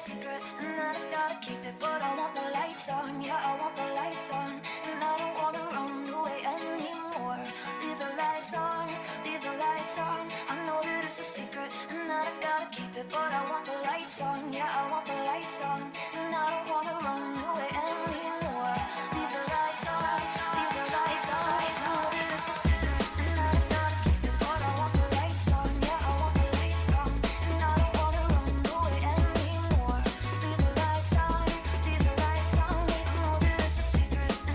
secret and that I gotta keep it. But I want the lights on, yeah, I want the lights on. And I don't wanna run away anymore. Leave the lights on, leave the lights on. I know that it's a secret and that I gotta keep it. But I want the lights on, yeah, I want the lights on. And I don't wanna run away anymore. Leave the lights on, leave the lights on. I know that it's a secret and that I gotta keep it. But I want the lights on, yeah, I want the lights on. And I don't wanna run away anymore. Leave the lights on, leave the lights on. I know that it's a secret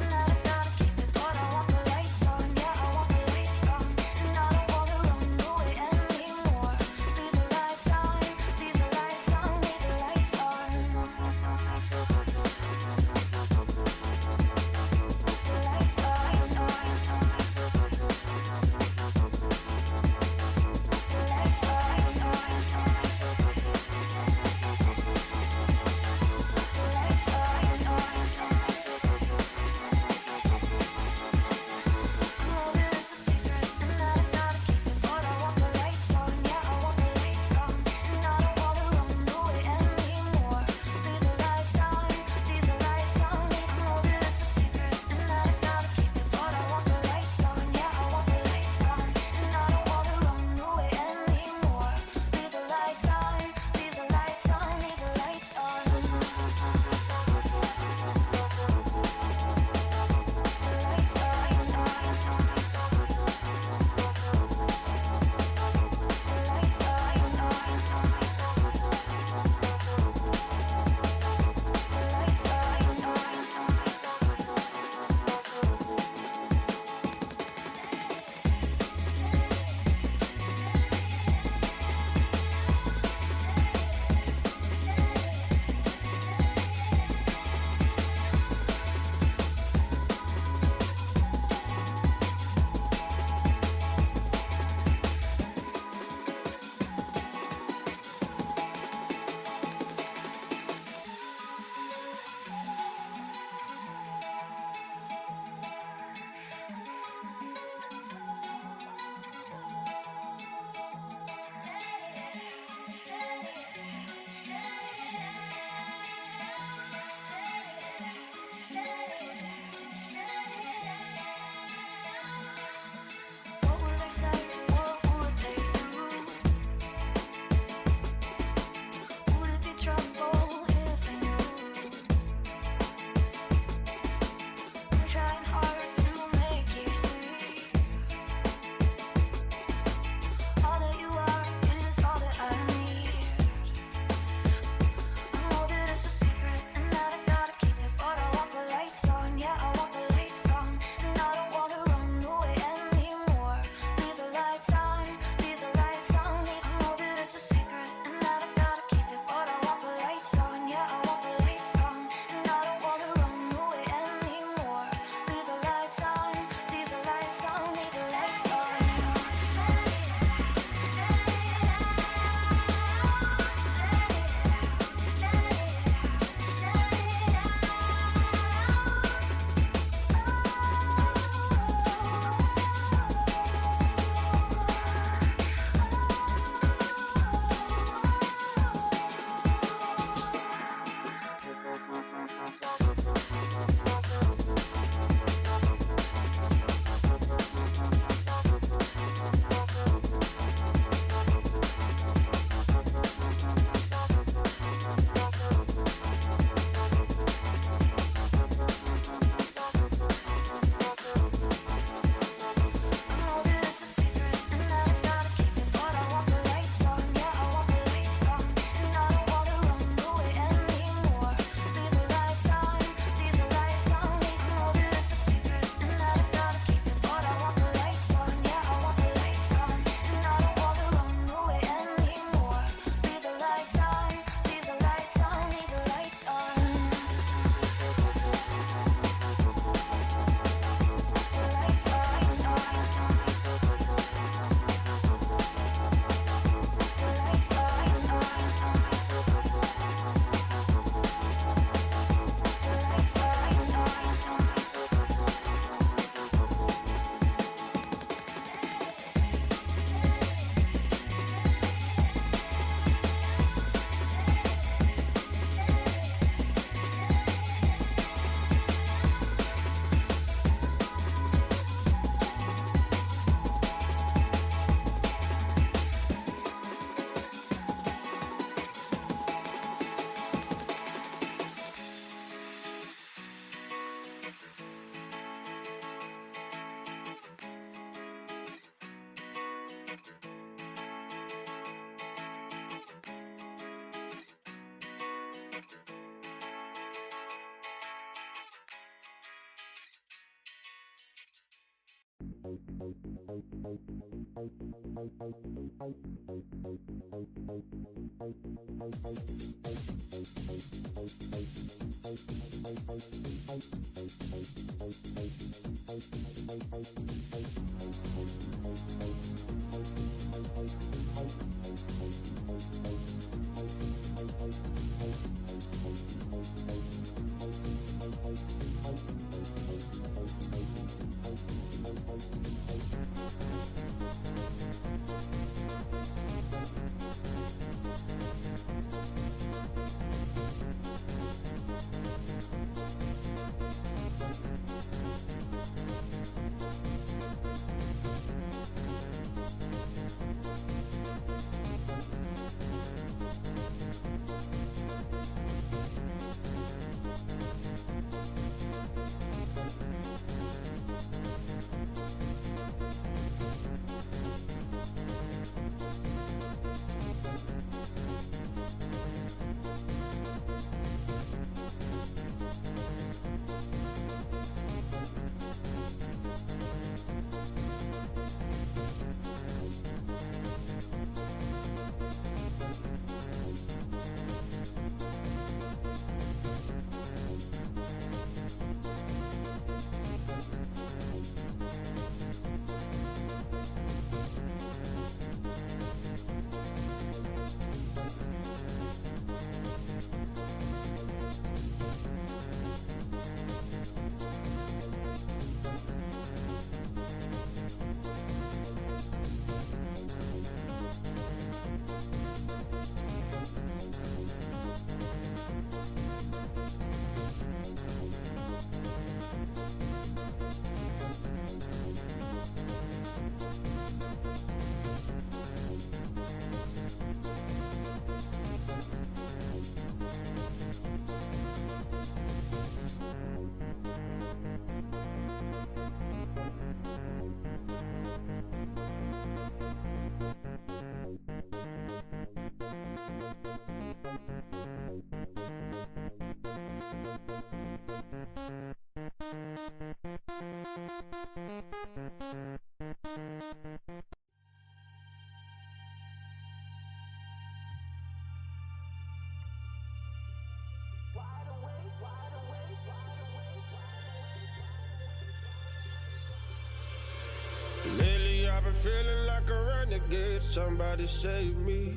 Lately I've been feeling like a renegade, somebody save me.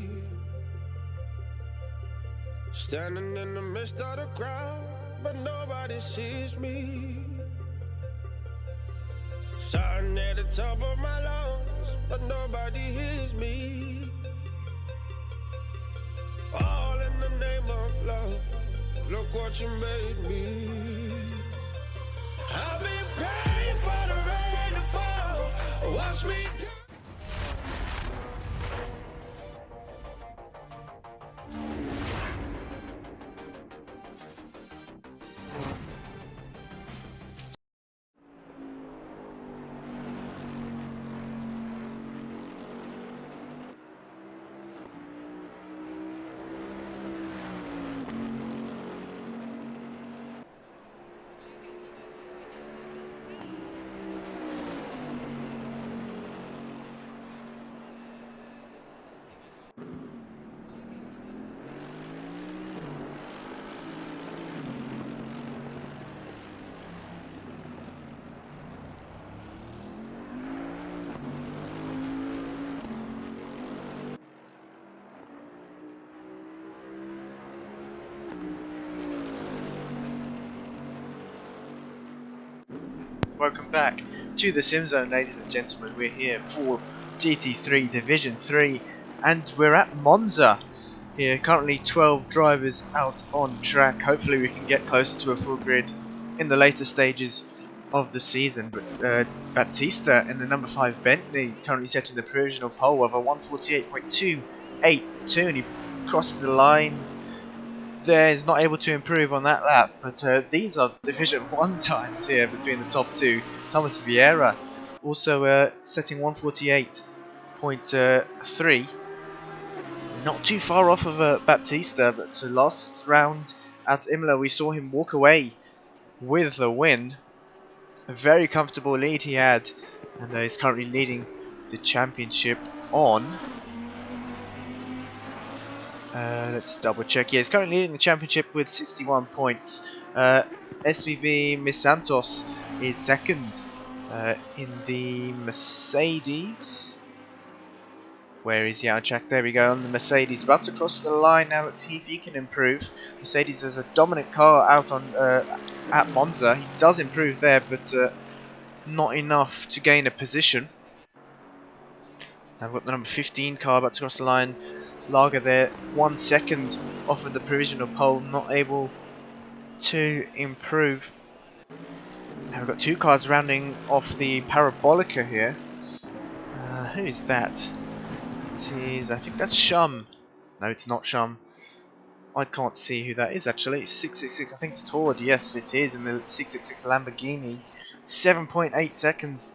Standing in the midst of the crowd, but nobody sees me. Shouting at the top of my lungs, but nobody hears me. All in the name of love, look what you made me. I've been praying for the rain to fall, watch me down. Welcome back to the SimZone, ladies and gentlemen. We're here for GT3 Division 3 and we're at Monza here. Currently 12 drivers out on track. Hopefully we can get closer to a full grid in the later stages of the season. But Battista in the number 5 Bentley currently setting the provisional pole of a 148.282, and he crosses the line there. Is not able to improve on that lap, but these are Division 1 times here between the top two. Thomas Vieira also setting 148.3, not too far off of Battista, but last round at Imola we saw him walk away with the win. A very comfortable lead he had And he's currently leading the championship on... let's double check. Yeah, he's currently leading the championship with 61 points. SVV Miss Santos is second in the Mercedes. Where is he out of track? There we go, on the Mercedes. About to cross the line now. Let's see if he can improve. Mercedes has a dominant car out on at Monza. He does improve there, but not enough to gain a position. Now we've got the number 15 car about to cross the line. Lager there, 1 second off of the provisional pole, not able to improve. Now we've got 2 cars rounding off the Parabolica here. Who is that? It is, I think that's Shum. No, it's not Shum. I can't see who that is actually. 666, I think it's Tord. Yes, it is in the 666 Lamborghini. 7.8 seconds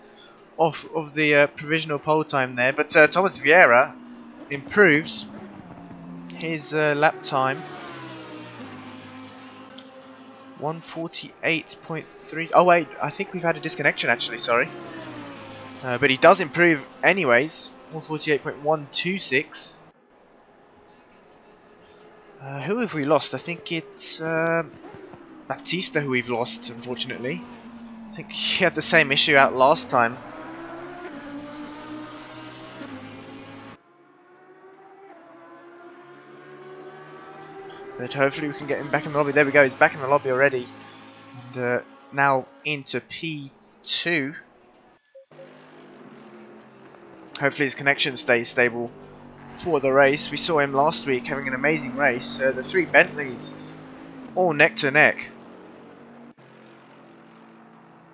off of the provisional pole time there. But Thomas Vieira improves his lap time. 148.3. Oh wait, I think we've had a disconnection actually, sorry. But he does improve anyways. 148.126. Who have we lost? I think it's Baptista who we've lost, unfortunately. I think he had the same issue out last time. But hopefully we can get him back in the lobby. There we go, he's back in the lobby already. And now into P2. Hopefully his connection stays stable for the race. We saw him last week having an amazing race. The 3 Bentleys all neck to neck.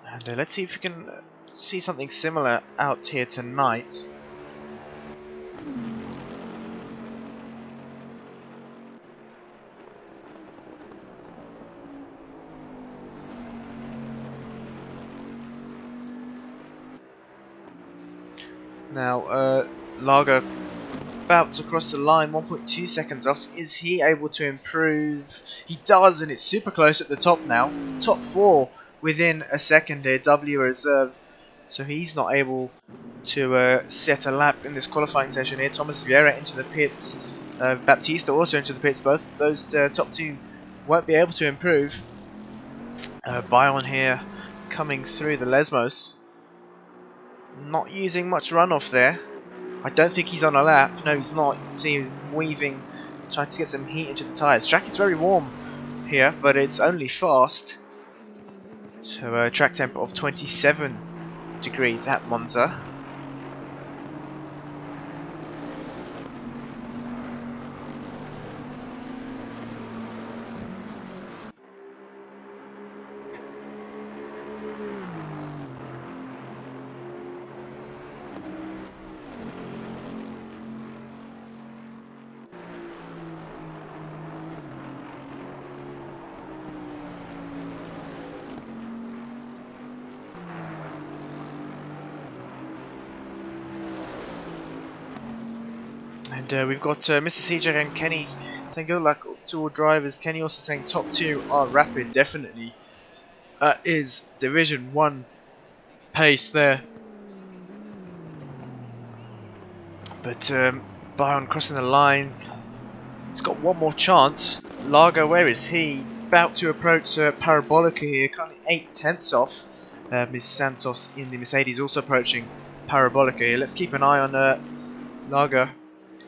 And let's see if we can see something similar out here tonight. Now, Lager about to cross the line, 1.2 seconds off. Is he able to improve? He does, and it's super close at the top now. Top 4 within a second here. W reserve, so he's not able to set a lap in this qualifying session here. Thomas Vieira into the pits. Baptista also into the pits. Both those top 2 won't be able to improve. Bion here coming through the Lesmos. Not using much runoff there. I don't think he's on a lap. No, he's not. You can see him weaving, trying to get some heat into the tyres. Track is very warm here, but it's only fast. So track temp of 27 degrees at Monza. And we've got Mr. CJ and Kenny saying good luck to all drivers. Kenny also saying top 2 are rapid, definitely. Is Division 1 pace there. But Bion crossing the line. He's got one more chance. Lager, where is he? He's about to approach Parabolica here, currently 8/10 off. Miss Santos in the Mercedes also approaching Parabolica here. Let's keep an eye on Lager.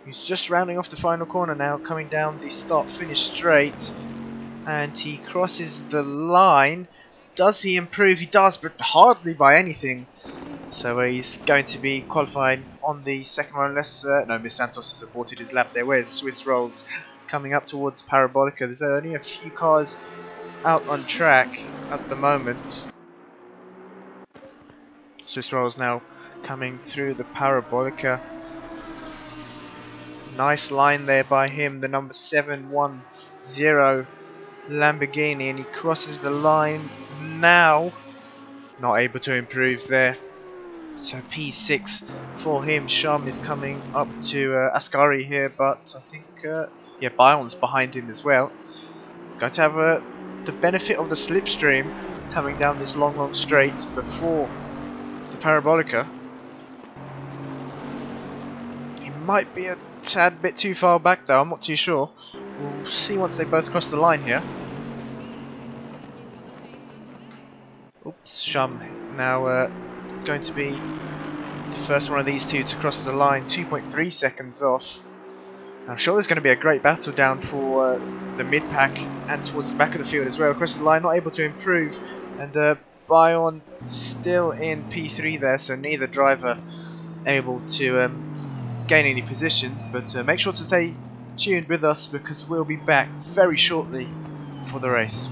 He's just rounding off the final corner now, coming down the start-finish straight. And he crosses the line. Does he improve? He does, but hardly by anything. So he's going to be qualifying on the second one, unless... no, Miss Santos has aborted his lap there. Where's Swiss Rolls coming up towards Parabolica? There's only a few cars out on track at the moment. Swiss Rolls now coming through the Parabolica. Nice line there by him, the number 710 Lamborghini, and he crosses the line now. Not able to improve there. So P6 for him. Shum is coming up to Ascari here, but I think, yeah, Bion's behind him as well. He's going to have the benefit of the slipstream coming down this long straight before the Parabolica. He might be a tad bit too far back though, I'm not too sure. We'll see once they both cross the line here. Oops, Shum now going to be the first one of these two to cross the line, 2.3 seconds off. I'm sure there's going to be a great battle down for the mid-pack and towards the back of the field as well. Across the line, not able to improve, and Bion still in P3 there, so neither driver able to gain any positions. But make sure to stay tuned with us because we'll be back very shortly for the race.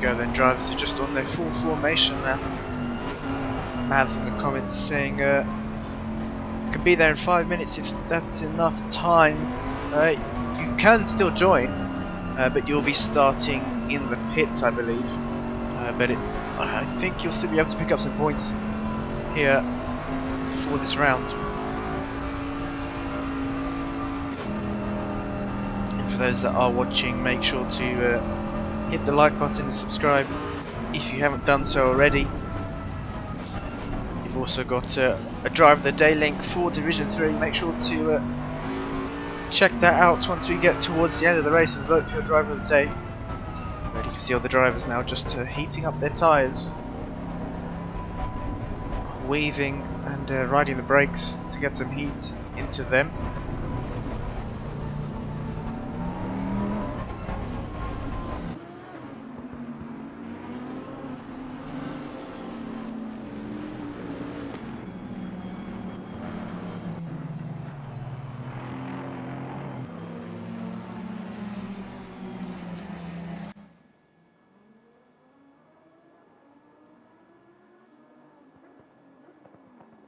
Go then, drivers are just on their full formation now. Mavs in the comments saying I can be there in 5 minutes if that's enough time. You can still join, but you'll be starting in the pits, I believe. But I think you'll still be able to pick up some points here for this round. for those that are watching, make sure to hit the like button and subscribe if you haven't done so already. You've also got a Driver of the Day link for Division 3. Make sure to check that out once we get towards the end of the race and vote for your Driver of the Day. And you can see all the drivers now just heating up their tyres, weaving and riding the brakes to get some heat into them.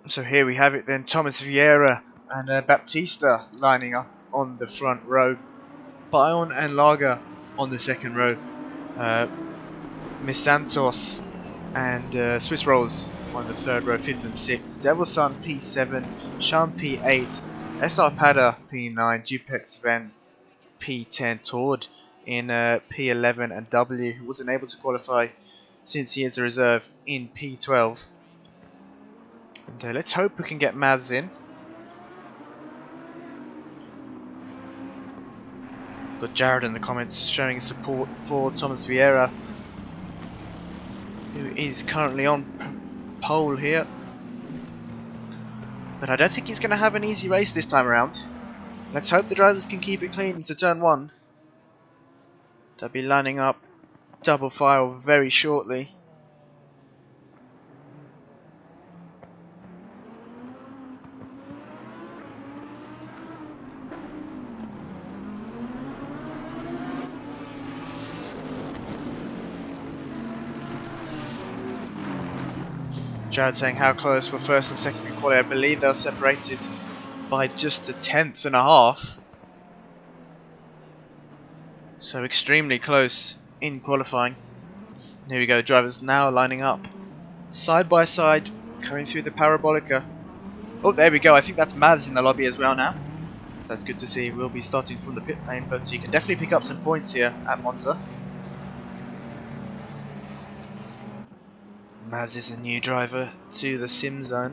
So here we have it then, Thomas Vieira and Baptista lining up on the front row, Bayon and Lager on the second row, Miss Santos and Swiss Rolls on the third row, 5th and 6th, Devil's Son P7, Sean P8, SR Pada P9, Jupex Sven P10, Tord in P11 and W, who wasn't able to qualify since he is a reserve in P12. And let's hope we can get Maz in. Got Jared in the comments showing his support for Thomas Vieira, who is currently on pole here. But I don't think he's going to have an easy race this time around. Let's hope the drivers can keep it clean into turn 1. They'll be lining up double file very shortly. Jared saying how close were first and second in quality. I believe they were separated by just a 10th and a half. So extremely close in qualifying. And here we go, drivers now lining up side by side, coming through the Parabolica. Oh, there we go. I think that's Mavs in the lobby as well now. That's good to see. We'll be starting from the pit lane, but you can definitely pick up some points here at Monza. Mavs is a new driver to the SimZone.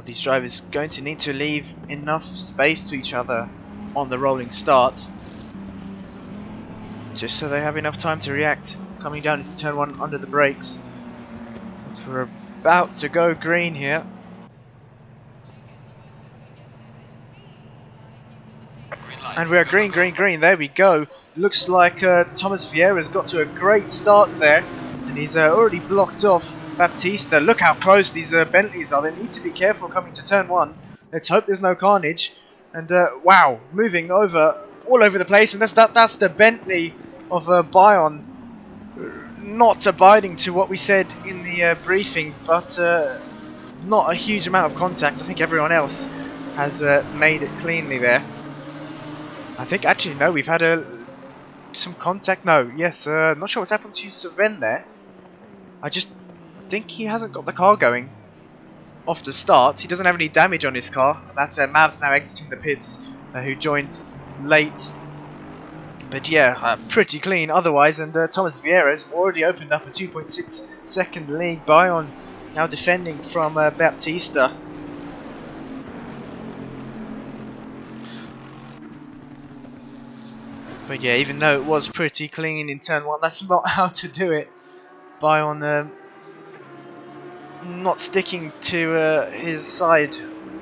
These drivers going to need to leave enough space to each other on the rolling start, just so they have enough time to react coming down into turn 1 under the brakes. We're about to go green here. And we are green, green, green. There we go. Looks like Thomas Vieira's got to a great start there. And he's already blocked off Baptista. Look how close these Bentleys are. They need to be careful coming to turn 1. Let's hope there's no carnage. And wow, moving over all over the place. And that's the Bentley of Bayon. Not abiding to what we said in the briefing, but not a huge amount of contact. I think everyone else has made it cleanly there. I think actually no, we've had some contact. No, yes, not sure what's happened to Sven there. I just think he hasn't got the car going off the start. He doesn't have any damage on his car. That's Mavs now exiting the pits, who joined late. But yeah, pretty clean otherwise. And Thomas Vieira's already opened up a 2.6 second lead. Bayon now defending from Baptista. But yeah, even though it was pretty clean in turn 1, that's not how to do it. Bayon not sticking to his side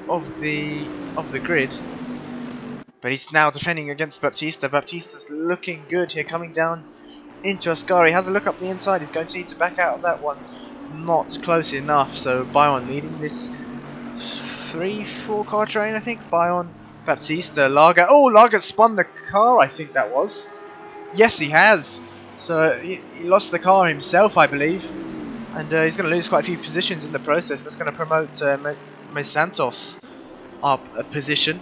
of the grid. But he's now defending against Baptista. Baptista's looking good here, coming down into Ascari. Has a look up the inside. He's going to need to back out of that one. Not close enough. So Bayon leading this 3-4 car train, I think. Bayon, Baptista, Lager. Oh, Lager spun the car, I think that was. Yes, he has. So he lost the car himself, I believe. And he's going to lose quite a few positions in the process. That's going to promote Miss Santos up a position.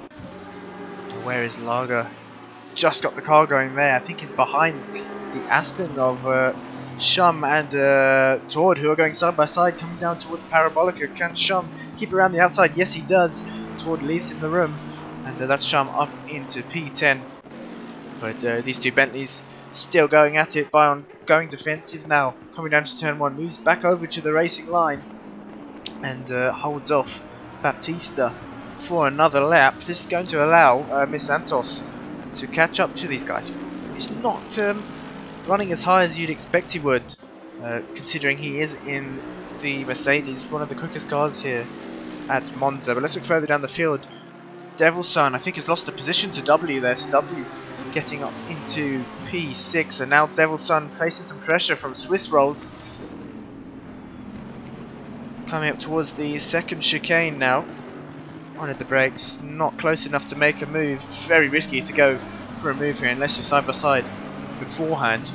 Where is Lager? Just got the car going there. I think he's behind the Aston of Shum and Tord, who are going side by side, coming down towards Parabolica. Can Shum keep around the outside? Yes, he does. Tord leaves him the room. And and that's Charm up into P10. But these two Bentleys still going at it. Bion going defensive now, coming down to turn 1, moves back over to the racing line and holds off Baptista for another lap. This is going to allow Miss Santos to catch up to these guys. He's not running as high as you'd expect he would, considering he is in the Mercedes, one of the quickest cars here at Monza. But let's look further down the field. Devil's Son, I think, has lost a position to W there, so W getting up into P6, and now Devil's Son facing some pressure from Swiss Rolls. Coming up towards the second chicane now. On at the brakes, not close enough to make a move. It's very risky to go for a move here unless you're side by side beforehand.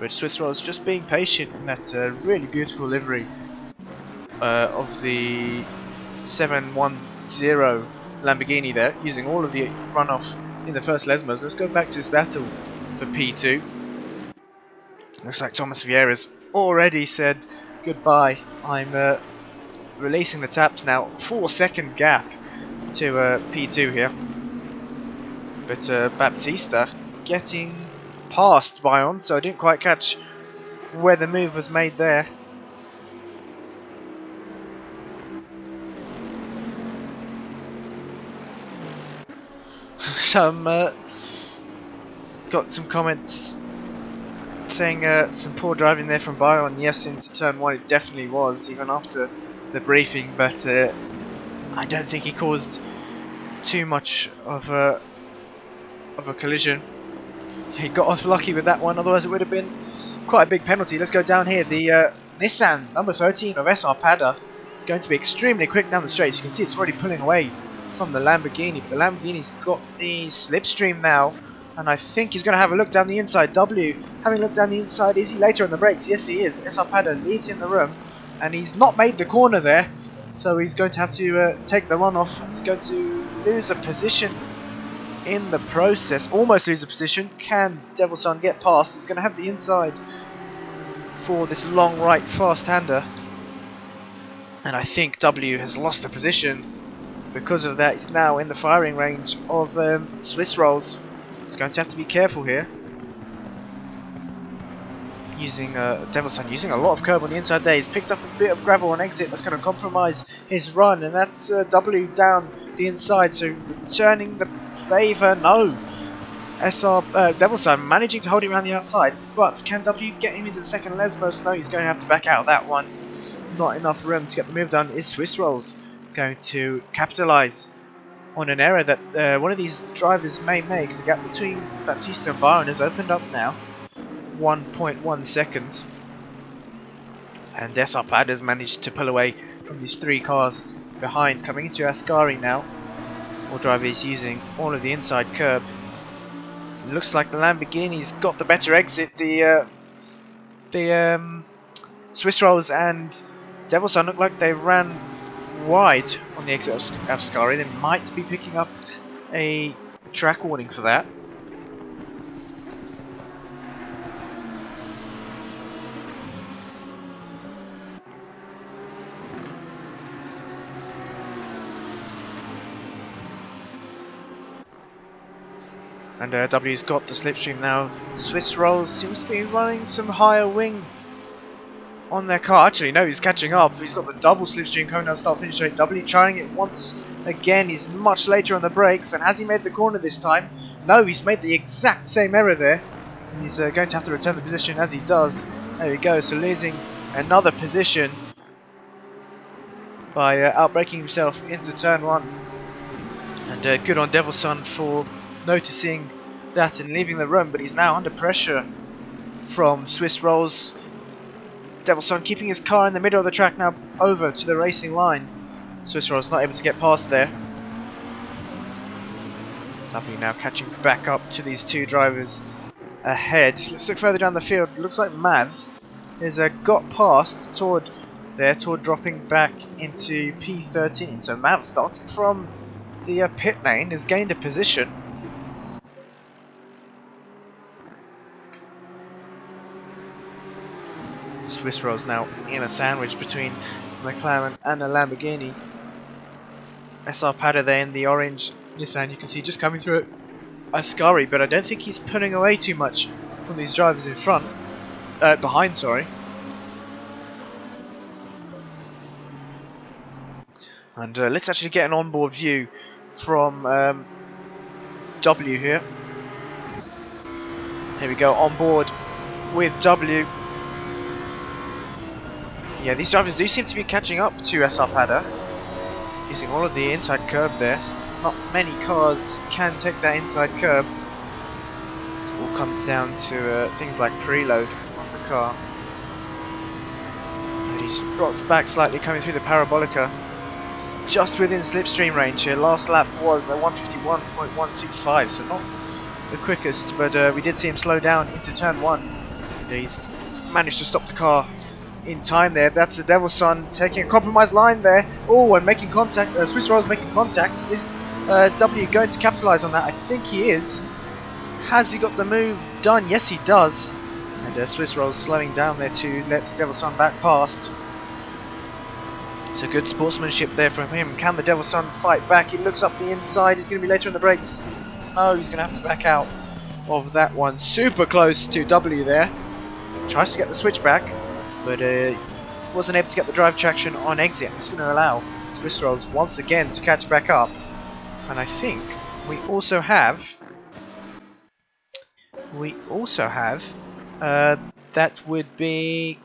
But Swiss Rolls just being patient in that really beautiful livery of the 710 Lamborghini there, using all of the runoff in the first Lesmos. Let's go back to this battle for P2. Looks like Thomas Vieira's already said goodbye. I'm releasing the taps now. 4-second gap to P2 here. But Baptista getting past Bion, so I didn't quite catch where the move was made there. Got some comments saying some poor driving there from Bion. Yes, into turn 1 it definitely was, even after the briefing, but I don't think he caused too much of a collision. He got off lucky with that one, otherwise it would have been quite a big penalty. Let's go down here. The Nissan number 13 of SR Pada is going to be extremely quick down the straight. You can see it's already pulling away from the Lamborghini, but the Lamborghini's got the slipstream now, and I think he's going to have a look down the inside. W having a look down the inside. Is he later on the brakes? Yes, he is. SR Pada leaves him the room, and he's not made the corner there, so he's going to have to take the runoff. He's going to lose a position in the process, almost lose a position. Can Devil's Son get past? He's going to have the inside for this long right fast-hander, and I think W has lost the position. Because of that, he's now in the firing range of Swiss Rolls. He's going to have to be careful here. Using Devil's Son using a lot of curb on the inside there. He's picked up a bit of gravel on exit. That's going to compromise his run, and that's W down the inside, so returning the favour. No, Devil's Son managing to hold him around the outside, but can W get him into the second Lesmos? No, he's going to have to back out that one. Not enough room to get the move done. Is Swiss Rolls going to capitalise on an error that one of these drivers may make? The gap between Baptista and Byron has opened up now, 1.1 seconds, and SR Pad has managed to pull away from these 3 cars behind. Coming into Ascari now, all drivers using all of the inside curb. It looks like the Lamborghini's got the better exit. The Swiss Rolls and Devil's Son look like they ran wide on the exit of Ascari. They might be picking up a track warning for that. And W's got the slipstream now. Swiss Rolls seems to be running some higher wing on their car. Actually, no, he's catching up. He's got the double slipstream coming down start finish straight. W trying it once again. He's much later on the brakes. And has he made the corner this time? No, he's made the exact same error there. And he's going to have to return the position as he does. There we go. So losing another position by outbraking himself into turn 1. And good on Devil's Son for noticing that and leaving the room, but he's now under pressure from Swiss Rolls. Devil's Son keeping his car in the middle of the track now, over to the racing line. Swiss Rolls not able to get past there. W now catching back up to these 2 drivers ahead. Let's look further down the field. Looks like Mavs has got past toward dropping back into P13. So Mavs, starting from the pit lane, has gained a position. Swiss Rolls now in a sandwich between McLaren and a Lamborghini. SR Padda there in the orange Nissan, you can see just coming through Ascari, but I don't think he's pulling away too much from these drivers in front, behind, sorry. And let's actually get an onboard view from W here. Here we go, on board with W. Yeah, these drivers do seem to be catching up to SR Padda, using all of the inside curb there. Not many cars can take that inside curb. It all comes down to things like preload on the car. And he's dropped back slightly coming through the Parabolica. It's just within slipstream range here. Last lap was a 151.165, so not the quickest, but we did see him slow down into turn 1. He's managed to stop the car in time there. That's the Devil's Son taking a compromised line there. Oh, and making contact. Swiss Roll's making contact. Is W going to capitalise on that? I think he is. Has he got the move done? Yes, he does. And Swiss Roll's slowing down there to let Devil's Son back past. So good sportsmanship there from him. Can the Devil's Son fight back? He looks up the inside. He's going to be later on the brakes. No, he's going to have to back out of that one. Super close to W there. Tries to get the switch back, but wasn't able to get the drive traction on exit. It's going to allow Swiss Rolls once again to catch back up. And I think we also have that would be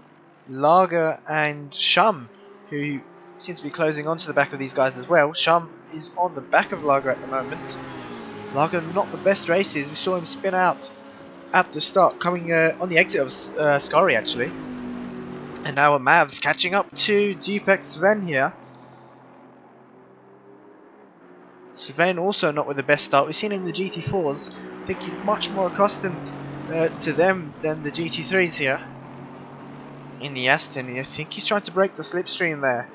Lager and Shum, who seem to be closing onto the back of these guys as well. Shum is on the back of Lager at the moment. Lager not the best races. We saw him spin out at the start, coming on the exit of Scari actually. And now Mavs catching up to Dupek Sven here. Sven also not with the best start. We've seen him in the GT4s. I think he's much more accustomed to them than the GT3s here. In the Aston, I think he's trying to break the slipstream there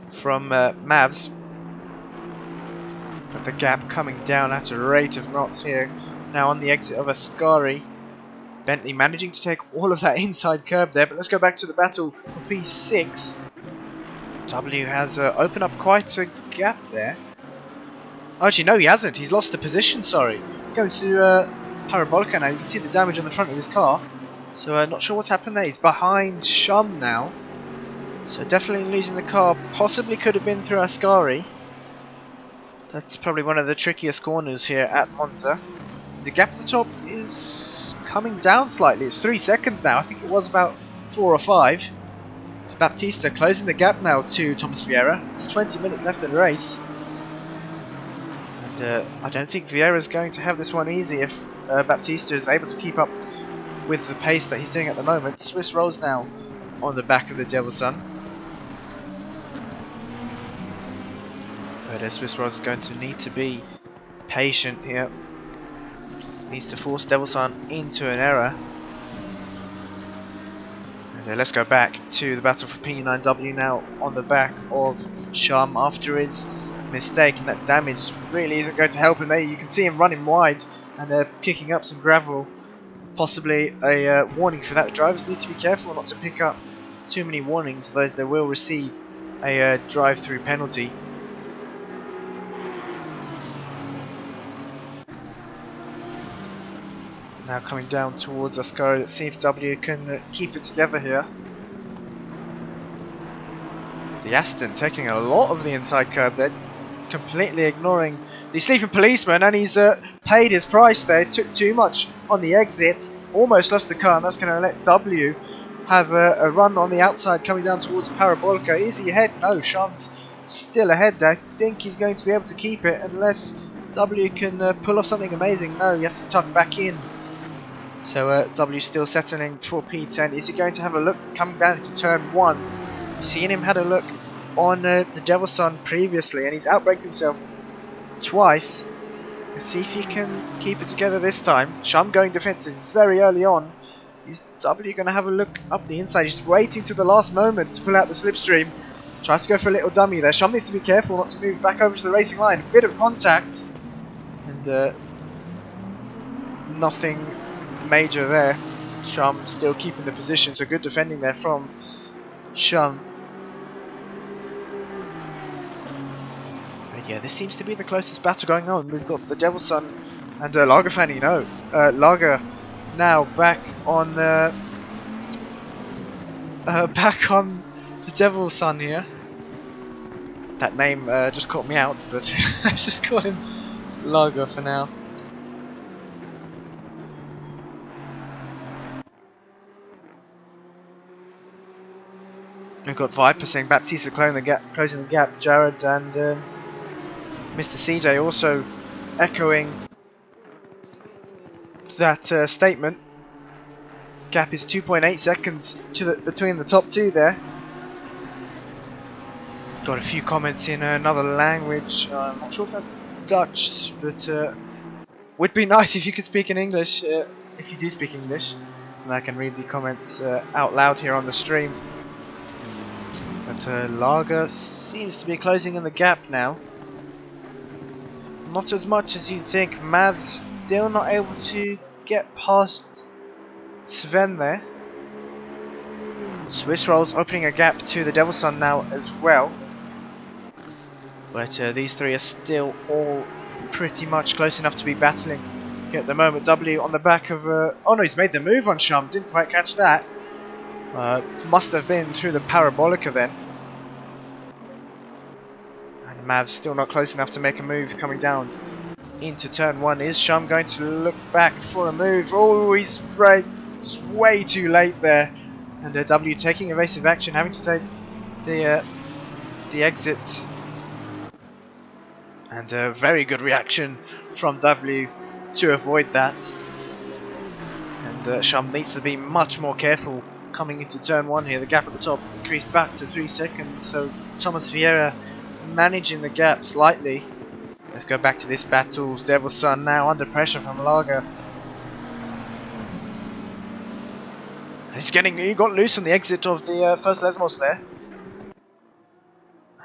from Mavs. But the gap coming down at a rate of knots here. Now on the exit of Ascari. Bentley managing to take all of that inside curb there. But let's go back to the battle for P6. W has opened up quite a gap there. Actually, no, he hasn't. He's lost the position, sorry. He's going to Parabolica now. You can see the damage on the front of his car. So not sure what's happened there. He's behind Shum now. So definitely losing the car. Possibly could have been through Ascari. That's probably one of the trickiest corners here at Monza. The gap at the top is coming down slightly. It's 3 seconds now. I think it was about 4 or 5. Baptista closing the gap now to Thomas Vieira. There's 20 minutes left in the race. And I don't think Vieira's going to have this one easy if Baptista is able to keep up with the pace that he's doing at the moment. Swiss Rolls now on the back of the Devil's Son. But Swiss Rolls is going to need to be patient here. Needs to force Devil's Son into an error. And let's go back to the battle for P9W now on the back of Shum after his mistake, and that damage really isn't going to help him there. You can see him running wide and kicking up some gravel. Possibly a warning for that. The drivers need to be careful not to pick up too many warnings, otherwise they will receive a drive-through penalty. Now coming down towards Ascari. Let's see if W can keep it together here. The Aston taking a lot of the inside curb there, completely ignoring the sleeping policeman, and he's paid his price there. Took too much on the exit, almost lost the car, and that's going to let W have a run on the outside coming down towards Parabolica. Is he ahead? No, Shum's still ahead there. I think he's going to be able to keep it unless W can pull off something amazing. No, he has to tuck back in. So W still settling for P10. Is he going to have a look coming down into turn 1? You've seen him had a look on the Devil's Son previously, and he's outbraked himself twice. Let's see if he can keep it together this time. Shum going defensive very early on. Is W going to have a look up the inside? He's waiting to the last moment to pull out the slipstream. Try to go for a little dummy there. Shum needs to be careful not to move back over to the racing line. A bit of contact. And nothing major there. Shum still keeping the position, so good defending there from Shum. Yeah, this seems to be the closest battle going on. We've got the Devil's Son and Lager Fanny. No, Lager now back on the Devil's Son here. That name just caught me out, but let's just call him Lager for now. We've got Viper saying Baptista closing the gap. Jared and Mr. CJ also echoing that statement. Gap is 2.8 seconds between the top two there. Got a few comments in another language. I'm not sure if that's Dutch, but would be nice if you could speak in English. If you do speak English, and I can read the comments out loud here on the stream. But Lager seems to be closing in the gap now. Not as much as you'd think. Mav's still not able to get past Sven there. Swiss Rolls opening a gap to the Devil's Son now as well. But these three are still all pretty much close enough to be battling here at the moment. W on the back of... oh no, he's made the move on Shum. Didn't quite catch that. Must have been through the Parabolica then. And Mav's still not close enough to make a move coming down into turn one. Is Shum going to look back for a move? Oh, he's right. It's way too late there. And W taking evasive action, having to take the exit. And a very good reaction from W to avoid that. And Shum needs to be much more careful coming into turn one here. The gap at the top increased back to 3 seconds, so Thomas Vieira managing the gap slightly. Let's go back to this battle. Devil's Son now under pressure from Lager. He got loose on the exit of the first Lesmos there.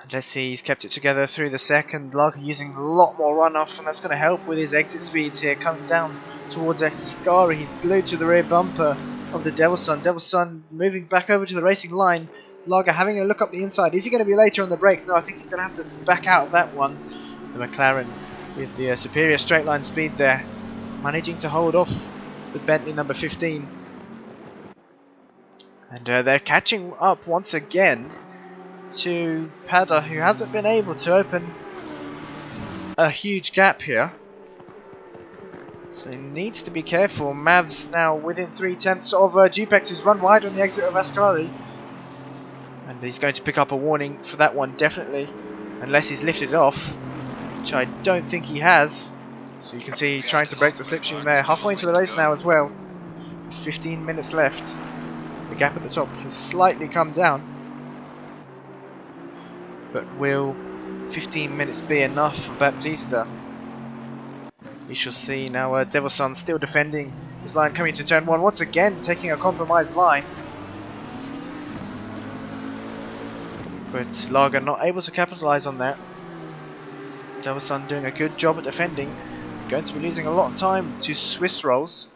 And let's see, he's kept it together through the second. Lager using a lot more runoff, and that's going to help with his exit speeds here. Coming down towards Ascari, he's glued to the rear bumper of the Devil's Son. Devil's Son moving back over to the racing line. Lager having a look up the inside. Is he going to be later on the brakes? No, I think he's going to have to back out of that one. The McLaren with the superior straight line speed there, managing to hold off the Bentley number 15. And they're catching up once again to Pada, who hasn't been able to open a huge gap here. So he needs to be careful. Mav's now within 3/10 of Dupex, who's run wide on the exit of Ascari. And he's going to pick up a warning for that one, definitely. Unless he's lifted it off, which I don't think he has. So you can see trying to break the slipstream there. Halfway into the race now as well. 15 minutes left. The gap at the top has slightly come down. But will 15 minutes be enough for Baptista? We shall see. Now Devil's Son still defending his line, coming to turn one once again, taking a compromised line. But Lager not able to capitalise on that. Devil's Son doing a good job at defending. Going to be losing a lot of time to Swiss Rolls.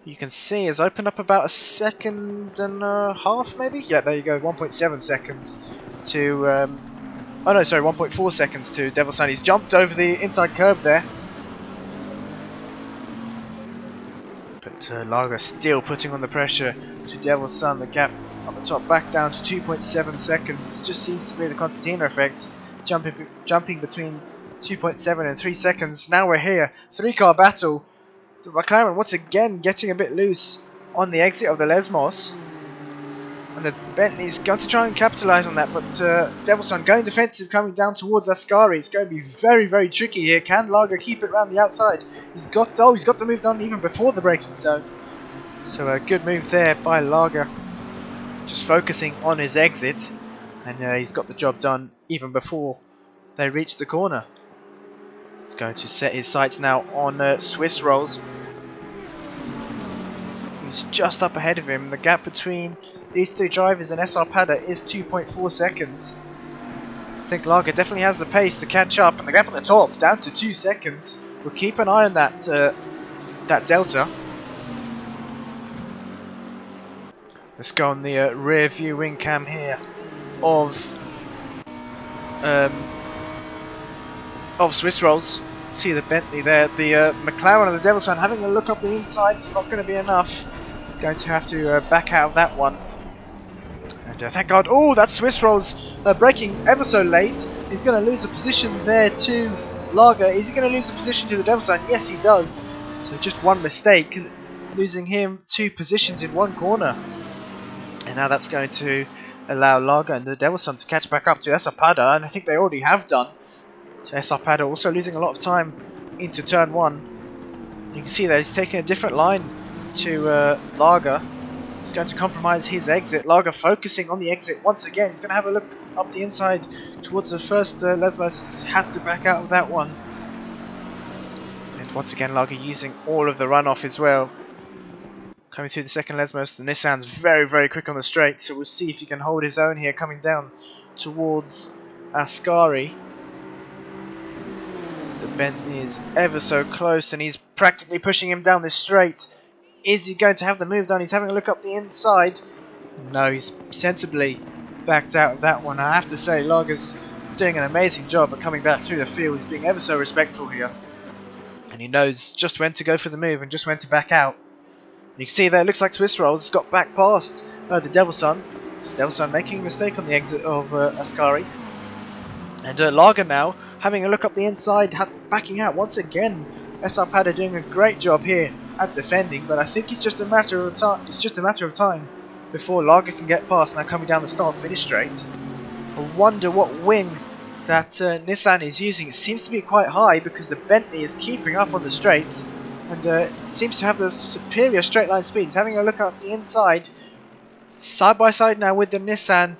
You can see has opened up about 1.5 seconds maybe? Yeah, there you go, 1.7 seconds to... oh no, sorry, 1.4 seconds to Devil's Son. He's jumped over the inside curb there. But Lager still putting on the pressure to Devil's Son. The gap on the top back down to 2.7 seconds. Just seems to be the Constantino effect. Jumping between 2.7 and 3 seconds. Now we're here. 3-car battle. The McLaren once again getting a bit loose on the exit of the Lesmos. And the Bentley's going to try and capitalise on that, but Devil's Son going defensive, coming down towards Ascari. It's going to be very, very tricky here. Can Lager keep it around the outside? He's got the move done even before the braking zone. So a good move there by Lager. Just focusing on his exit, and he's got the job done even before they reach the corner. He's going to set his sights now on Swiss Rolls. He's just up ahead of him. The gap between these two drivers and SR Pada is 2.4 seconds. I think Lager definitely has the pace to catch up, and the gap at the top down to 2 seconds. We'll keep an eye on that that delta. Let's go on the rear view wing cam here of of Swiss rolls. See the Bentley there, the McLaren and the Devil's Son having a look up the inside. It's not going to be enough. He's going to have to back out of that one. And thank God, oh, that Swiss rolls braking ever so late. He's going to lose a position there to Lager. Is he going to lose a position to the Devil's Son? Yes, he does. So just one mistake, losing him 2 positions in one corner. And now that's going to allow Lager and the Devil's Son to catch back up to Assetto, and I think they already have done. So Assetto also losing a lot of time into turn 1. You can see that he's taking a different line to Lager. He's going to compromise his exit. Lager focusing on the exit once again. He's going to have a look up the inside towards the first Lesmos. Had to back out of that one. And once again Lager using all of the runoff as well. Coming through the second Lesmos, the Nissan's very, very quick on the straight, so we'll see if he can hold his own here coming down towards Ascari. The Bentley is ever so close and he's practically pushing him down this straight. Is he going to have the move done? He's having a look up the inside. No, he's sensibly backed out of that one. I have to say, Lager's doing an amazing job at coming back through the field. He's being ever so respectful here. And he knows just when to go for the move and just when to back out. You can see there, it looks like Swiss Rolls got back past the Devil's Son. Devil's Son making a mistake on the exit of Ascari. And Lager now having a look up the inside, backing out once again. Assetto doing a great job here at defending, but I think it's just a matter of time. It's just a matter of time before Lager can get past. Now coming down the start finish straight. I wonder what wing that Nissan is using. It seems to be quite high because the Bentley is keeping up on the straights. And seems to have the superior straight line speed. He's having a look up the inside. Side by side now with the Nissan.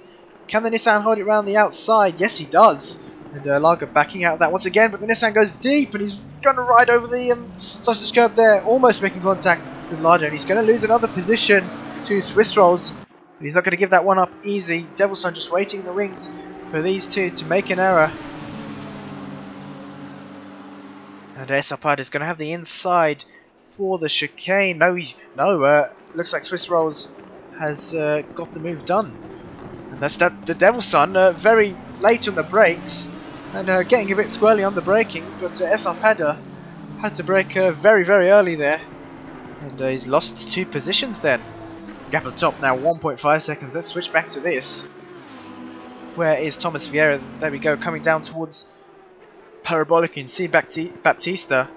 Can the Nissan hold it around the outside? Yes, he does. And Lager backing out of that once again. But the Nissan goes deep and he's going to ride over the sausage curb there. Almost making contact with Lager. And he's going to lose another position to Swiss Rolls. But he's not going to give that one up easy. Devil's Son just waiting in the wings for these two to make an error. And Assetto is going to have the inside for the chicane. Looks like Swiss Rolls has got the move done. And that's the Devil's Son, very late on the brakes and getting a bit squirrely on the braking. But Assetto had to brake very, very early there. And he's lost 2 positions then. Gap at the top now, 1.5 seconds. Let's switch back to this. Where is Thomas Vieira? There we go, coming down towards Parabolic. You can see Baptista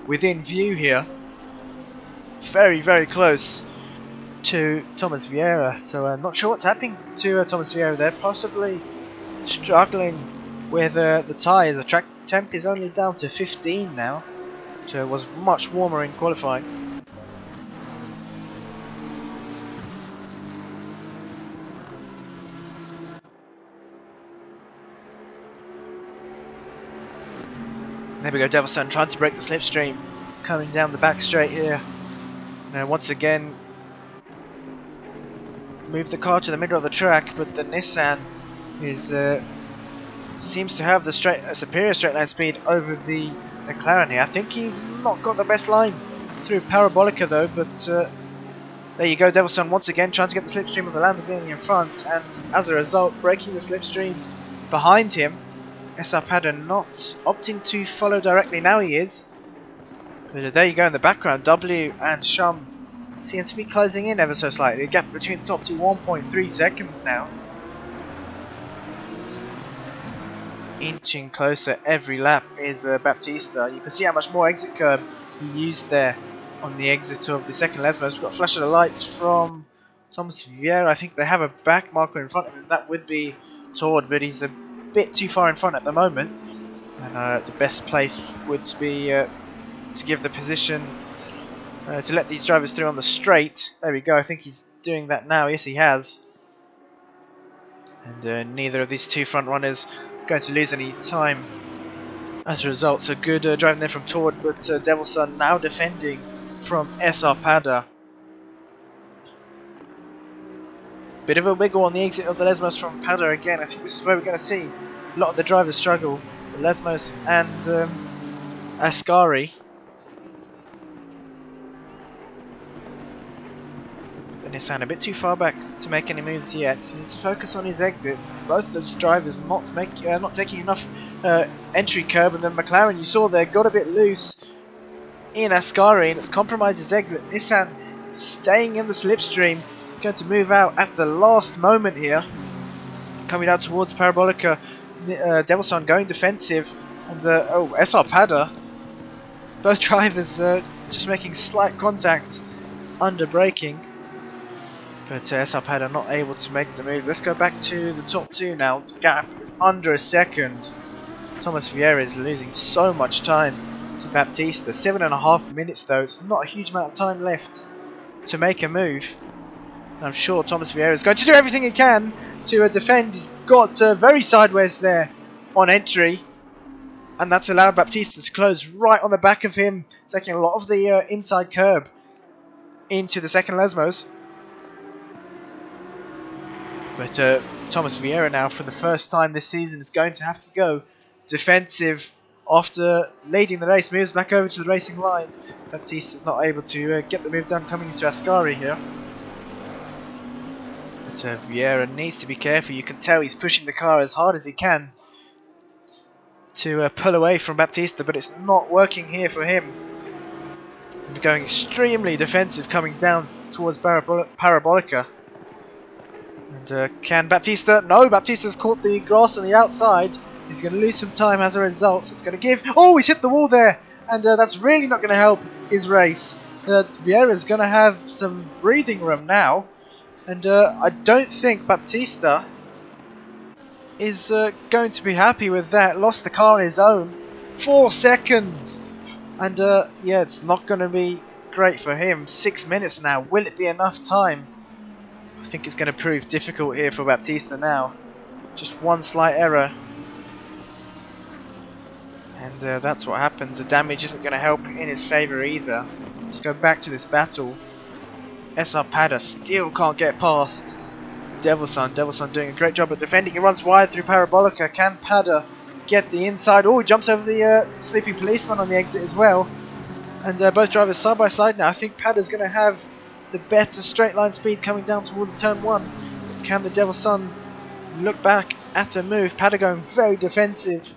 within view here. Very, very close to Thomas Vieira. So I'm not sure what's happening to Thomas Vieira there. Possibly struggling with the tyres. The track temp is only down to 15 now. So it was much warmer in qualifying. There we go, Devil's Son trying to break the slipstream, coming down the back straight here. Now once again, move the car to the middle of the track, but the Nissan is seems to have the superior straight line speed over the McLaren here. I think he's not got the best line through Parabolica though, but there you go, Devil's Son once again trying to get the slipstream of the Lamborghini in front, and as a result breaking the slipstream behind him. Assetto not opting to follow directly, now he is. But there you go in the background, W and Shum seem to be closing in ever so slightly. The gap between the top two, 1.3 seconds now. Inching closer every lap is Baptista. You can see how much more exit curb he used there on the exit of the second Lesmos. We've got a flash of the lights from Thomas Vieira. I think they have a back marker in front of him. That would be Tord, but he's a bit too far in front at the moment, and the best place would be to give the position to let these drivers through on the straight. There we go, I think he's doing that now. Yes, he has. And neither of these two front runners going to lose any time as a result. So good driving there from Tord, but Devil's Son now defending from Assetto. Bit of a wiggle on the exit of the Lesmos from Pada again. I think this is where we're going to see a lot of the drivers struggle. The Lesmos and Ascari. The Nissan a bit too far back to make any moves yet. He needs to focus on his exit. Both of those drivers not taking enough entry curb, and then McLaren, you saw there, got a bit loose in Ascari, and it's compromised his exit. Nissan staying in the slipstream, going to move out at the last moment here. Coming out towards Parabolica, Devilson going defensive, and SR Pada. Both drivers just making slight contact under braking, but SR Pada not able to make the move. Let's go back to the top two now. The gap is under a second. Thomas Vieira is losing so much time to Baptista. 7.5 minutes though, it's not a huge amount of time left to make a move. And I'm sure Thomas Vieira is going to do everything he can to defend. He's got very sideways there on entry, and that's allowed Baptista to close right on the back of him, taking a lot of the inside curb into the second Lesmos. But Thomas Vieira now, for the first time this season, is going to have to go defensive after leading the race. Moves back over to the racing line. Baptista's not able to get the move done coming into Ascari here. But Vieira needs to be careful. You can tell he's pushing the car as hard as he can to pull away from Baptista, but it's not working here for him. And going extremely defensive coming down towards Parabolica. And can Baptista? No, Baptista's caught the grass on the outside. He's going to lose some time as a result. It's going to give... Oh, he's hit the wall there. And that's really not going to help his race. Vieira's going to have some breathing room now. And I don't think Baptista is going to be happy with that. Lost the car on his own. 4 seconds. And yeah, it's not going to be great for him. 6 minutes now. Will it be enough time? I think it's going to prove difficult here for Baptista now. Just one slight error. And that's what happens. The damage isn't going to help in his favour either. Let's go back to this battle. SR Pada still can't get past Devilson. Devilson doing a great job at defending. He runs wide through Parabolica. Can Pada get the inside? Oh, he jumps over the sleeping policeman on the exit as well. And both drivers side by side now. I think Pada's going to have the better straight line speed coming down towards turn 1. Can the Devilson look back at a move? Pada going very defensive.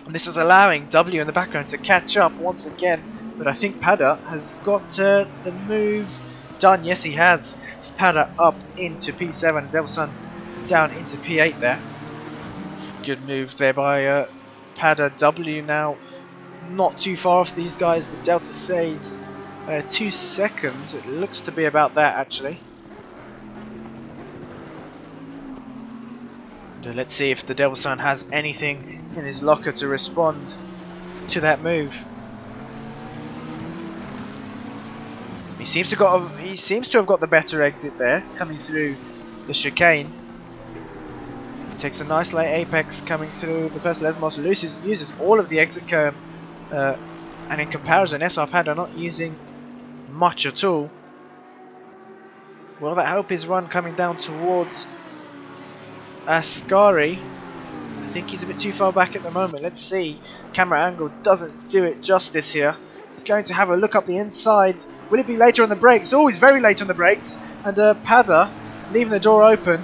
And this is allowing W in the background to catch up once again. But I think Pada has got the move done. Yes, he has. Pada up into P7. Devilson down into P8 there. Good move there by Pada. W now not too far off these guys. The Delta says 2 seconds. It looks to be about that actually. And, let's see if the Devilson has anything in his locker to respond to that move. He seems to have got the better exit there, coming through the chicane. Takes a nice late apex coming through the first Lesmos. Uses all of the exit curb, and in comparison, SR Pada not using much at all. Will that help his run coming down towards Ascari? I think he's a bit too far back at the moment. Let's see. Camera angle doesn't do it justice here. He's going to have a look up the inside. Will it be later on the brakes? Oh, he's very late on the brakes. And Pada leaving the door open.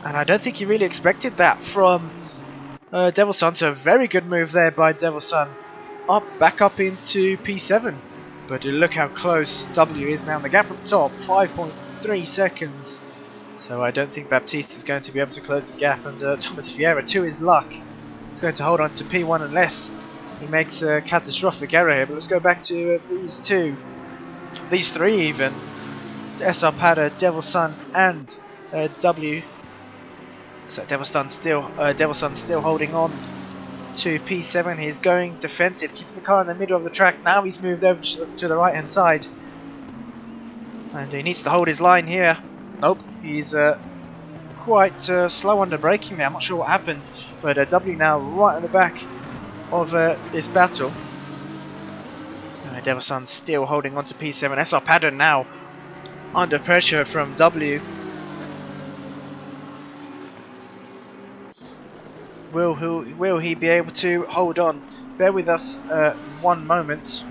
And I don't think he really expected that from Devilson. So a very good move there by Devilson. Back up into P7. But look how close W is now. The gap up top, 5.3 seconds. So I don't think Baptista is going to be able to close the gap. And Thomas Vieira, to his luck, is going to hold on to P1 unless he makes a catastrophic error here. But let's go back to these three even. SR Pada, Devilson and W. So Devilson still holding on to P7. He's going defensive, keeping the car in the middle of the track. Now he's moved over to the right hand side. And he needs to hold his line here. Nope, he's quite slow under braking there. I'm not sure what happened. But W now right at the back of this battle. Devilson still holding on to P7. SR Pada now under pressure from W. Will he be able to hold on? Bear with us one moment.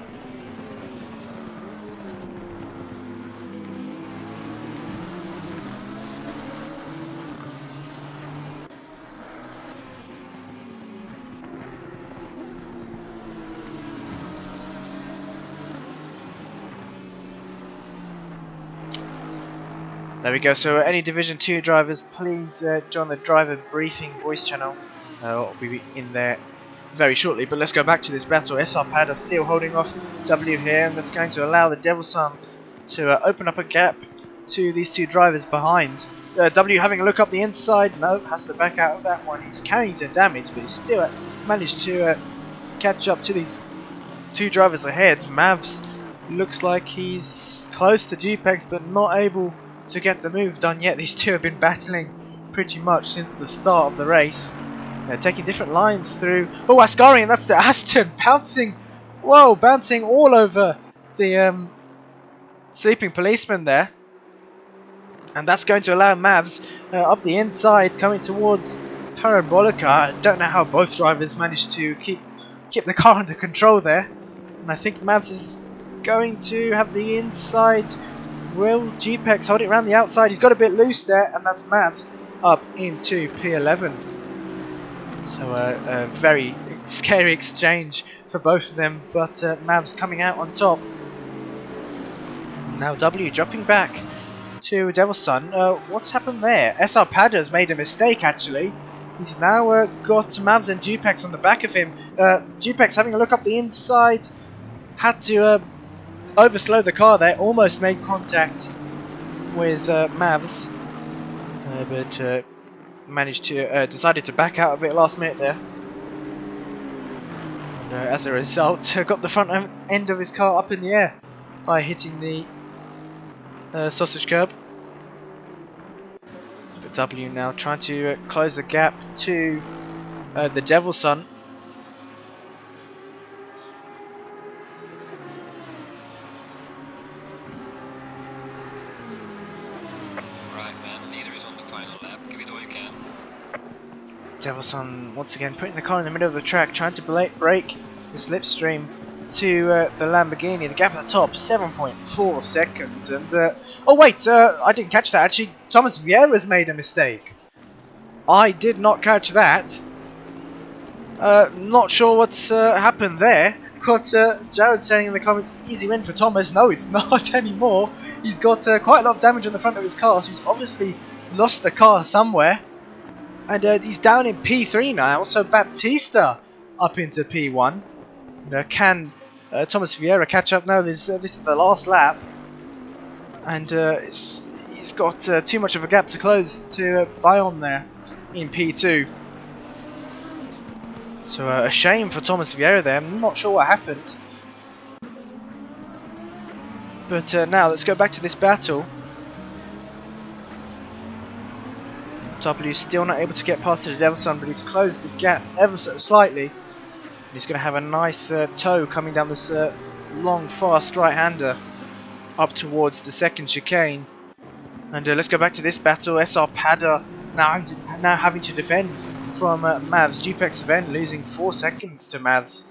There we go. So any Division 2 drivers, please join the driver briefing voice channel. I'll be in there very shortly. But let's go back to this battle. SR Pad are still holding off W here, and that's going to allow the Devil Sun to open up a gap to these two drivers behind. W having a look up the inside. No, has to back out of that one. He's carrying some damage, but he's still managed to catch up to these two drivers ahead. Mavs looks like he's close to GPEX, but not able to get the move done yet. These two have been battling pretty much since the start of the race. They're taking different lines through. Oh, Ascarian, that's the Aston bouncing. Whoa, bouncing all over the sleeping policeman there. And that's going to allow Mavs up the inside coming towards Parabolica. I don't know how both drivers managed to keep the car under control there. And I think Mavs is going to have the inside. Will GPEX hold it around the outside? He's got a bit loose there, and that's Mavs up into P11. So a very scary exchange for both of them, but Mavs coming out on top. And now W dropping back to Devil Sun. What's happened there? SR Pad has made a mistake actually. He's now got Mavs and GPEX on the back of him. GPEX having a look up the inside. Had to overslow the car there, almost made contact with Mavs, but managed to decided to back out of it last minute there. And as a result, got the front end of his car up in the air by hitting the sausage curb. But W now trying to close the gap to the Devil Sun. Devil Sun once again putting the car in the middle of the track, trying to break the slipstream to the Lamborghini. The gap at the top, 7.4 seconds. And oh wait, I didn't catch that actually. Thomas Vieira's made a mistake. I did not catch that. Not sure what's happened there. Got Jared saying in the comments, easy win for Thomas. No, it's not anymore. He's got quite a lot of damage on the front of his car, so he's obviously lost the car somewhere. And he's down in P3 now, so Baptista up into P1. Can Thomas Vieira catch up now? This is the last lap. And he's got too much of a gap to close to Bayon there in P2. So a shame for Thomas Vieira there. I'm not sure what happened. But now let's go back to this battle. W still not able to get past the Devil Sun, but he's closed the gap ever so slightly. He's going to have a nice toe coming down this long, fast right-hander up towards the second chicane. And let's go back to this battle. SR Pada now having to defend from Mavs. GPEX event losing 4 seconds to Mavs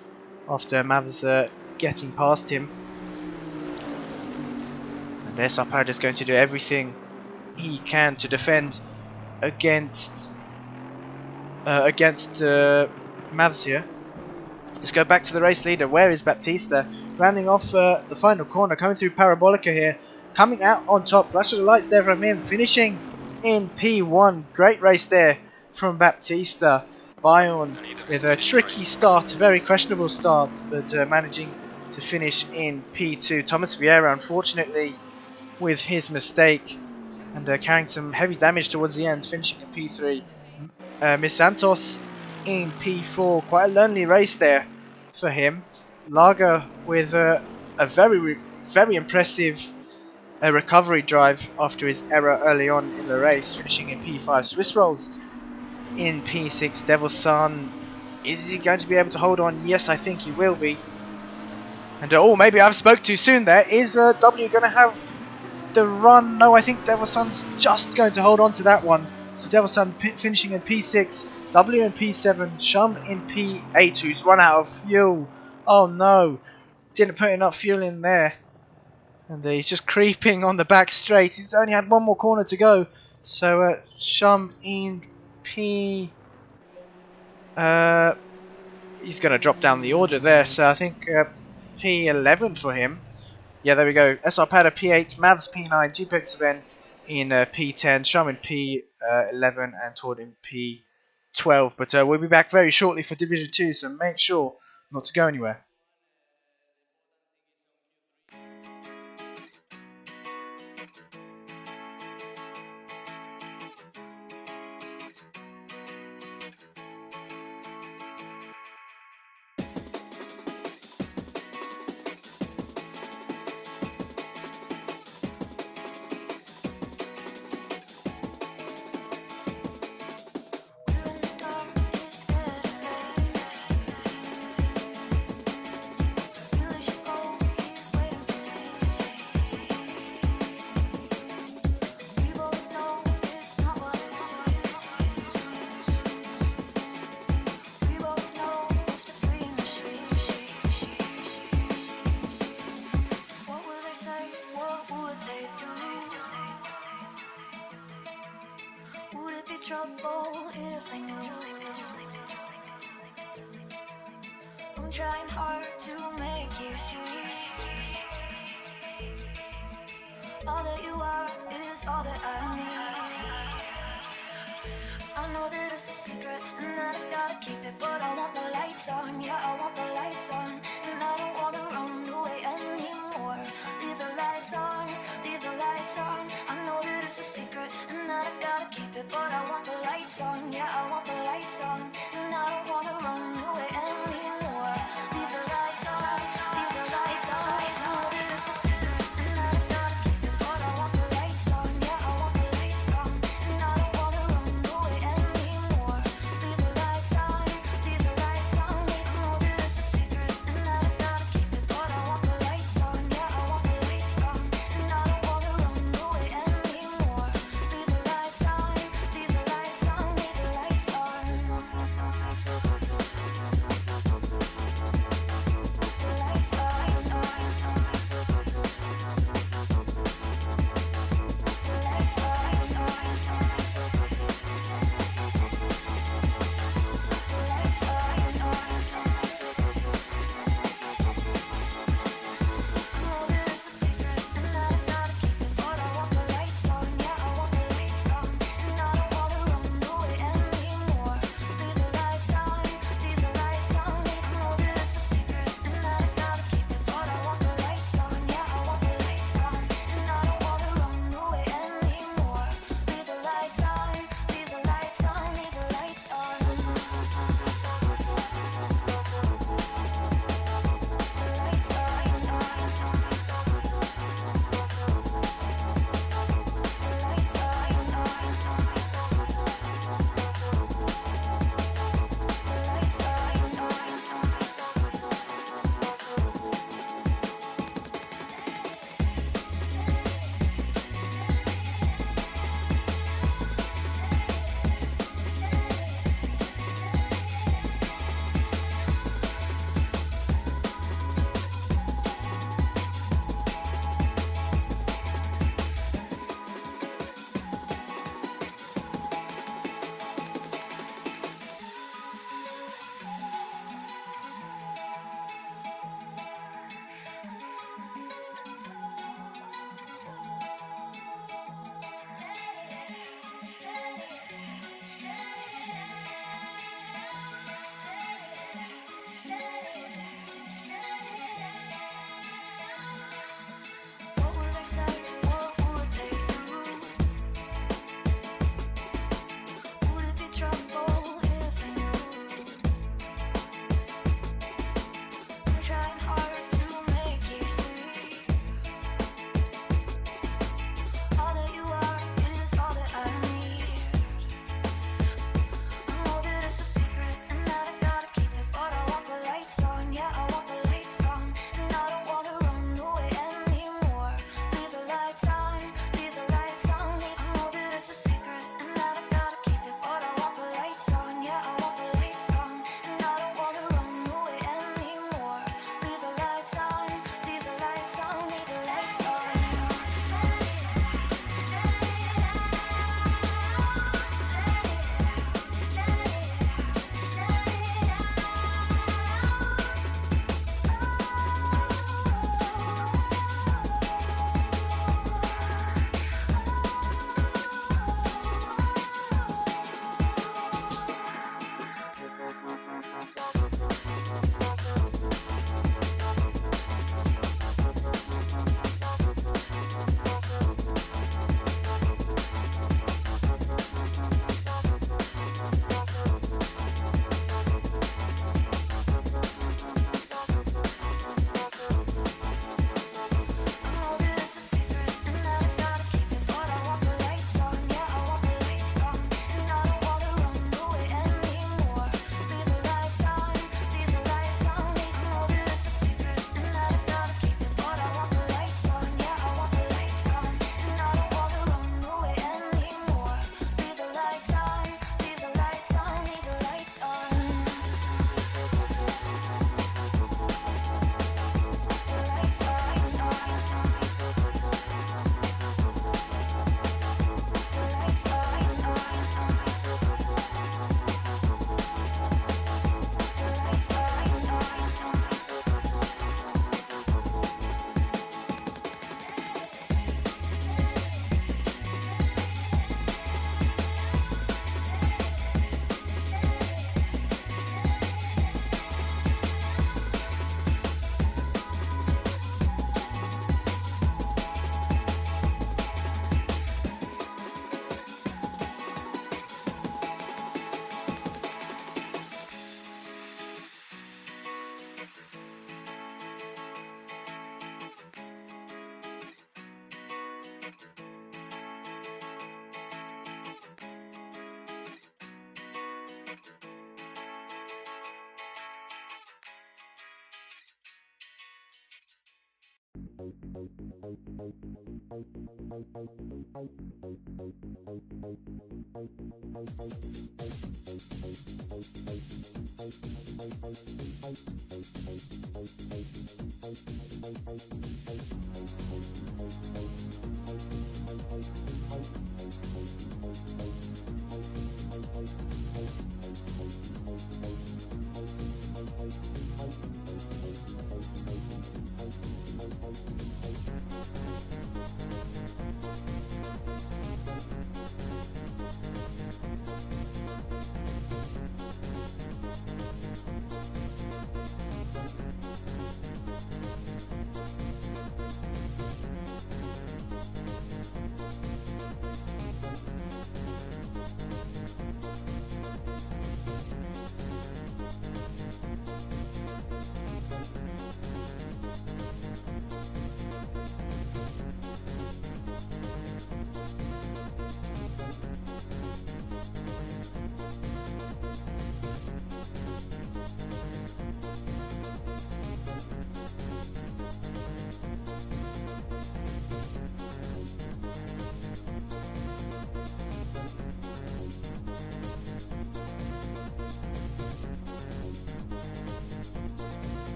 after Mavs getting past him. And SR Pada is going to do everything he can to defend against Mavs here. Let's go back to the race leader. Where is Baptista? Rounding off the final corner, coming through Parabolica here. Coming out on top. Flash of the lights there from him. Finishing in P1. Great race there from Baptista. Bayon with a tricky start, very questionable start, but managing to finish in P2. Thomas Vieira, unfortunately, with his mistake, and carrying some heavy damage towards the end, finishing in P3. Miss Santos in P4. Quite a lonely race there for him. Lager with a very impressive recovery drive after his error early on in the race, finishing in P5. Swiss Rolls in P6. Devil Sun, is he going to be able to hold on? Yes, I think he will be. And oh, maybe I've spoke too soon there. Is W going to have the run? No, I think Devil Sun's just going to hold on to that one. So Devil Sun finishing in P6, W in P7, Shum in P8, who's run out of fuel. Oh no, didn't put enough fuel in there. And he's just creeping on the back straight. He's only had one more corner to go. So Shum in P... he's going to drop down the order there. So I think P11 for him. Yeah, there we go. SR Pada P8, Mavs P9, GPEX Sven in P10, Charmin P11 and Tord in P12. But we'll be back very shortly for Division 2, so make sure not to go anywhere. Trouble if they knew. I'm trying hard to make you see. All that you are is all that I need. I know that it's a secret and that I gotta keep it, but I want the lights on, yeah, I want the lights on. And I don't wanna run away anymore. Leave the lights on, leave the lights on. I know that it's a secret and that I gotta keep it, but I want the lights on, yeah, I want the lights on. And I don't wanna run away anymore. Leave the lights on, leave the lights on. I know that it's a secret and that I gotta keep it, but I want the lights on, yeah, I want the lights on. And I don't wanna run away anymore. Leave the lights on, leave the lights on. I know that it's a secret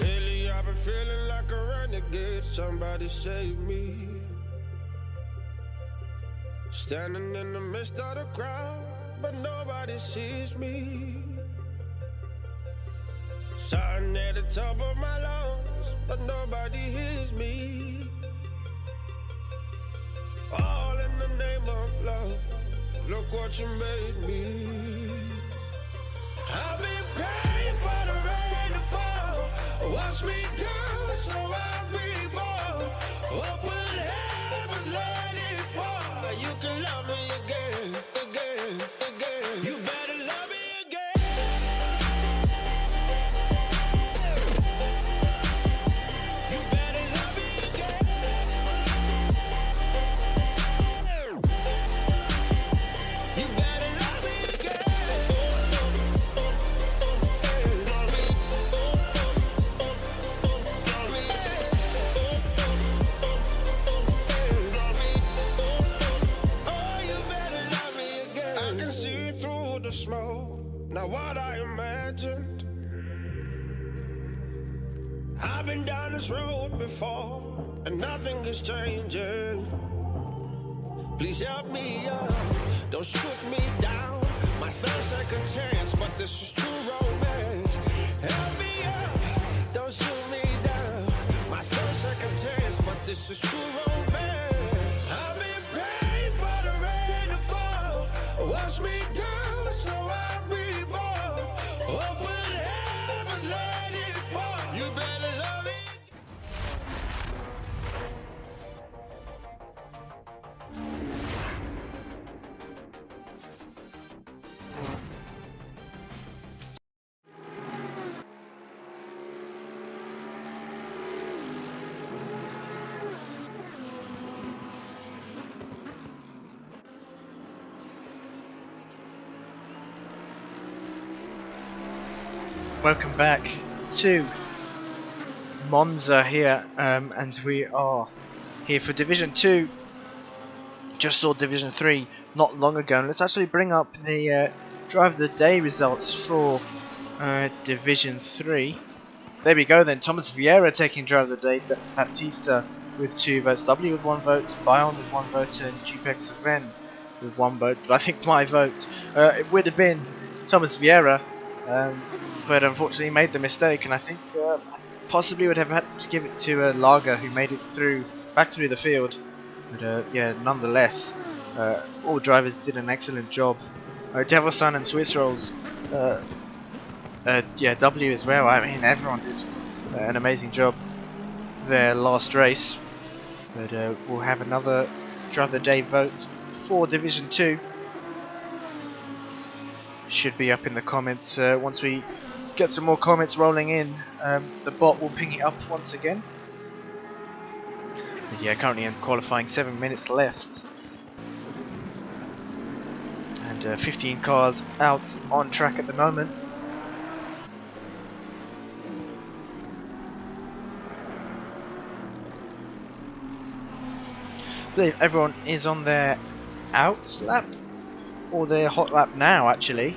Lately I've been feeling like a renegade, somebody save me. Standing in the midst of the crowd, but nobody sees me. Shouting at the top of my lungs, but nobody hears me. All in the name of love, look what you made me. I've been praying for the rain to fall, wash me down so I reborn. Open heavens, let it pour. You can love me again, again, again. You better love me again. You better love me again. You better love me again. The smoke, not what I imagined. I've been down this road before, and nothing is changing. Please help me up, don't shoot me down. My third second chance, but this is true romance. Help me up, don't shoot me down. My third second chance, but this is true romance. I've been praying for the rain to fall, wash me down so I reborn. Open heavens, let it pour. You better love it. Welcome back to Monza here, and we are here for Division 2. Just saw Division 3 not long ago, and let's actually bring up the Drive of the Day results for Division 3. There we go then, Thomas Vieira taking Drive of the Day, Baptista with 2 votes, W with 1 vote, Bion with 1 vote, and GPEX Sven with 1 vote. But I think my vote, it would have been Thomas Vieira, but unfortunately made the mistake, and I think possibly would have had to give it to Lager, who made it through, back through the field. But yeah, nonetheless, all drivers did an excellent job. Devilson and Swiss Rolls, yeah, W as well. I mean, everyone did an amazing job their last race. But we'll have another Drive of the Day vote for Division 2. Should be up in the comments once we get some more comments rolling in. The bot will ping it up once again. But yeah, currently in qualifying, 7 minutes left. And 15 cars out on track at the moment. I believe everyone is on their out lap, or their hot lap now actually.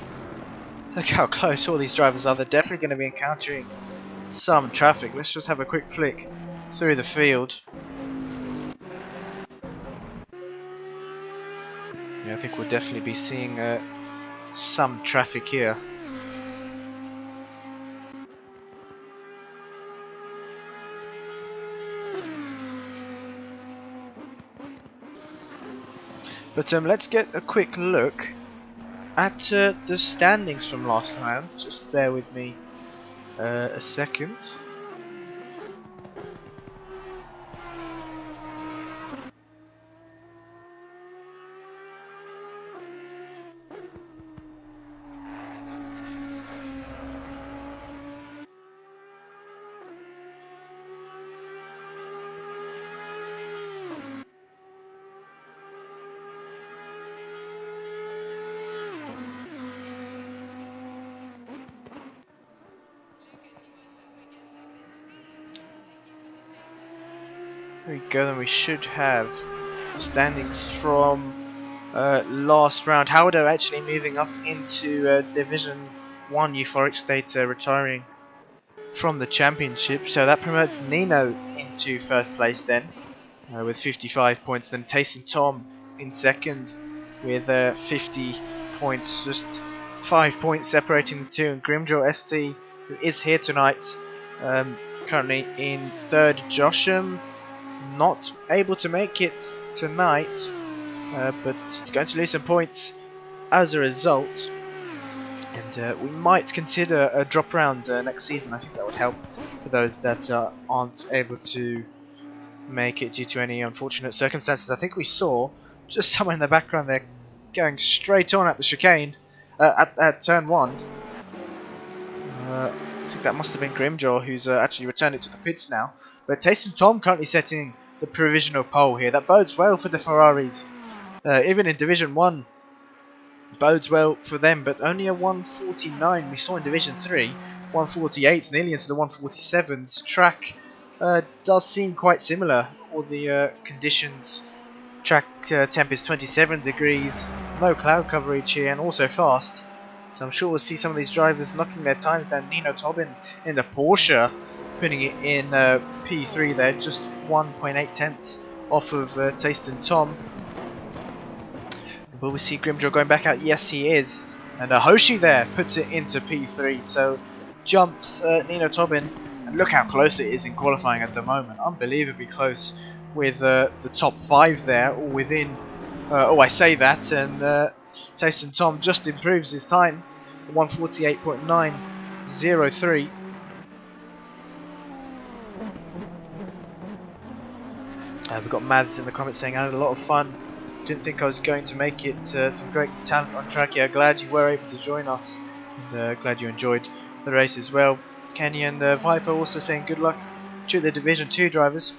Look how close all these drivers are. They're definitely going to be encountering some traffic. Let's just have a quick flick through the field. Yeah, I think we'll definitely be seeing some traffic here. But let's get a quick look at the standings from last round. Just bear with me a second. There we go, then we should have standings from last round. Howdo actually moving up into Division 1, Euphoric State retiring from the championship. So that promotes Nino into first place then with 55 points. Then Tayson Tom in second with 50 points. Just 5 points separating the two. And Grimjaw ST, who is here tonight, currently in third. Josham not able to make it tonight, but he's going to lose some points as a result, and we might consider a drop round next season. I think that would help for those that aren't able to make it due to any unfortunate circumstances. I think we saw just someone in the background there going straight on at the chicane at turn 1. I think that must have been Grimjaw, who's actually returned it to the pits now. But Tayson Tom currently setting the provisional pole here. That bodes well for the Ferraris. Even in Division 1, bodes well for them, but only a 149 we saw in Division 3. 148, nearly into the 147s. Track does seem quite similar. All the conditions, track temp is 27 degrees, no cloud coverage here, and also fast. So I'm sure we'll see some of these drivers knocking their times down. Nino Tobin in the Porsche, putting it in P3 there, just 1.8 tenths off of Tayson Tom. Will we see Grimjaw going back out? Yes, he is. And Hoshi there puts it into P3, so jumps Nino Tobin. And look how close it is in qualifying at the moment. Unbelievably close with the top 5 there, all within. Oh, I say that, and Tayson Tom just improves his time. 148.903. We've got Mads in the comments saying I had a lot of fun. Didn't think I was going to make it. Some great talent on track here. Glad you were able to join us. And glad you enjoyed the race as well. Kenny and Viper also saying good luck to the Division 2 drivers.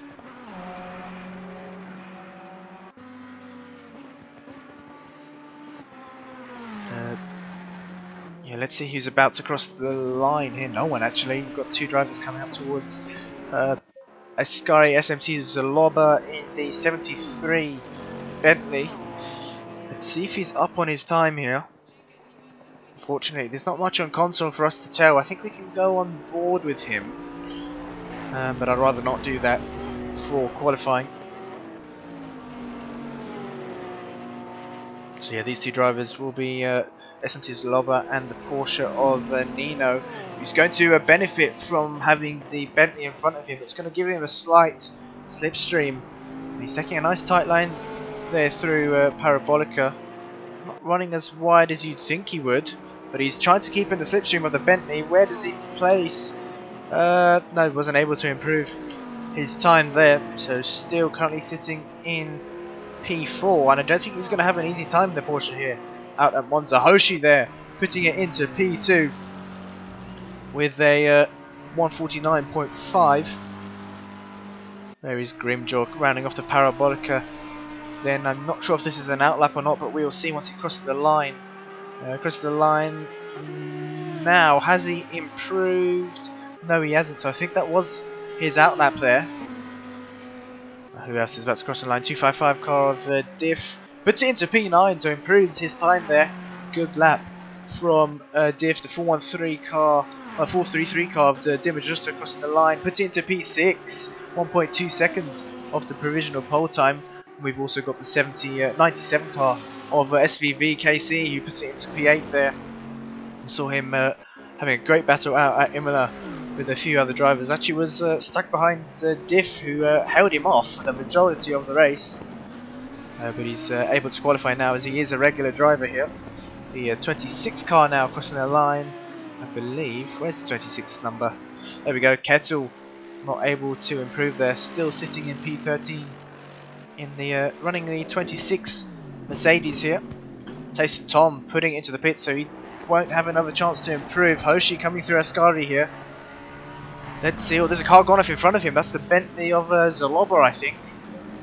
Yeah, let's see who's about to cross the line here. No one actually. We've got 2 drivers coming up towards Ascari SMT Zaloba in the 73 Bentley. Let's see if he's up on his time here. Unfortunately, there's not much on console for us to tell. I think we can go on board with him, but I'd rather not do that for qualifying. So yeah, these two drivers will be SMT Zaloba and the Porsche of Nino, who's going to benefit from having the Bentley in front of him. It's going to give him a slight slipstream. He's taking a nice tight line there through Parabolica. Not running as wide as you'd think he would, but he's trying to keep in the slipstream of the Bentley. Where does he place? No, wasn't able to improve his time there, so still currently sitting in P4, and I don't think he's going to have an easy time in the Porsche here out at Monza. Hoshi there, putting it into P2 with a 149.5. There is Grimjaw rounding off the Parabolica. Then I'm not sure if this is an outlap or not, but we will see once he crosses the line. Crosses the line now. Has he improved? No, he hasn't. So I think that was his outlap there. Who else is about to cross the line? 255 car of Diff. Puts it into P9, so improves his time there. Good lap from Diff. The 413 car, 433 car of Dimmer just crossing the line. Puts it into P6. 1.2 seconds of the provisional pole time. We've also got the 97 car of SVV KC, who puts it into P8 there. We saw him having a great battle out at Imola with a few other drivers. Actually was stuck behind Diff, who held him off for the majority of the race. But he's able to qualify now, as he is a regular driver here. The 26 car now crossing the line, I believe. Where's the 26 number? There we go. Kettle not able to improve there, still sitting in P13 in the running the 26 Mercedes here. Tyson Tom putting it into the pit, so he won't have another chance to improve. Hoshi coming through Ascari here. Let's see. Oh, there's a car gone off in front of him. That's the Bentley of Zaloba, I think.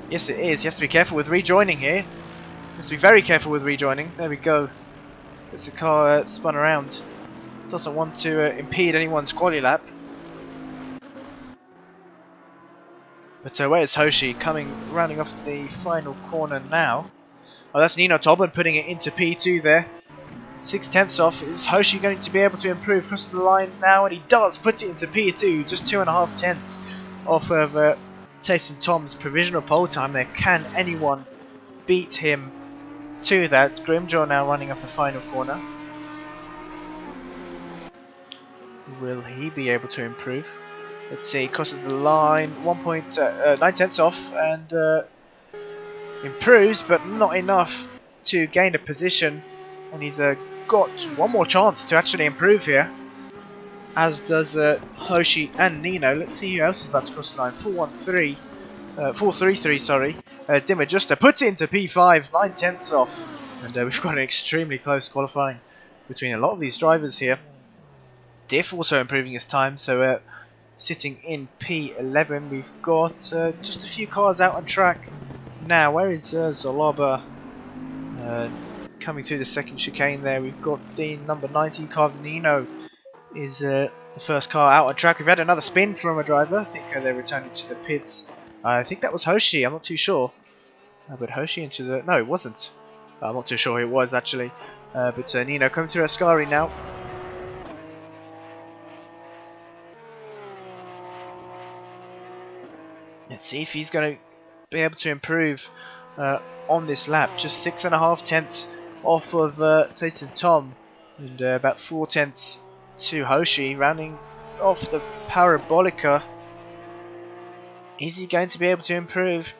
Yes, it is. He has to be careful with rejoining here. He has to be very careful with rejoining. There we go. There's a car spun around. Doesn't want to impede anyone's quali lap. But where's Hoshi coming, rounding off the final corner now? Oh, that's Nino Tobin putting it into P2 there. 6/10 off. Is Hoshi going to be able to improve? Crosses the line now, and he does. Puts it into P2, just 2.5 tenths off of Tyson Tom's provisional pole time there. Can anyone beat him to that? Grimjaw now running off the final corner. Will he be able to improve? Let's see, crosses the line, 1.9 tenths off, and improves, but not enough to gain a position. And he's got one more chance to actually improve here, as does Hoshi and Nino. Let's see who else is about to cross the line. 433, sorry. Dimmer Juster puts it into P5, 9 tenths off, and we've got an extremely close qualifying between a lot of these drivers here. Diff also improving his time, so sitting in P11. We've got just a few cars out on track now. Where is Zaloba? Coming through the second chicane there. We've got the number 19 car. Nino is the first car out on track. We've had another spin from a driver. I think they're returning to the pits. I think that was Hoshi. I'm not too sure. But Hoshi into the... No, it wasn't. I'm not too sure who it was actually. But Nino coming through Ascari now. Let's see if he's going to be able to improve on this lap. Just 6.5 tenths off of Tyson Tom, and about 4 tenths to Hoshi, rounding off the Parabolica. Is he going to be able to improve?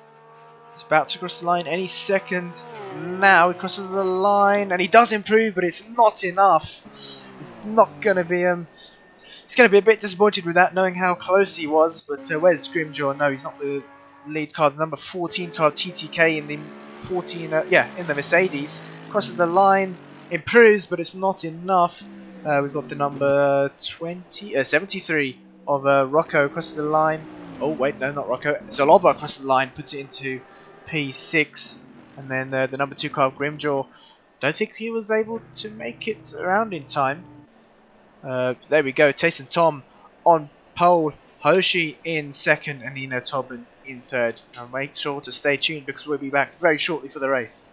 He's about to cross the line any second now. He crosses the line, and he does improve, but it's not enough. It's not going to be... He's going to be a bit disappointed with that, knowing how close he was. But where's Grimjaw? No, he's not the lead car. The number 14 car, TTK, in the 14, in the Mercedes. Crosses the line, improves, but it's not enough. We've got the number 73 of Rocco crosses the line. Oh wait, no, not Rocco. Zaloba crosses the line, puts it into P6, and then the number 2 car of Grimjaw. Don't think he was able to make it around in time. There we go, Tyson Tom on pole, Hoshi in second and Nino Tobin in third. Now make sure to stay tuned because we'll be back very shortly for the race.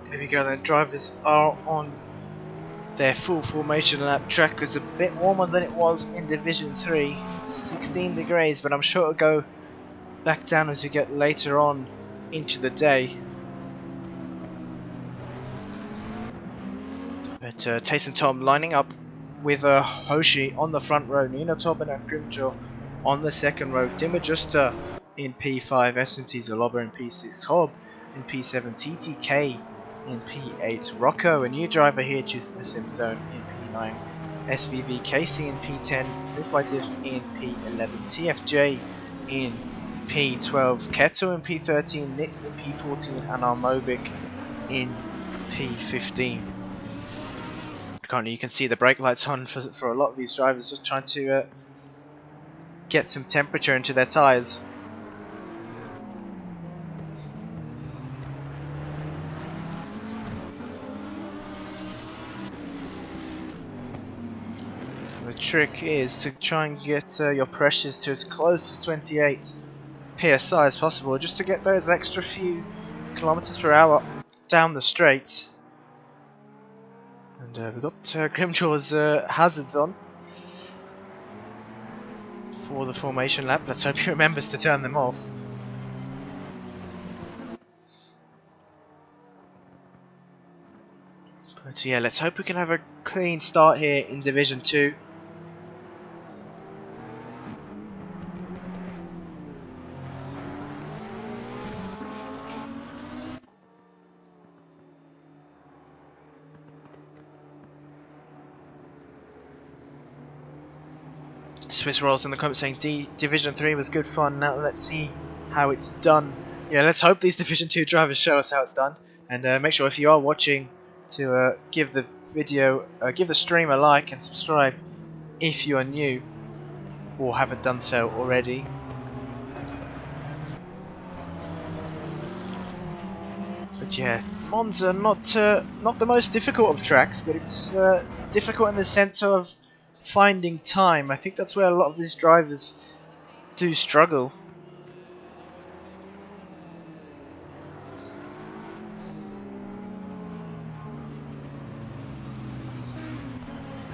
There we go then, drivers are on their full formation lap. Track is a bit warmer than it was in Division 3, 16 degrees, but I'm sure it'll go back down as you get later on into the day. But Tace and Tom lining up with Hoshi on the front row, Nino Tobin and Grimjaw on the second row, DeHuisRocker in P5, S&T Zaloba in P6, Cobb in P7, TTK in P8, Rocco, a new driver here, choosing the SimZone in P9, SVV Casey in P10, Sniff by Diff in P11, TFJ in P12, Keto in P13, Nit in P14, and Armobic in P15. Currently you can see the brake lights on for a lot of these drivers, just trying to get some temperature into their tyres. The trick is to try and get your pressures to as close as 28 PSI as possible, just to get those extra few kilometers per hour down the straight. And we've got Grimjaw's hazards on. for the formation lap. Let's hope he remembers to turn them off. But yeah, let's hope we can have a clean start here in Division 2. Swiss Rolls in the comments saying Division 3 was good fun. Now let's see how it's done. Yeah, let's hope these Division 2 drivers show us how it's done. And make sure if you are watching to give the video, give the stream a like and subscribe if you are new or haven't done so already. But yeah, Monza not the most difficult of tracks, but it's difficult in the sense of finding time. I think that's where a lot of these drivers do struggle.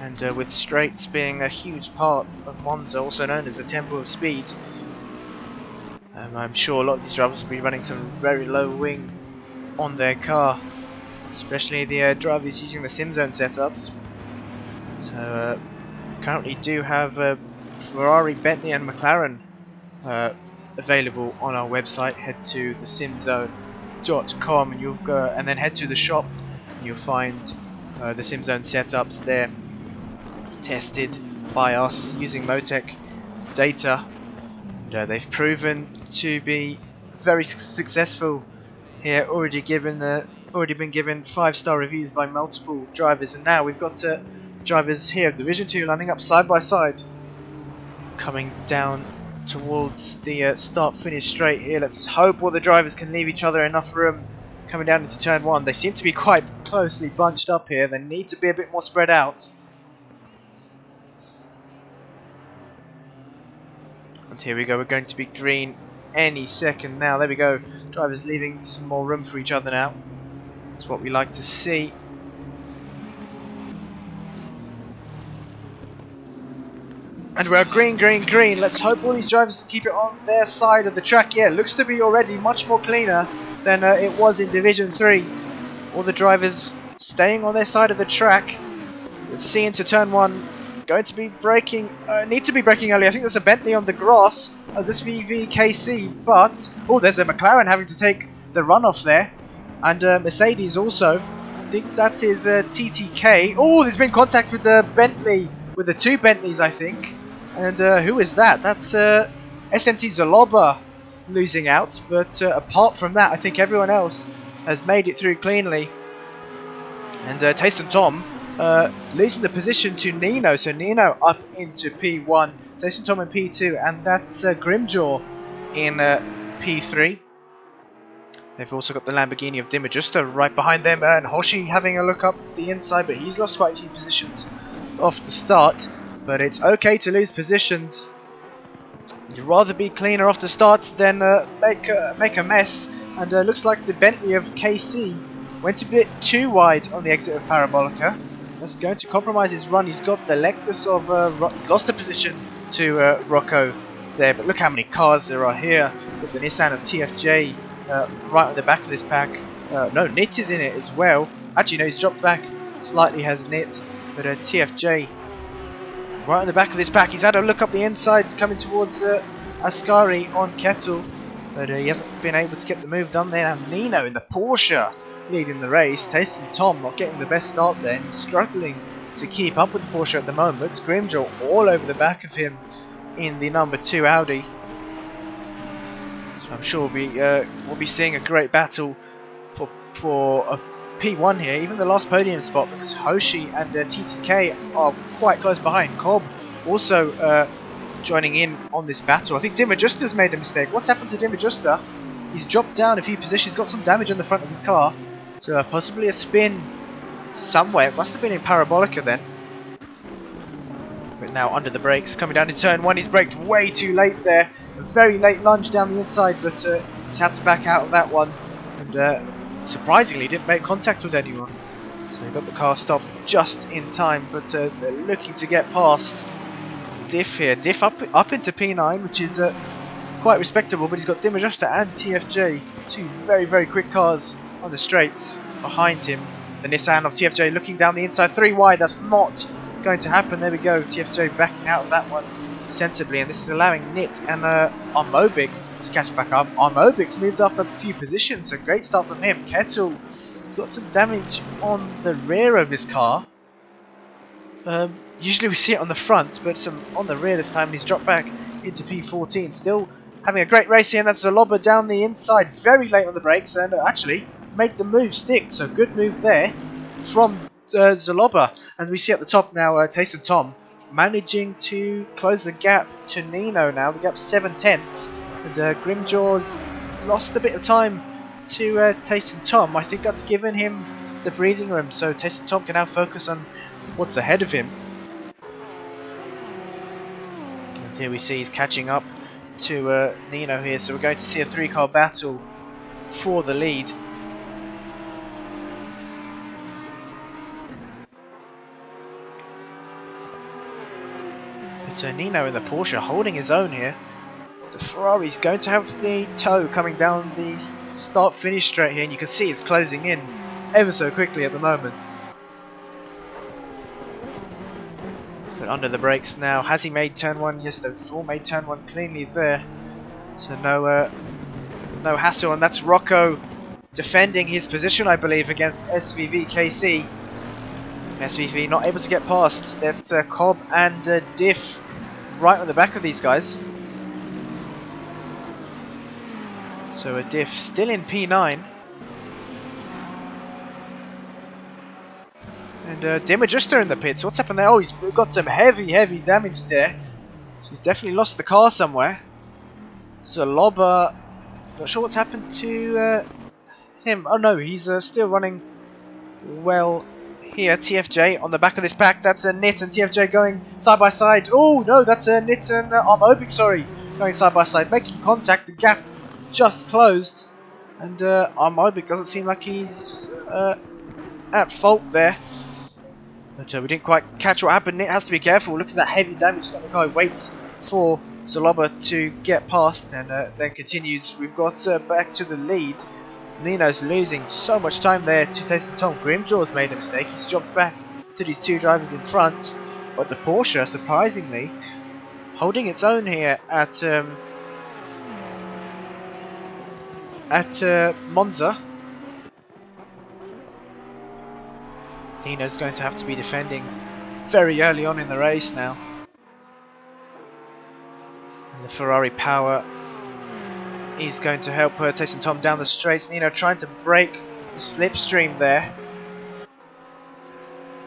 And with straights being a huge part of Monza, also known as the tempo of speed, I'm sure a lot of these drivers will be running some very low wing on their car, especially the drivers using the SimZone setups. So currently do have Ferrari, Bentley and McLaren available on our website. Head to the SimZone.com and you'll go, and then head to the shop and you'll find the SimZone setups there, tested by us using Motec data. And, they've proven to be very successful here. Already been given 5-star reviews by multiple drivers, and now we've got drivers here of Division 2 lining up side by side, coming down towards the start-finish straight here. Let's hope all the drivers can leave each other enough room coming down into turn 1. They seem to be quite closely bunched up here. They need to be a bit more spread out. And here we go, we're going to be green any second now. There we go, drivers leaving some more room for each other now. That's what we like to see. And we're green, green, green. Let's hope all these drivers keep it on their side of the track. Yeah, it looks to be already much more cleaner than it was in Division 3. All the drivers staying on their side of the track. Let's see into turn 1. Going to be braking, need to be braking early. I think there's a Bentley on the grass as this KC, but oh, there's a McLaren having to take the runoff there, and Mercedes also. I think that is TTK. Oh, there's been contact with the Bentley, with the 2 Bentleys, I think. And who is that? That's SMT Zaloba losing out. But apart from that, I think everyone else has made it through cleanly. And Taste and Tom losing the position to Nino. So Nino up into P1, Taste and Tom in P2, and that's Grimjaw in P3. They've also got the Lamborghini of DeHuisRocker right behind them, and Hoshi having a look up the inside, but he's lost quite a few positions off the start. But it's okay to lose positions. You'd rather be cleaner off the start than make a mess. And looks like the Bentley of KC went a bit too wide on the exit of Parabolica. That's going to compromise his run. He's got the Lexus of he's lost the position to Rocco there. But look how many cars there are here with the Nissan of TFJ right on the back of this pack. No, Nit is in it as well. Actually, no, he's dropped back slightly, has Nit, but TFJ right on the back of this pack. He's had a look up the inside, coming towards Ascari on Kettle, but he hasn't been able to get the move done there. Now Nino in the Porsche leading the race. Tasty Tom not getting the best start there. He's struggling to keep up with the Porsche at the moment. Grimjaw all over the back of him in the number 2 Audi. So I'm sure we'll be seeing a great battle for a P1 here, even the last podium spot, because Hoshi and TTK are quite close behind. Cobb also joining in on this battle. I think DeHuisRocker's made a mistake. What's happened to DeHuisRocker? He's dropped down a few positions, got some damage on the front of his car. So possibly a spin somewhere. It must have been in Parabolica then. But now under the brakes, coming down in turn 1. He's braked way too late there. A very late lunge down the inside, but he's had to back out of that one. And surprisingly didn't make contact with anyone. So he got the car stopped just in time, but they're looking to get past Diff here. Diff up into P9, which is quite respectable, but he's got DeHuisRocker and TFJ, two very, very quick cars on the straights behind him. The Nissan of TFJ looking down the inside, 3 wide. That's not going to happen. There we go. TFJ backing out of that one sensibly, and this is allowing Nit and Armobic to catch back up. Armobic's moved up a few positions, so great start from him. Kettle has got some damage on the rear of his car. Usually we see it on the front, but some on the rear this time. He's dropped back into P14. Still having a great race here, and that's Zaloba down the inside, very late on the brakes, and actually made the move stick. So good move there from Zaloba. And we see at the top now Taysom Tom managing to close the gap to Nino now. The gap's 7/10. And Grimjaw's lost a bit of time to Taysom Tom. I think that's given him the breathing room, so Taysom Tom can now focus on what's ahead of him. And here we see he's catching up to Nino here, so we're going to see a 3-car battle for the lead. But Nino in the Porsche holding his own here. The Ferrari's going to have the toe coming down the start-finish straight here, and you can see it's closing in ever so quickly at the moment. But under the brakes now. Has he made turn 1? Yes, they've all made turn 1 cleanly there. So no hassle, and that's Rocco defending his position, I believe, against SVV KC. SVV not able to get past. That's Cobb and Diff right on the back of these guys. So a Diff still in P9. And DeHuisRocker in the pits. What's happened there? Oh, he's got some heavy damage there. He's definitely lost the car somewhere. Zaloba, not sure what's happened to him. Oh no, he's still running well here. TFJ on the back of this pack. That's a Nit and TFJ going side by side. Oh no, that's a Nit and Armobic, sorry, going side by side, making contact. The gap just closed, and Armobic doesn't seem like he's at fault there. But we didn't quite catch what happened. Nit has to be careful. Look at that heavy damage that the guy waits for Zaloba to get past, and then continues. We've got back to the lead. Nino's losing so much time there to Taysom Tom. Grimjaw's made a mistake. He's jumped back to these two drivers in front, but the Porsche, surprisingly, holding its own here at Monza. Nino's going to have to be defending very early on in the race now. And the Ferrari power is going to help Taysom Tom down the straights. Nino trying to break the slipstream there,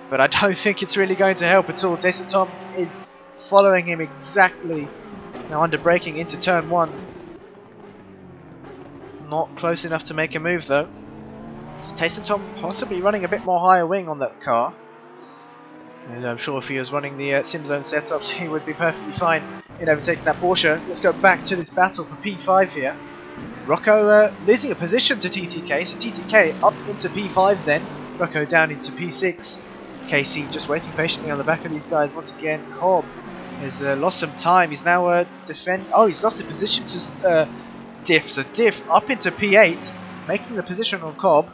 but I don't think it's really going to help at all. Taysom Tom is following him exactly now, under braking into turn 1. Not close enough to make a move though. Taysom Tom possibly running a bit more higher wing on that car. And I'm sure if he was running the SimZone setups, he would be perfectly fine in overtaking that Porsche. Let's go back to this battle for P5 here. Rocco losing a position to TTK, so TTK up into P5 then. Rocco down into P6. KC just waiting patiently on the back of these guys once again. Cobb has lost some time. He's now oh, he's lost a position to Diff. So Diff up into P8, making the position on Cobb.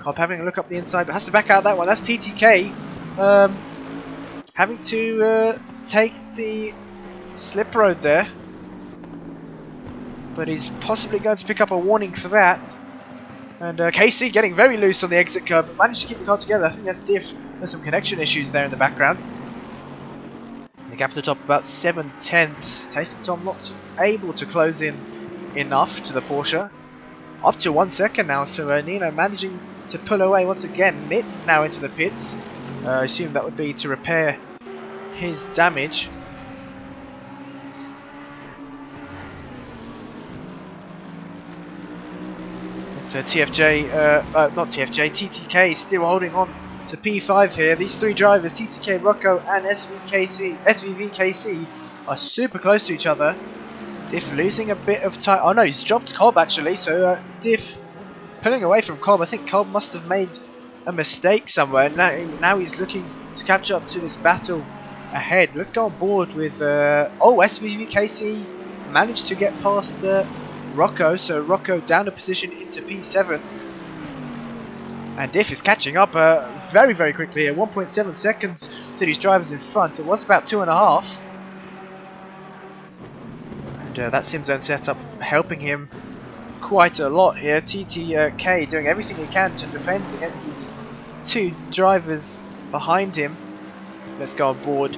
Cobb having a look up the inside, but has to back out that one. That's TTK. Having to take the slip road there, but he's possibly going to pick up a warning for that. And KC getting very loose on the exit curb, but managed to keep the car together. I think that's Diff. There's some connection issues there in the background. The gap at the top about 7/10. Taysom Tom not able to close in enough to the Porsche. Up to 1 second now, so Nino managing to pull away once again. Nit now into the pits. I assume that would be to repair his damage. But TTK still holding on to P5 here. These three drivers, TTK, Rocco and SVVKC, are super close to each other. Diff losing a bit of time. Oh no, he's dropped Cobb actually, so Diff pulling away from Cobb. I think Cobb must have made a mistake somewhere. Now he's looking to catch up to this battle ahead. Let's go on board with SVV Casey managed to get past Rocco, so Rocco down a position into P7. And Diff is catching up very, very quickly at 1.7 seconds to these drivers in front. It was about 2.5. And that SimZone setup helping him quite a lot here. TTK doing everything he can to defend against these two drivers behind him. Let's go on board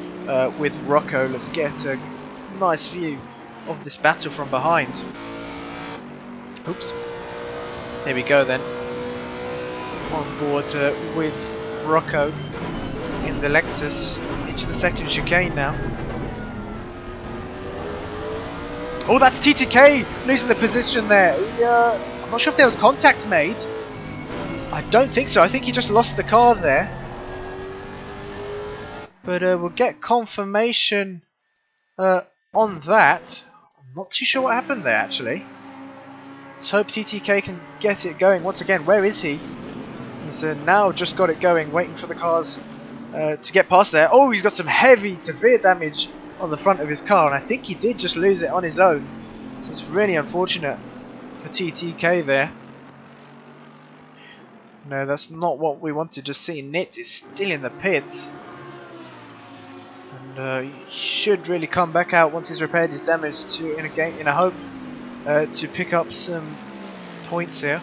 with Rocco. Let's get a nice view of this battle from behind. Oops. There we go then. On board with Rocco in the Lexus into the second chicane now. Oh, that's TTK losing the position there. I'm not sure if there was contact made. I don't think so. I think he just lost the car there. But we'll get confirmation on that. I'm not too sure what happened there actually. Let's hope TTK can get it going once again. Where is he? He's now just got it going, waiting for the cars to get past there. Oh, he's got some heavy, severe damage on the front of his car, and I think he did just lose it on his own. So it's really unfortunate for TTK there. No, that's not what we wanted to see. Nitz is still in the pits. And he should really come back out once he's repaired his damage in a hope to pick up some points here.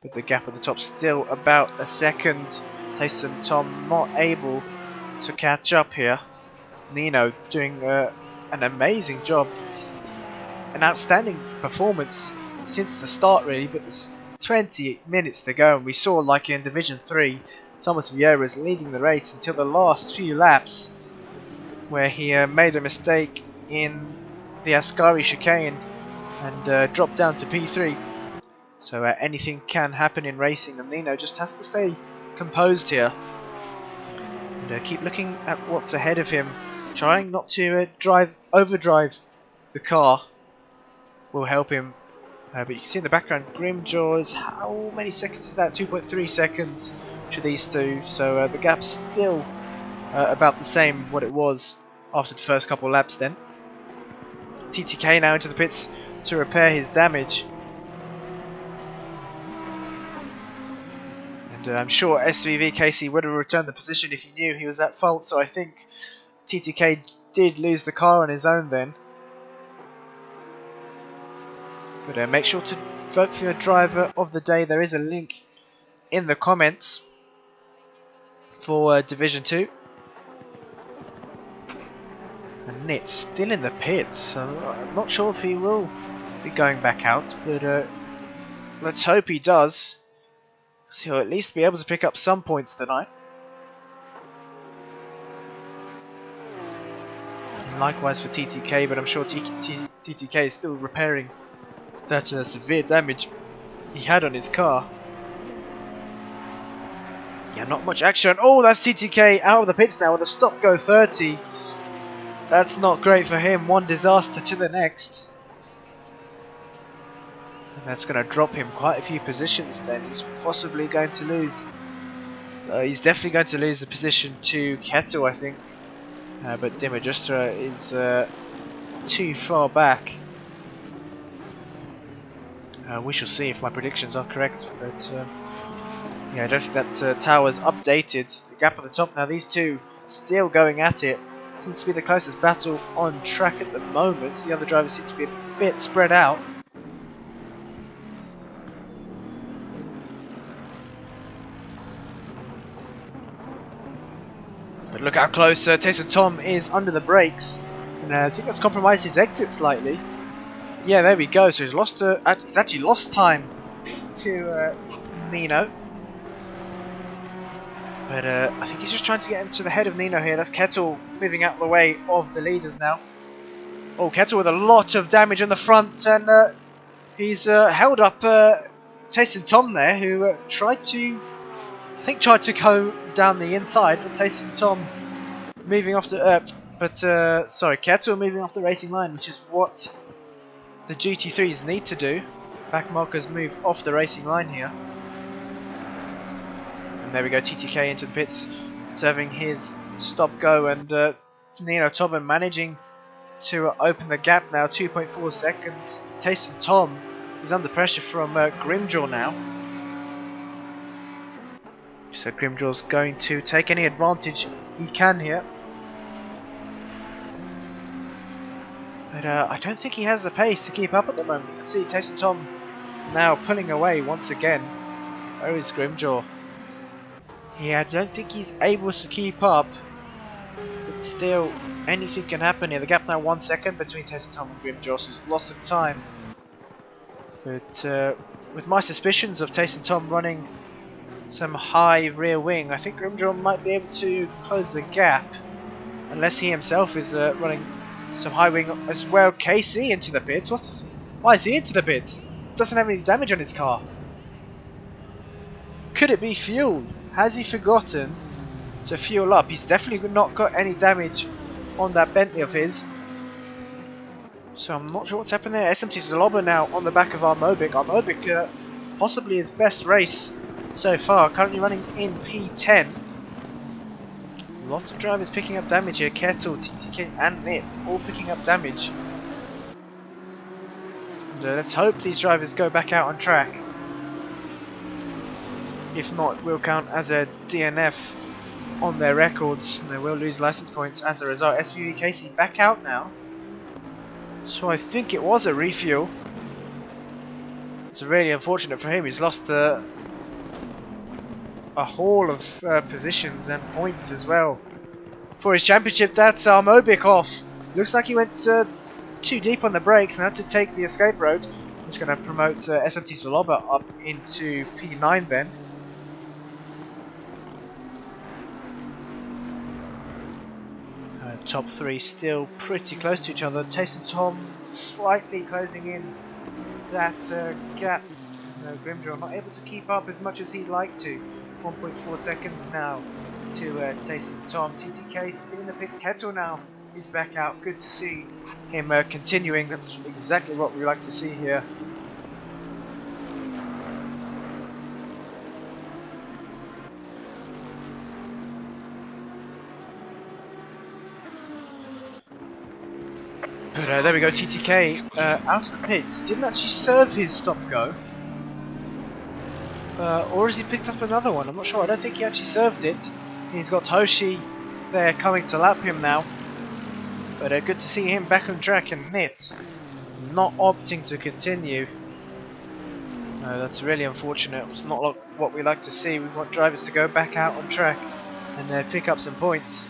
But the gap at the top still about a second. Tyson Tom not able to catch up here. Nino doing an amazing job. An outstanding performance since the start really, but there's 20 minutes to go, and we saw, like in Division 3, Thomas Vieira is leading the race until the last few laps, where he made a mistake in the Ascari chicane and dropped down to P3. So anything can happen in racing, and Nino just has to stay composed here and keep looking at what's ahead of him, trying not to overdrive the car will help him. But you can see in the background Grimjaws, how many seconds is that? 2.3 seconds to these two, so the gap's still about the same what it was after the first couple of laps then. TTK now into the pits to repair his damage. And I'm sure SVV Casey would have returned the position if he knew he was at fault, so I think TTK did lose the car on his own then. But make sure to vote for your driver of the day. There is a link in the comments for Division 2. And Nit's still in the pits, so I'm not sure if he will be going back out, but let's hope he does. So he'll at least be able to pick up some points tonight. And likewise for TTK, but I'm sure TTK is still repairing that severe damage he had on his car. Yeah, not much action. Oh, that's TTK out of the pits now with a stop-go 30. That's not great for him. One disaster to the next. And that's going to drop him quite a few positions then. He's possibly going to lose. He's definitely going to lose the position to Keto, I think. But Dimajustra is too far back. We shall see if my predictions are correct, but yeah, I don't think that tower's updated. The gap at the top now, these two still going at it. Seems to be the closest battle on track at the moment. The other drivers seem to be a bit spread out. But look how close Tyson Tom is under the brakes, and I think that's compromised his exit slightly. Yeah, there we go. So he's lost. He's actually lost time to Nino, but I think he's just trying to get into the head of Nino here. That's Kettle moving out of the way of the leaders now. Oh, Kettle with a lot of damage on the front, and he's held up Tyson Tom there, who tried to go down the inside, but Tyson Tom moving off the. Sorry, Kettle moving off the racing line, which is what the GT3s need to do. Backmarkers move off the racing line here. And there we go, TTK into the pits, serving his stop-go, and Tobin managing to open the gap now, 2.4 seconds. Tayson Tom is under pressure from Grimjaw now. So Grimjaw's going to take any advantage he can here. But I don't think he has the pace to keep up at the moment. Let's see, Tayson Tom now pulling away once again. Where is Grimjaw? Yeah, I don't think he's able to keep up. But still, anything can happen here. The gap now 1 second between Tayson Tom and Grimjaw, so it's loss of time. But with my suspicions of Tayson Tom running some high rear wing, I think Grimjaw might be able to close the gap. Unless he himself is running some high wing as well. KC into the pits. Why is he into the pits? Doesn't have any damage on his car. Could it be fuel? Has he forgotten to fuel up? He's definitely not got any damage on that Bentley of his. So I'm not sure what's happened there. SMT Zaloba now on the back of Armobic. Armobic possibly his best race so far. Currently running in P10. Lots of drivers picking up damage here. Kettle, TTK and Nit all picking up damage. And, let's hope these drivers go back out on track. If not, we'll count as a DNF on their records and they will lose license points as a result. SVV Casey back out now. So I think it was a refuel. It's really unfortunate for him. He's lost a haul of positions and points as well for his championship. That's Armobic off. Looks like he went too deep on the brakes and had to take the escape road. He's going to promote SMT Zaloba up into P9 then. Top three still pretty close to each other. Tayson Tom slightly closing in that gap. Grimjaw not able to keep up as much as he'd like to. 1.4 seconds now to Tayson Tom. TTK still in the pits. Kettle now is back out. Good to see him continuing. That's exactly what we like to see here. But there we go, TTK out of the pits. Didn't actually serve his stop-go. Or has he picked up another one? I'm not sure. I don't think he actually served it. He's got Hoshi there coming to lap him now. But good to see him back on track, and Nit not opting to continue. That's really unfortunate. It's not what we like to see. We want drivers to go back out on track and pick up some points.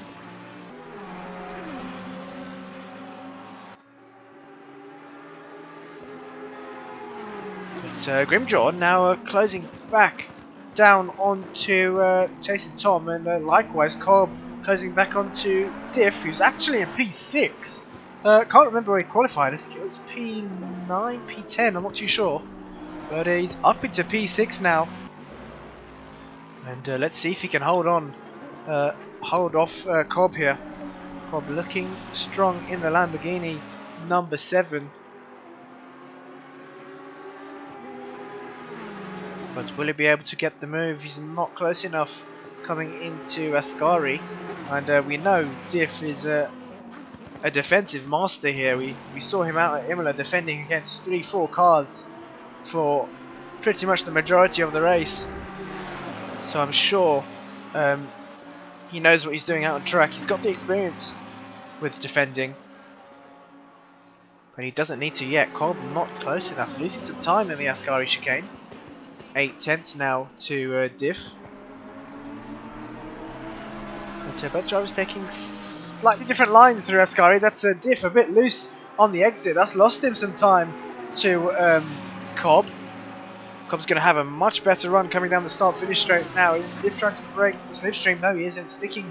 Grimjaw now closing back down onto Tayson Tom, and likewise Cobb closing back onto Diff, who's actually in P6. Can't remember where he qualified. I think it was P9, P10, I'm not too sure. But he's up into P6 now. And let's see if he can hold off Cobb here. Cobb looking strong in the Lamborghini number 7. But will he be able to get the move? He's not close enough coming into Ascari. And we know Diff is a defensive master here. We saw him out at Imola defending against 3-4 cars for pretty much the majority of the race. So I'm sure he knows what he's doing out on track. He's got the experience with defending. But he doesn't need to yet. Cobb not close enough. Losing some time in the Ascari chicane. 8 tenths now to Diff. But both drivers taking slightly different lines through Ascari. That's Diff a bit loose on the exit. That's lost him some time to Cobb. Cobb's going to have a much better run coming down the start-finish straight now. Is Diff trying to break the slipstream? No, he isn't. Sticking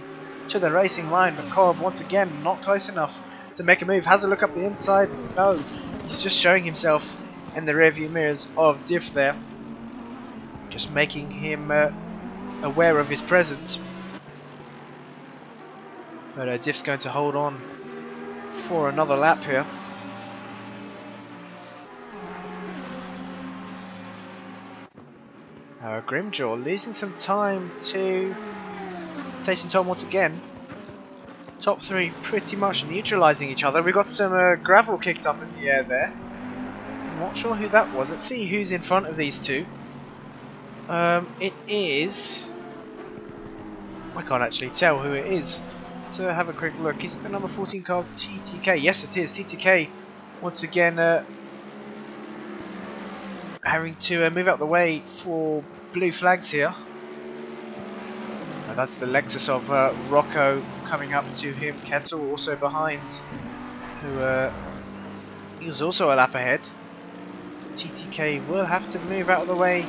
to the racing line. But Cobb, once again, not close enough to make a move. Has a look up the inside. No, he's just showing himself in the rearview mirrors of Diff there. Just making him aware of his presence. But Diff's going to hold on for another lap here. Grimjaw losing some time to Tayson Tom once again. top three pretty much neutralising each other. We got some gravel kicked up in the air there. I'm not sure who that was. Let's see who's in front of these two. It is... I can't actually tell who it is. Let's have a quick look. Is it the number 14 car of TTK? Yes, it is. TTK once again having to move out the way for blue flags here. That's the Lexus of Rocco coming up to him. Kettle also behind, who he was also a lap ahead. TTK will have to move out of the way,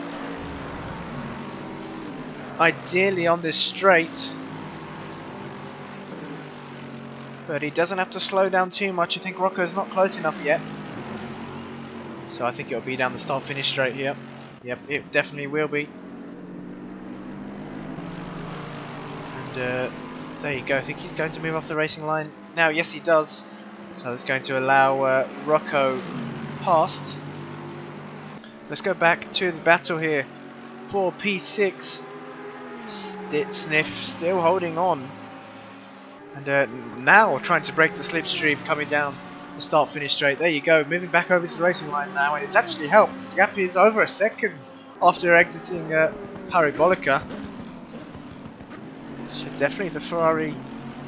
ideally on this straight, but he doesn't have to slow down too much. I think Rocco's not close enough yet, so I think it'll be down the start-finish straight here. Yep, it definitely will be. And there you go. I think he's going to move off the racing line now. Yes, he does. So that's going to allow Rocco past. Let's go back to the battle here for P6. Sniff still holding on. And now trying to break the slipstream coming down the start-finish straight. There you go. Moving back over to the racing line now. And it's actually helped. The gap is over a second after exiting Parabolica. So definitely the Ferrari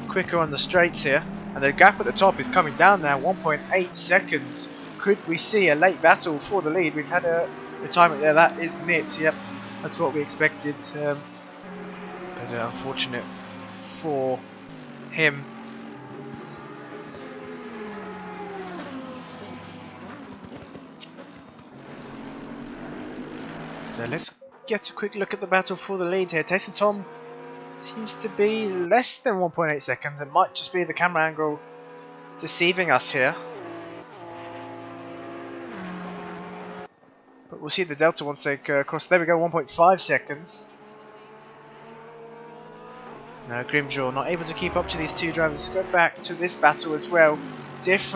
quicker on the straights here. And the gap at the top is coming down now, 1.8 seconds. Could we see a late battle for the lead? We've had a retirement there, that is it. Yep, that's what we expected. But unfortunate for him. So let's get a quick look at the battle for the lead here. Tyson Tom seems to be less than 1.8 seconds. It might just be the camera angle deceiving us here. But we'll see the delta once they cross. There we go, 1.5 seconds. No, Grimjaw not able to keep up to these two drivers. Let's go back to this battle as well. Diff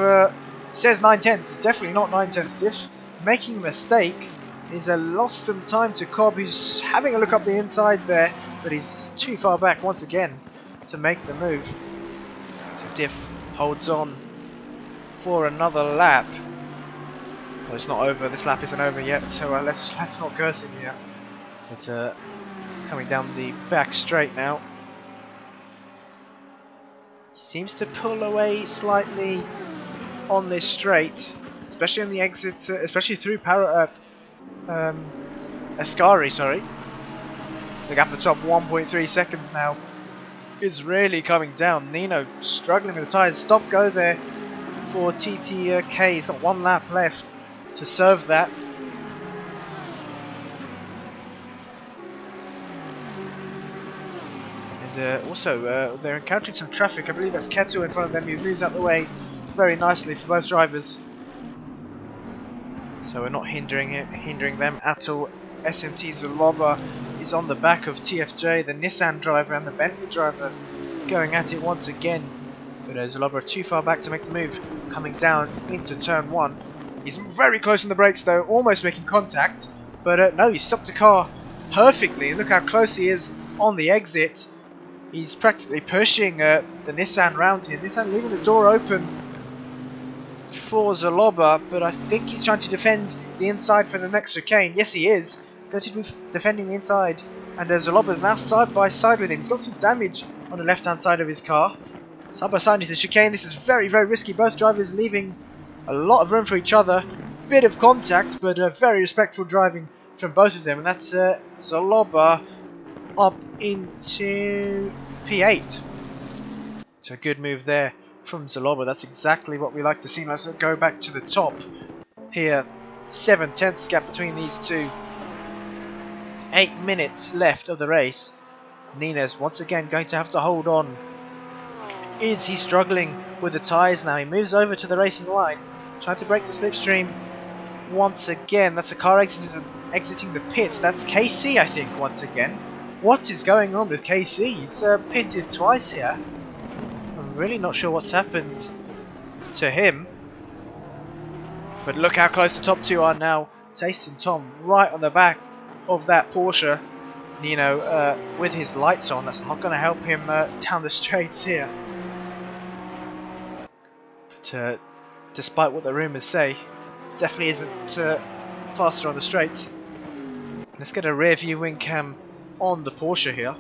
says 9 tenths. It's definitely not 9 tenths. Diff making a mistake. He's lost some time to Cobb, who's having a look up the inside there, but he's too far back once again to make the move. So Diff holds on for another lap. Well, it's not over. This lap isn't over yet, so let's not curse him here. But coming down the back straight now, seems to pull away slightly on this straight, especially on the exit, especially through Ascari, sorry. The gap at the top, 1.3 seconds now, is really coming down. Nino struggling with the tyres. Stop go there for TTK. He's got 1 lap left to serve that. And also, they're encountering some traffic. I believe that's Keto in front of them, who moves out the way very nicely for both drivers. So we're not hindering them at all. SMT Zaloba is on the back of TFJ, the Nissan driver and the Bentley driver going at it once again. But Zaloba too far back to make the move, coming down into turn 1. He's very close on the brakes though, almost making contact. But no, he stopped the car perfectly. Look how close he is on the exit. He's practically pushing the Nissan round here. Nissan leaving the door open for Zaloba, but I think he's trying to defend the inside for the next chicane. Yes, he is. He's going to be defending the inside, and Zaloba's now side by side with him. He's got some damage on the left-hand side of his car. Side by side is the chicane. This is very, very risky. Both drivers leaving a lot of room for each other. Bit of contact, but very respectful driving from both of them, and that's Zaloba up into P8. So a good move there from Zaloba. That's exactly what we like to see. Let's go back to the top here. 7 tenths gap between these two. 8 minutes left of the race. Nina's once again going to have to hold on. Is he struggling with the tyres now? He moves over to the racing line, trying to break the slipstream once again. That's a car exiting the pits. That's KC, I think, once again. What is going on with KC? He's pitted twice here. I'm really not sure what's happened to him. But look how close the top two are now. Tyson Tom right on the back of that Porsche. Nino with his lights on. That's not going to help him down the straights here. But despite what the rumours say, definitely isn't faster on the straights. Let's get a rear view wing cam on the Porsche here.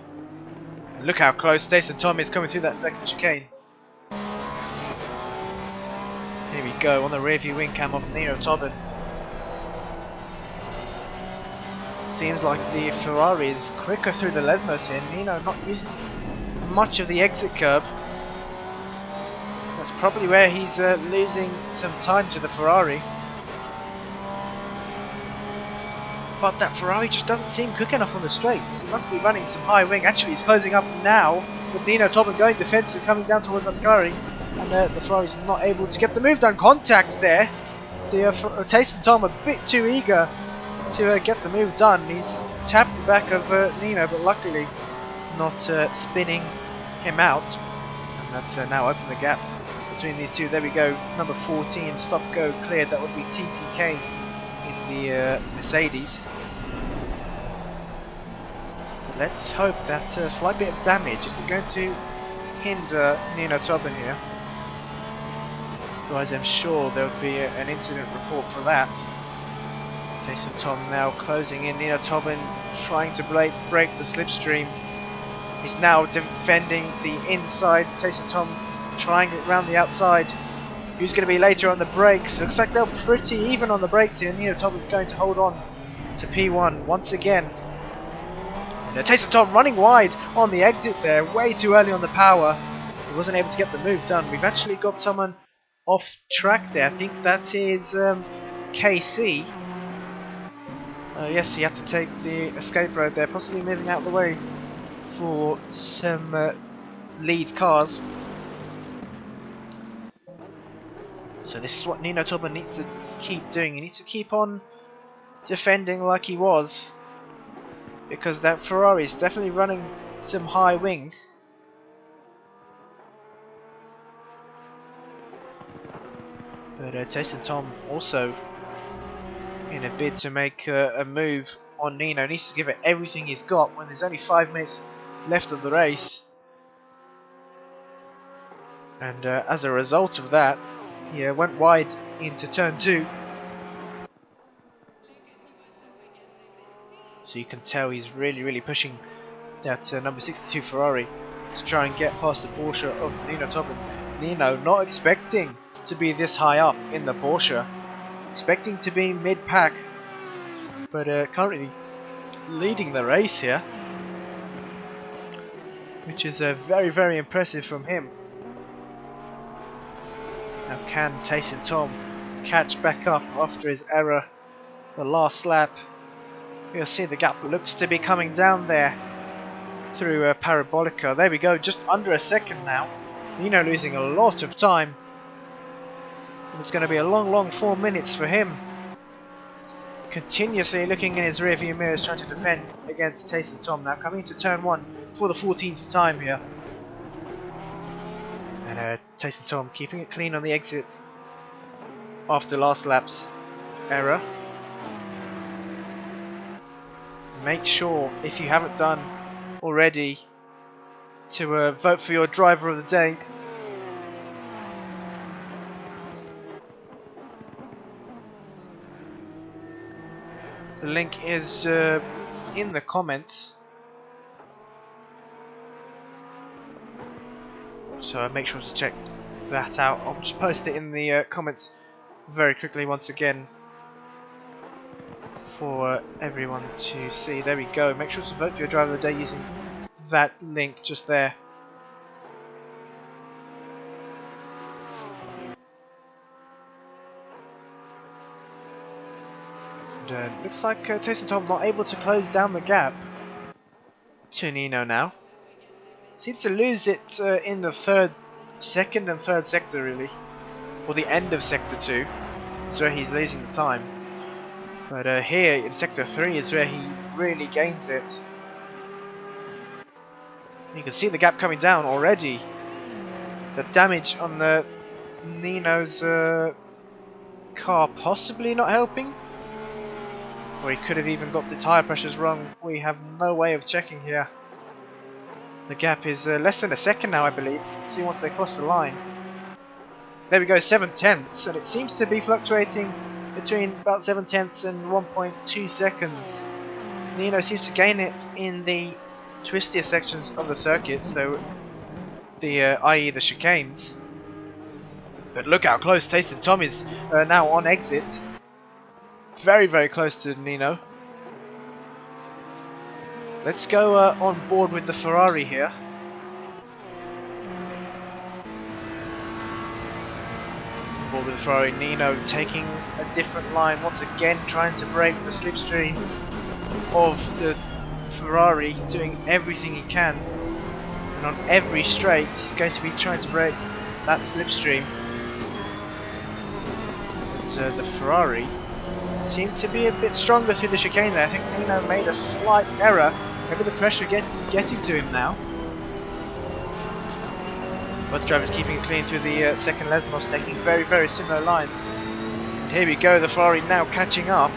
And look how close Jason Tom is coming through that second chicane. Here we go on the rear view wing cam of Nino Tobin. Seems like the Ferrari is quicker through the Lesmos here. Nino not using much of the exit curb. That's probably where he's losing some time to the Ferrari. But that Ferrari just doesn't seem quick enough on the straights. He must be running some high wing. Actually, he's closing up now with Nino Tobin going defensive, coming down towards Ascari. And the Ferrari's not able to get the move done. Contact there. The Tyson Tom a bit too eager to get the move done. He's tapped the back of Nino, but luckily not spinning him out. And that's now opened the gap between these two. There we go. Number 14, stop go cleared. That would be TTK in the Mercedes. But let's hope that slight bit of damage isn't going to hinder Nino Tobin here. Otherwise, I'm sure there would be an incident report for that. Tyson Tom now closing in. Nino Tobin trying to break the slipstream. He's now defending the inside. Tyson Tom trying it around the outside. Who's going to be later on the brakes? Looks like they're pretty even on the brakes here. Nino Tobin's going to hold on to P1 once again. And Tyson Tom running wide on the exit there. Way too early on the power. He wasn't able to get the move done. We've actually got someone off track there. I think that is KC. Yes, he had to take the escape road there, possibly moving out of the way for some lead cars. So this is what Nino Tobin needs to keep doing. He needs to keep on defending like he was, because that Ferrari is definitely running some high wing. But Tyson Tom also in a bid to make a move on Nino. Needs to give it everything he's got when there's only 5 minutes left of the race. And as a result of that, he went wide into turn 2. So you can tell he's really pushing that number 62 Ferrari to try and get past the Porsche of Nino Tobin. Nino not expecting to be this high up in the Porsche, expecting to be mid-pack, but currently leading the race here, which is very impressive from him. Now can Tyson Tom catch back up after his error the last lap? We'll see the gap looks to be coming down there through Parabolica. There we go, just under a second now. Nino losing a lot of time. It's going to be a long 4 minutes for him. Continuously looking in his rearview mirrors, trying to defend against Tyson Tom. Now coming to turn 1 for the 14th time here. And Tyson Tom keeping it clean on the exit after last lap's error. Make sure, if you haven't done already, to vote for your driver of the day. The link is in the comments, so make sure to check that out. I'll just post it in the comments very quickly once again for everyone to see. There we go. Make sure to vote for your driver of the day using that link just there. Looks like Tyson Tom not able to close down the gap to Nino now. Seems to lose it in the second and third sector really, or the end of sector 2. That's where he's losing the time. But here in sector 3 is where he really gains it. You can see the gap coming down already. The damage on the Nino's car possibly not helping. Or he could have even got the tyre pressures wrong. We have no way of checking here. The gap is less than a second now, I believe. Let's see once they cross the line. There we go, 7/10, and it seems to be fluctuating between about 7/10 and 1.2 seconds. Nino seems to gain it in the twistier sections of the circuit, so i.e. the chicanes. But look how close Tayson Tom is now on exit. Very, very close to Nino. Let's go on board with the Ferrari here. On board with the Ferrari, Nino taking a different line, once again trying to break the slipstream of the Ferrari, doing everything he can. And on every straight, he's going to be trying to break that slipstream. But the Ferrari seemed to be a bit stronger through the chicane there. I think Nino made a slight error. Maybe the pressure getting to him now. Both drivers keeping it clean through the second Lesmos, taking very, very similar lines. And here we go, the Ferrari now catching up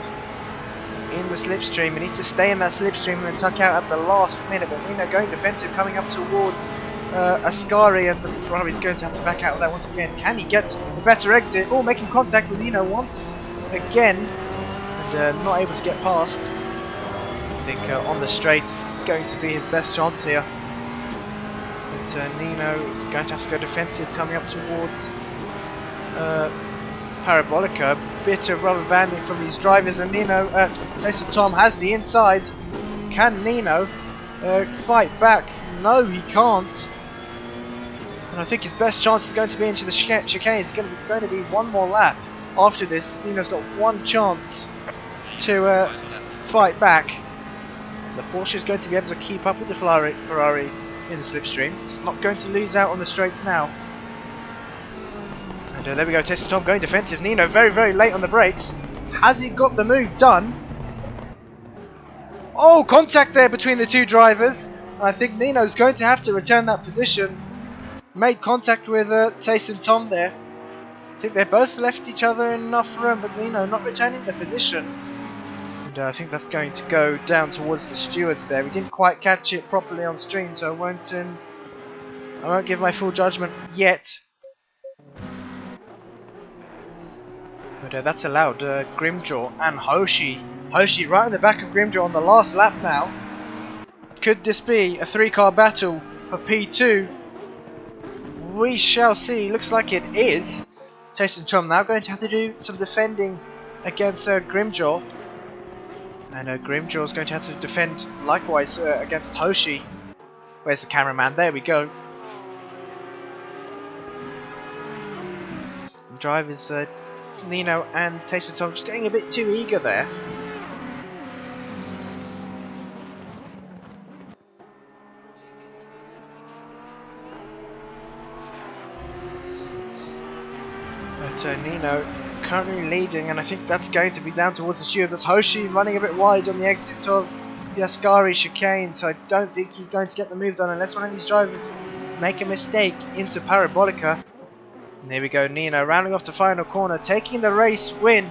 in the slipstream. He needs to stay in that slipstream and then tuck out at the last minute. But Nino going defensive, coming up towards Ascari, and the Ferrari's going to have to back out of that once again. Can he get the better exit? Oh, making contact with Nino once again, and not able to get past. I think on the straight is going to be his best chance here. But Nino is going to have to go defensive, coming up towards Parabolica. Bit of rubber banding from these drivers, and Nino, Tayson Tom has the inside. Can Nino fight back? No, he can't. And I think his best chance is going to be into the chicane. It's going to be one more lap after this. Nino's got one chance to fight back. The Porsche is going to be able to keep up with the Ferrari in the slipstream. It's not going to lose out on the straights now. And there we go, Tayson Tom going defensive. Nino very, very late on the brakes. Has he got the move done? Oh, contact there between the two drivers. I think Nino's going to have to return that position. Made contact with Tayson Tom there. I think they both left each other enough room, but Nino not returning the position. And I think that's going to go down towards the stewards there. We didn't quite catch it properly on stream, so I won't give my full judgment yet. But that's allowed Grimjaw and Hoshi. Hoshi right in the back of Grimjaw on the last lap now. Could this be a 3-car battle for P2? We shall see. Looks like it is. Tayson Tom now going to have to do some defending against Grimjaw. And Grimjaw is going to have to defend likewise against Hoshi. Where's the cameraman? There we go. Drivers Nino and Tayson Tom just getting a bit too eager there. But Nino currently leading, and I think that's going to be down towards the stewards. That's Hoshi running a bit wide on the exit of the Ascari chicane, so I don't think he's going to get the move done unless one of these drivers make a mistake into Parabolica. And there we go, Nino rounding off the final corner, taking the race win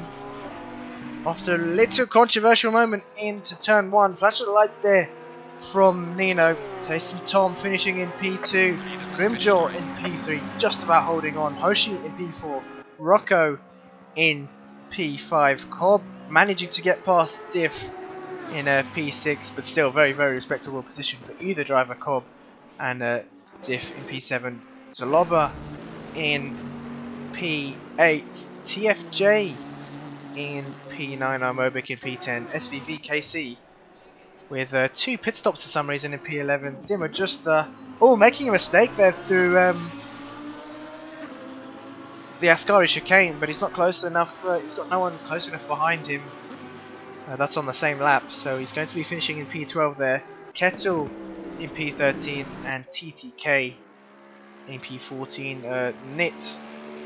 after a little controversial moment into turn 1. Flash of the lights there from Nino. Tayson Tom finishing in P2, Grimjaw in P3, just about holding on. Hoshi in P4, Rocco in P5, Cobb managing to get past Diff in P6, but still very, very respectable position for either driver, Cobb and Diff in P7. Zaloba in P8, TFJ in P9, Armobic in P10, SVV KC with 2 pit stops for some reason in P11. Dimmer just making a mistake there through the Ascari chicane, but he's not close enough. He's got no one close enough behind him. That's on the same lap, so he's going to be finishing in P12 there. Kettle in P13 and TTK in P14. Nit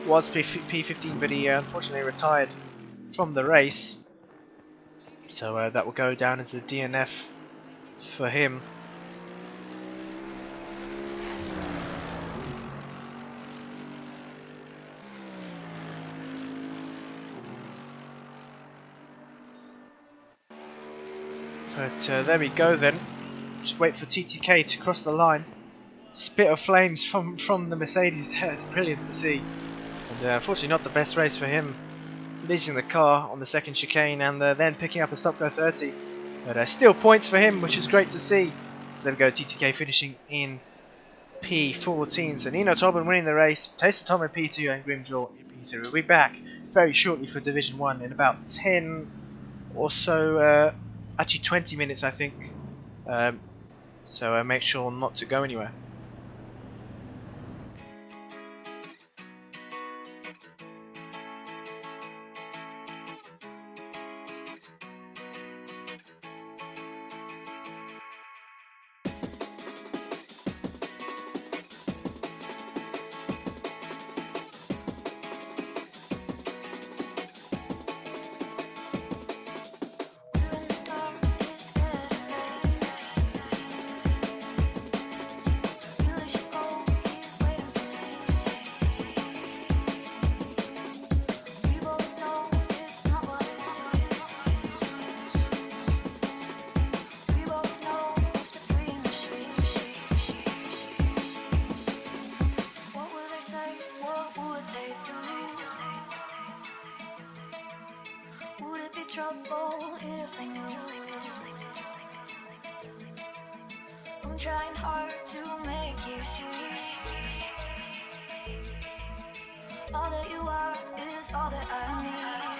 was P15, but he unfortunately retired from the race, so that will go down as a DNF for him. But there we go then. Just wait for TTK to cross the line. Spit of flames from the Mercedes there. It's brilliant to see. And unfortunately not the best race for him, losing the car on the second chicane and then picking up a stop-go 30. But still points for him, which is great to see. So there we go, TTK finishing in P14. So Nino Tobin winning the race, Tyson Tom in P2 and Grimjaw in P3. We'll be back very shortly for Division 1 in about 10 or so, actually 20 minutes I think. So make sure not to go anywhere. Trouble if they knew. I'm trying hard to make you see. All that you are is all that I need.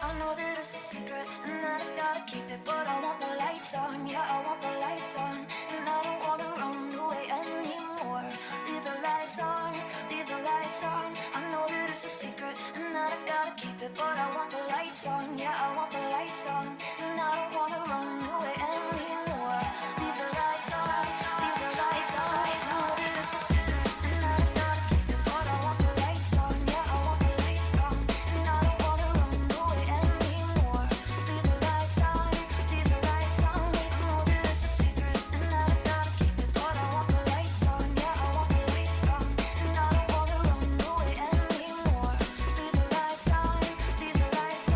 I know that it's a secret and that I gotta keep it, but I want the lights on, yeah, I want the lights on. And I don't wanna run away anymore. Leave the lights on, leave the lights on. I know that it's a secret and that I gotta keep it, but I want the lights on, yeah, I want the lights on. And I don't wanna run away anymore. Leave the lights on, leave the lights on. I know that it's a secret and that I gotta keep it, but I want the lights on, yeah, I want the lights on. And I don't wanna run away anymore. Leave the lights on, leave the lights on. I know that it's a secret and that I gotta keep it, but I want the lights on, yeah, I want the lights on. And I don't wanna run away anymore. Leave the lights on, leave the lights on.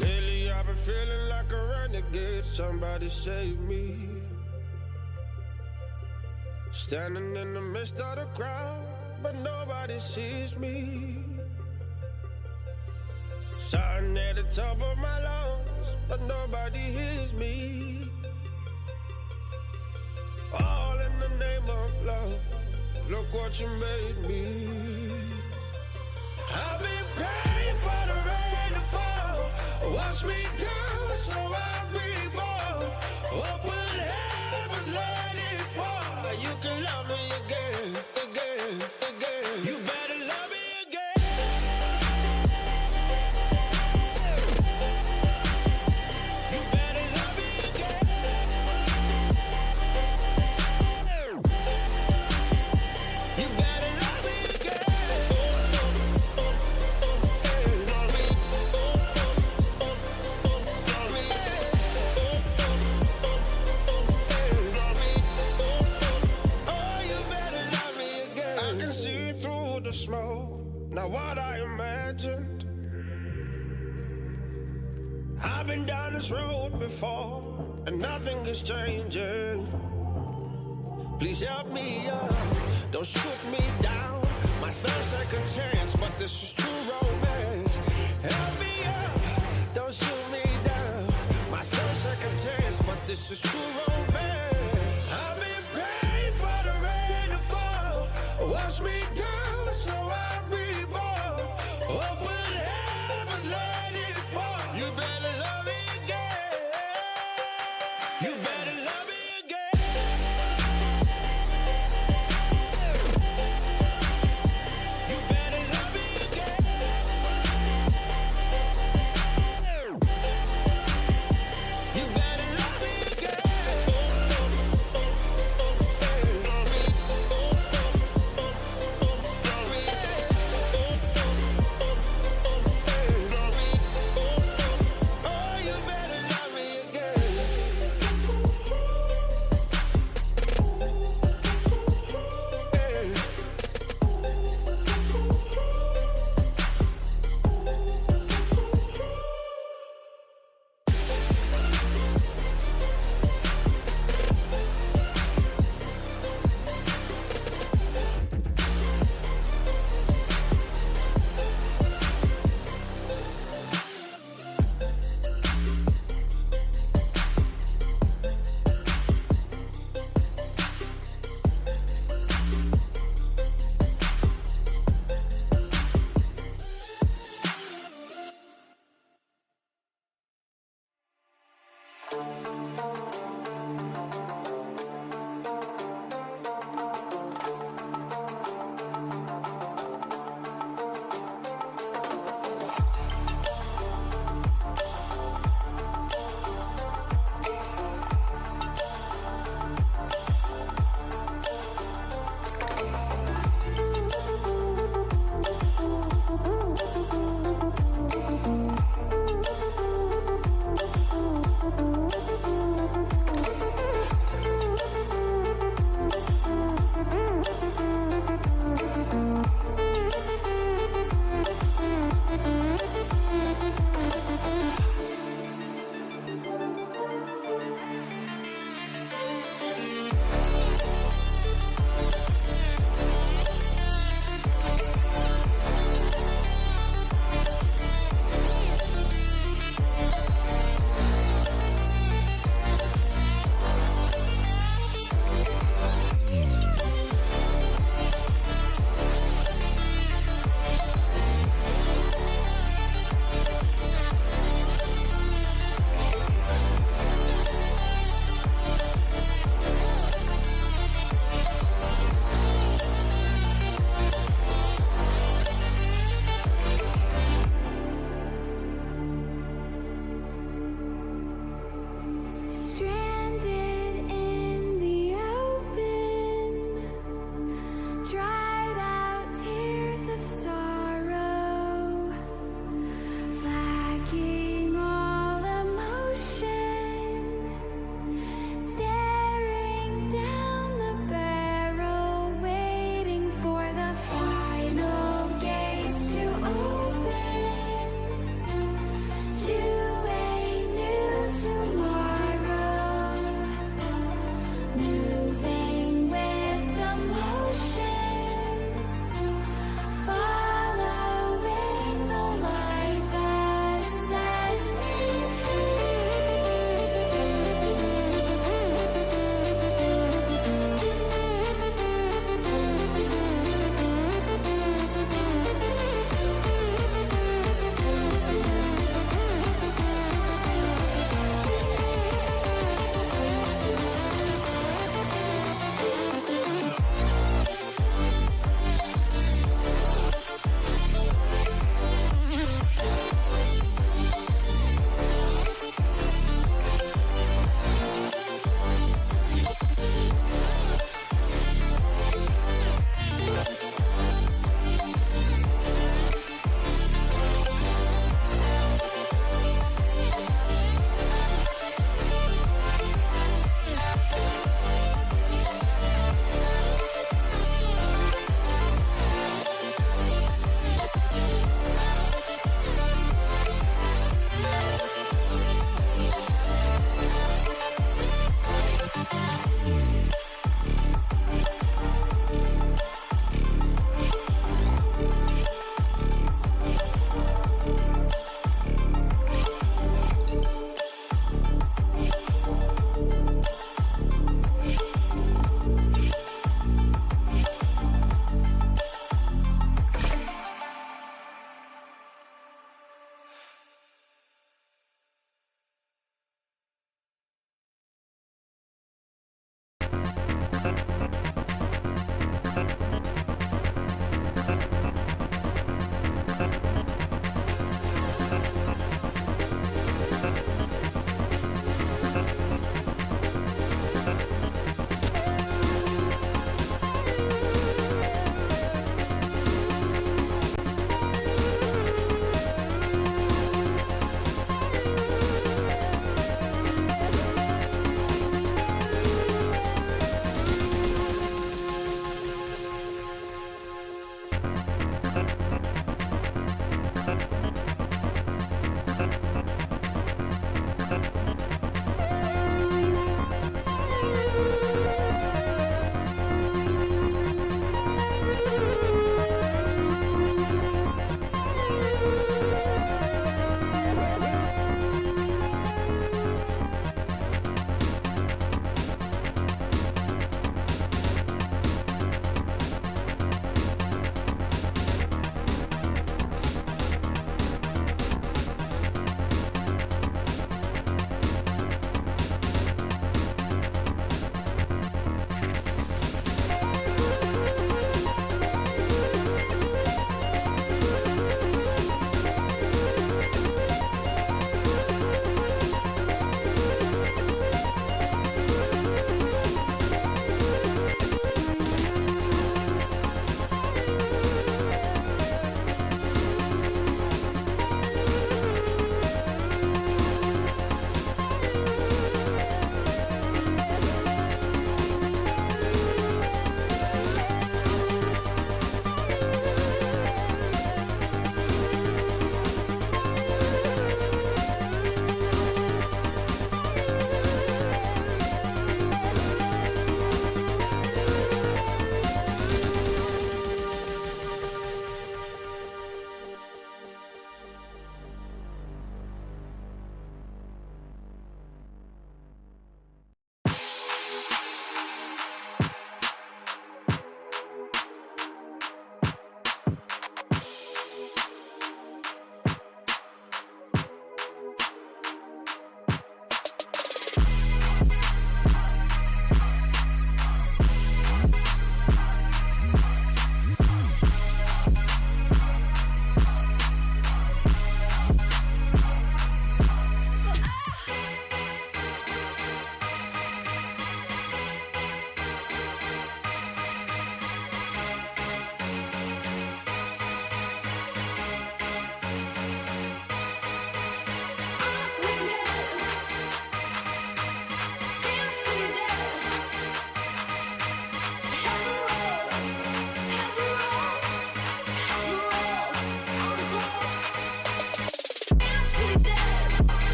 Lately I've been feeling like a renegade. Somebody save me. Standing in the midst of the crowd, but nobody sees me. Shouting at the top of my lungs, but nobody hears me. All in the name of love. Look what you made me. I've been praying for the rain to fall. Wash me down so I reborn. Open heavens, let it pour. You can love me again, again, again. You better love me again. You better love me again. You better love me again. The smoke, not what I imagined. I've been down this road before, and nothing is changing. Please help me up, don't shoot me down. My third second chance, but this is true romance. Help me up, don't shoot me down. My third second chance, but this is true romance. I've been praying for the rain to fall. Wash me down so I reborn. Open heavens, let it pour. You better love me again. You better love me again. You better love me again. You better love me again.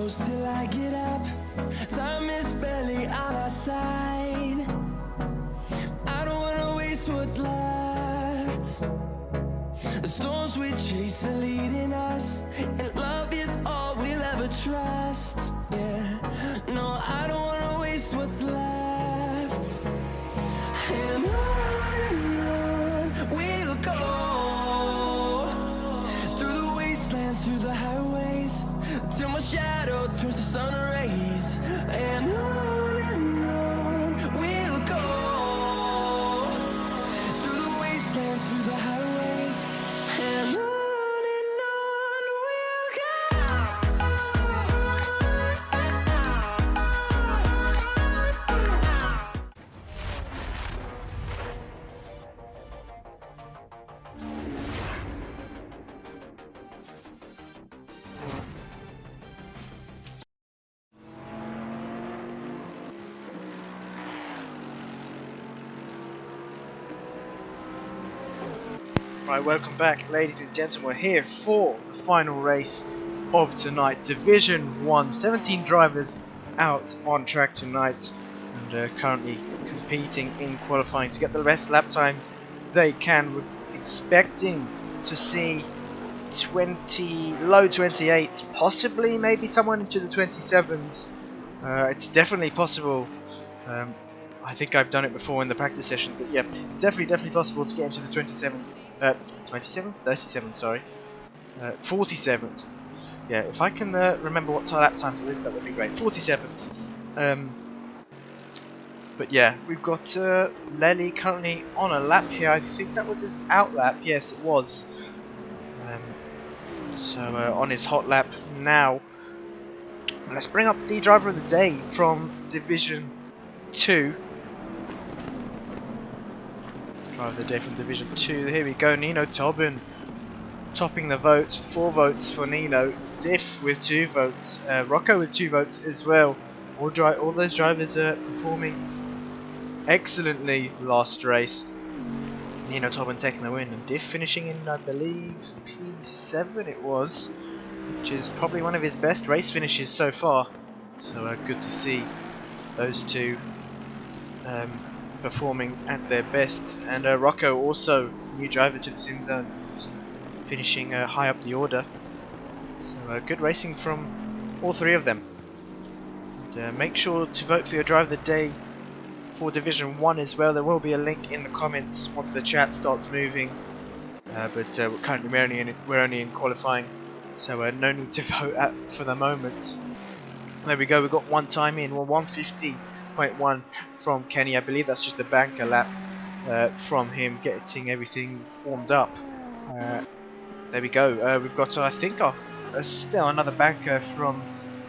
close till I get up. Time is barely on our side. I don't wanna waste what's left. The storms we chase are leading us, and love is all we'll ever trust. Yeah, no, I don't wanna waste what's left. And on we'll go, through the wastelands, through the highways, till my shadow turns to sun rays. And on we'll go, through the wastelands, through the highways, and on we'll Right, welcome back, ladies and gentlemen. We're here for the final race of tonight, Division 1. 17 drivers out on track tonight and currently competing in qualifying to get the best lap time they can. We're expecting to see low 28s, possibly maybe someone into the 27s. It's definitely possible. I think I've done it before in the practice session, but yeah, it's definitely possible to get into the 27s. 27s? 37s, sorry. 47s. Yeah, if I can remember what lap times it is, that would be great. 47s. But yeah, we've got Lely currently on a lap here. I think that was his out lap. Yes, it was. So on his hot lap now. Let's bring up the driver of the day from Division 2. Driver of the day from Division 2. Here we go, Nino Tobin topping the votes. 4 votes for Nino. Diff with 2 votes. Rocco with 2 votes as well. All those drivers are performing excellently last race. Nino Tobin taking the win, and Diff finishing in, I believe, P7 it was, which is probably one of his best race finishes so far. So good to see those two performing at their best. And Rocco, also new driver to the SimZone, finishing high up the order. So good racing from all 3 of them. And make sure to vote for your driver of the day for Division 1 as well. There will be a link in the comments once the chat starts moving. But currently we're only in qualifying, so no need to vote for the moment. There we go, we've got one time in, 150.1 from Kenny. I believe that's just a banker lap from him, getting everything warmed up. There we go, we've got I think still another banker from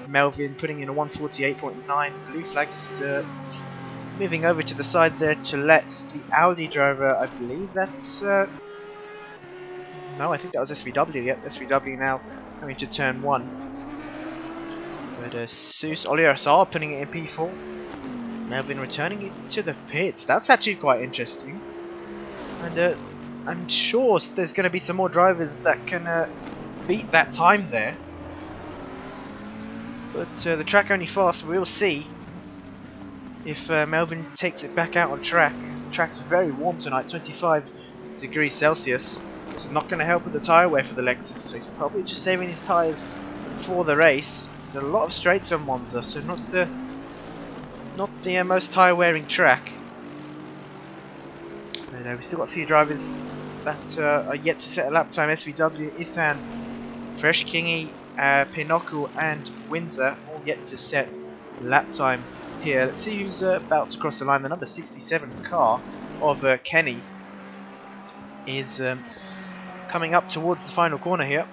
Melvin, putting in a 148.9. Blue flags is moving over to the side there to let the Audi driver, I believe that's no, I think that was SVW. Yep, SVW now coming to turn 1. But Seuss Oliveira putting it in P4. Melvin returning it to the pits. That's actually quite interesting. And I'm sure there's going to be some more drivers that can beat that time there. But the track only fast. We'll see if Melvin takes it back out on track. The track's very warm tonight, 25 degrees Celsius. It's not going to help with the tyre wear for the Lexus, so he's probably just saving his tyres for the race. There's a lot of straights on Monza, so not the most tyre wearing track. But, we've still got a few drivers that are yet to set a lap time. SVW, Ithan, Fresh Kingy, Pinocchio and Windsor all yet to set lap time here. Let's see who's about to cross the line. The number 67 car of Kenny is coming up towards the final corner here.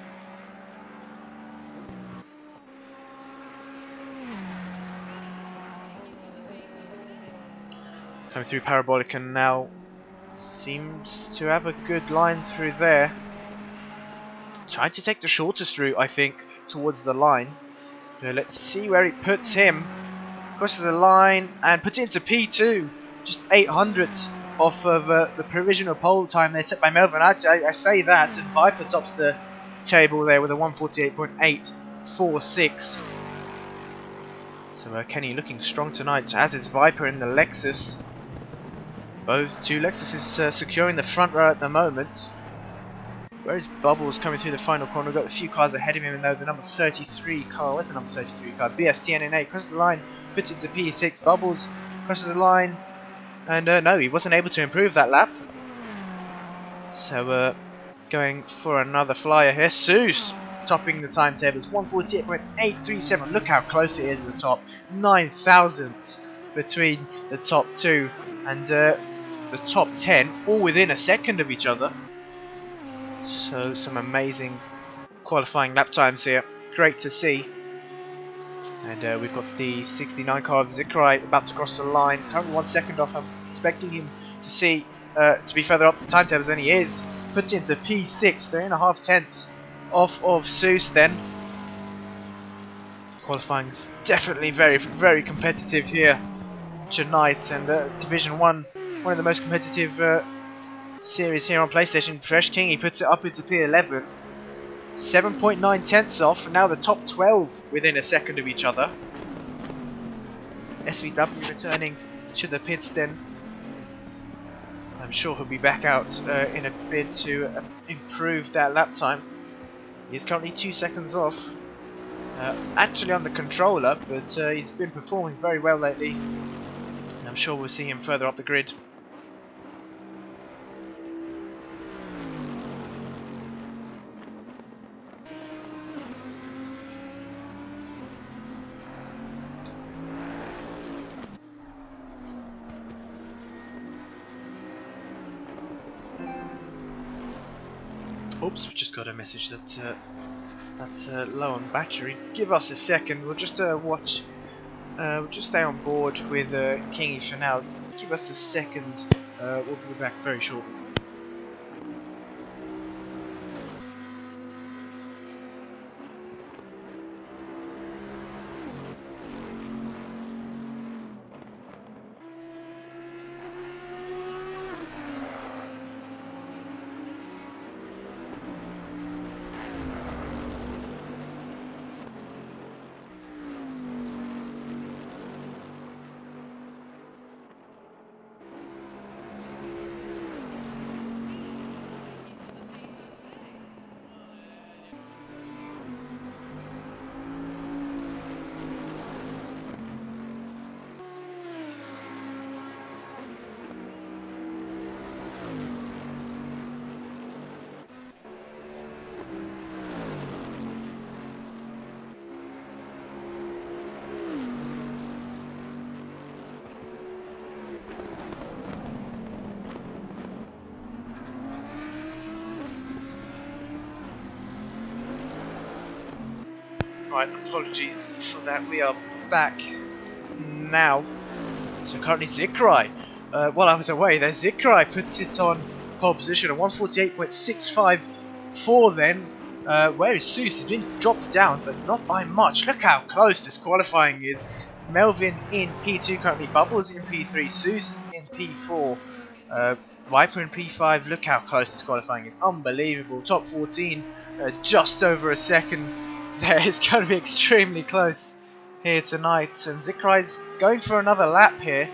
Coming through Parabolic, and now seems to have a good line through there. Trying to take the shortest route, I think, towards the line. Let's see where it puts him. Crosses the line and puts it into P2. Just 800ths off of the provisional pole time there set by Melvin. I say that, and Viper tops the table there with a 148.846. So Kenny looking strong tonight, as is Viper in the Lexus. Both two Lexuses securing the front row at the moment. Where's Bubbles coming through the final corner? We've got a few cars ahead of him, and though the number 33 car, where's the number 33 car? BSTNN8 crosses the line, puts it to P6. Bubbles crosses the line, and no, he wasn't able to improve that lap. So going for another flyer here. Seuss topping the timetables, 148.837. Look how close it is at the top. 9 thousandths between the top two and the top 10, all within a second of each other. So some amazing qualifying lap times here. Great to see. And we've got the 69 car of Zikrai about to cross the line. Currently 1 second off. I'm expecting him to be further up the timetables than he is. Puts it into P6, 3.5 tenths off of Seuss then. Qualifying's definitely very, very competitive here tonight. And Division 1, one of the most competitive series here on PlayStation. Fresh King, he puts it up into P11. 7.9 tenths off, and now the top 12 within a second of each other. SVW returning to the pits then. I'm sure he'll be back out in a bid to improve that lap time. He's currently 2 seconds off. Actually on the controller, but he's been performing very well lately. And I'm sure we'll see him further up the grid. Oops, we just got a message that that's low on battery. Give us a second. We'll just watch. We'll just stay on board with Kingy for now. Give us a second. We'll be back very shortly. Right, apologies for that. We are back now. So currently Zikrai, while I was away there, Zikrai puts it on pole position at 148.654 then. Where is Seuss? He's been dropped down, but not by much. Look how close this qualifying is. Melvin in P2 currently, Bubbles in P3, Seuss in P4, Viper in P5. Look how close this qualifying is. Unbelievable. Top 14, just over a second. There is going to be extremely close here tonight, and Zikrai's going for another lap here.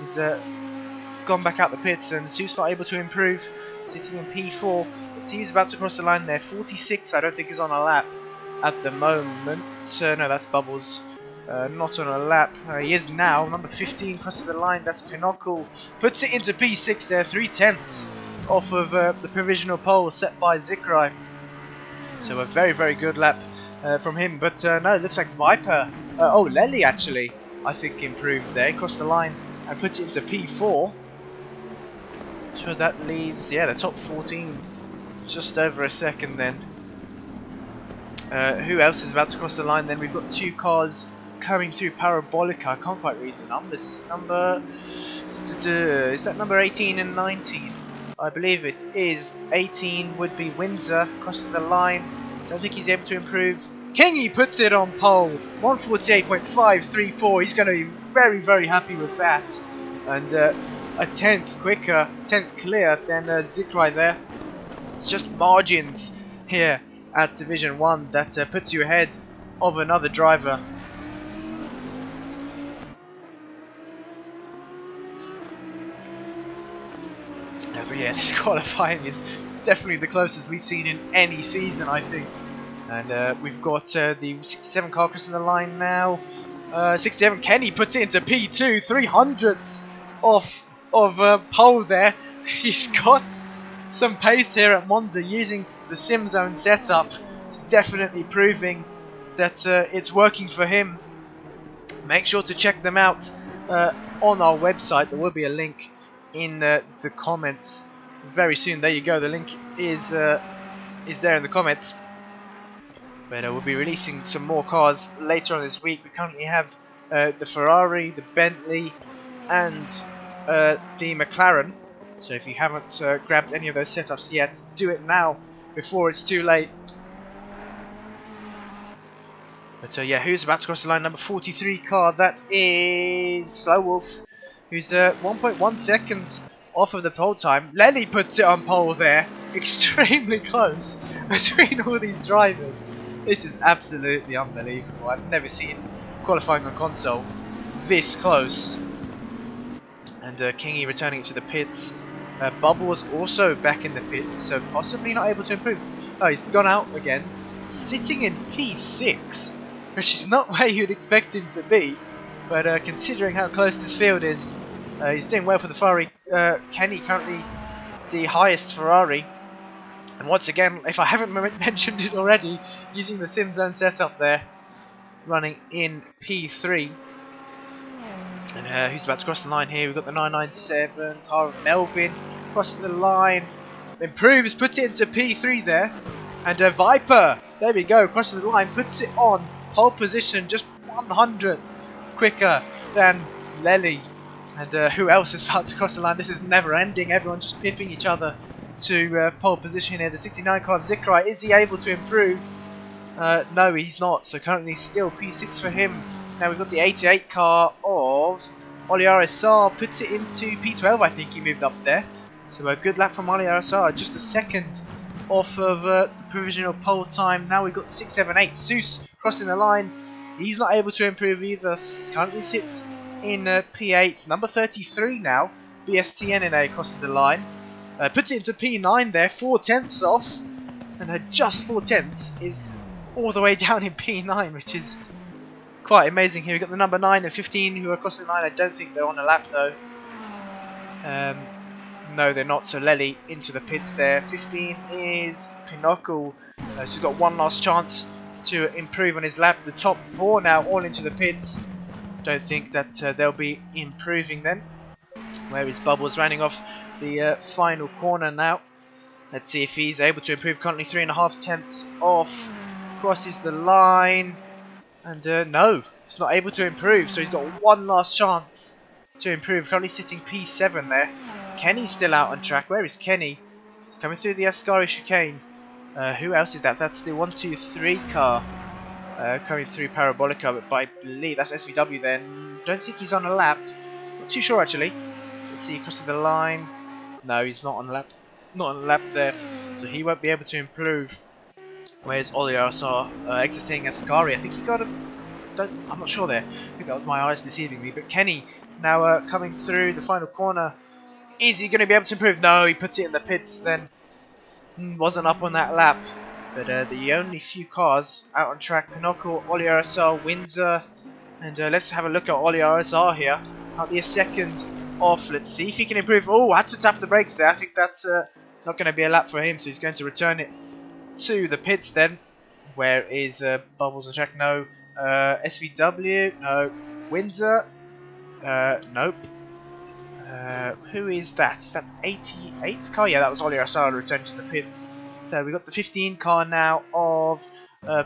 He's gone back out the pits, and Seuss not able to improve, sitting in P4. But he's about to cross the line there. 46, I don't think is on a lap at the moment. No, that's Bubbles. Not on a lap. He is now. Number 15 crosses the line. That's Pinochle. Puts it into P6 there. 3 tenths off of the provisional pole set by Zikrai. So a very, very good lap from him, but no, it looks like Viper, Lely actually, I think improved there, crossed the line and put it into P4. So that leaves, yeah, the top 14, just over a second then. Who else is about to cross the line then? We've got 2 cars coming through Parabolica. I can't quite read the numbers. Is it number, is that number 18 and 19? I believe it is. 18 would be Windsor, crosses the line. Don't think he's able to improve. Kingy puts it on pole, 148.534. He's going to be very, very happy with that. And a 10th quicker, 10th clear than Zikrai there. It's just margins here at Division 1 that puts you ahead of another driver. But yeah, this qualifying is definitely the closest we've seen in any season, I think. And we've got the 67 car crossing the line now. 67 Kenny puts it into P2, 300ths off of pole there. He's got some pace here at Monza using the SimZone setup. It's definitely proving that it's working for him. Make sure to check them out on our website. There will be a link in the comments very soon. There you go. The link is there in the comments. But we'll be releasing some more cars later on this week. We currently have the Ferrari, the Bentley, and the McLaren. So if you haven't grabbed any of those setups yet, do it now before it's too late. But yeah, who's about to cross the line? Number 43 car, that is Slow Wolf, who's 1.1 seconds off of the pole time. Lely puts it on pole there, extremely close between all these drivers. This is absolutely unbelievable. I've never seen qualifying on console this close. And Kingy returning to the pits. Bubbles also back in the pits, so possibly not able to improve. Oh, he's gone out again, sitting in P6, which is not where you'd expect him to be. But considering how close this field is, he's doing well for the Ferrari. Kenny currently the highest Ferrari. And once again, if I haven't mentioned it already, using the SimZone setup there, running in P3. And who's about to cross the line here? We've got the 997 car of Melvin crossing the line. Improves, puts it into P3 there. And Viper, there we go, crosses the line, puts it on pole position, just 100th quicker than Lely. And who else is about to cross the line? This is never ending, everyone just pipping each other to pole position here. The 69 car of Zikrai, is he able to improve? No, he's not, so currently still P6 for him. Now we've got the 88 car of Oli RSR, puts it into P12, I think he moved up there. So a good lap from Oli RSR, just a second off of the provisional pole time. Now we've got 678, Seuss crossing the line. He's not able to improve either, currently sits in P8. Number 33 now, BSTNNA crosses the line. Puts it into P9 there, 4/10 off. And just 4/10 is all the way down in P9, which is quite amazing here. We've got the number 9 and 15 who are crossing the line. I don't think they're on a lap though. No, they're not. So Lely into the pits there. 15 is Pinochle. So he's got one last chance to improve on his lap. The top 4 now all into the pits. Don't think that they'll be improving then. Where is Bubbles running off the final corner now? Let's see if he's able to improve. Currently 3.5 off. Crosses the line. And no, he's not able to improve. So he's got one last chance to improve. Currently sitting P7 there. Kenny's still out on track. Where is Kenny? He's coming through the Ascari chicane. Who else is that? That's the 123 car coming through Parabolica, but I believe that's SVW then. Don't think he's on a lap. Not too sure actually. Let's see, crossing the line. No, he's not on a lap. Not on a lap there. So he won't be able to improve. Where's Oli RSR exiting Ascari? I think he got a... I'm not sure there. I think that was my eyes deceiving me. But Kenny now coming through the final corner. Is he going to be able to improve? No, he puts it in the pits then. Wasn't up on that lap. But the only few cars out on track, Pinochle, Oli RSR, Windsor. And let's have a look at Oli RSR here. Hardly a second off. Let's see if he can improve. Oh, had to tap the brakes there. I think that's not going to be a lap for him. So he's going to return it to the pits then. Where is Bubbles on track? No. SVW? No. Windsor? Nope. Who is that? Is that 88 car? Yeah, that was Oli RSR returning to the pits. So we got the 15 car now of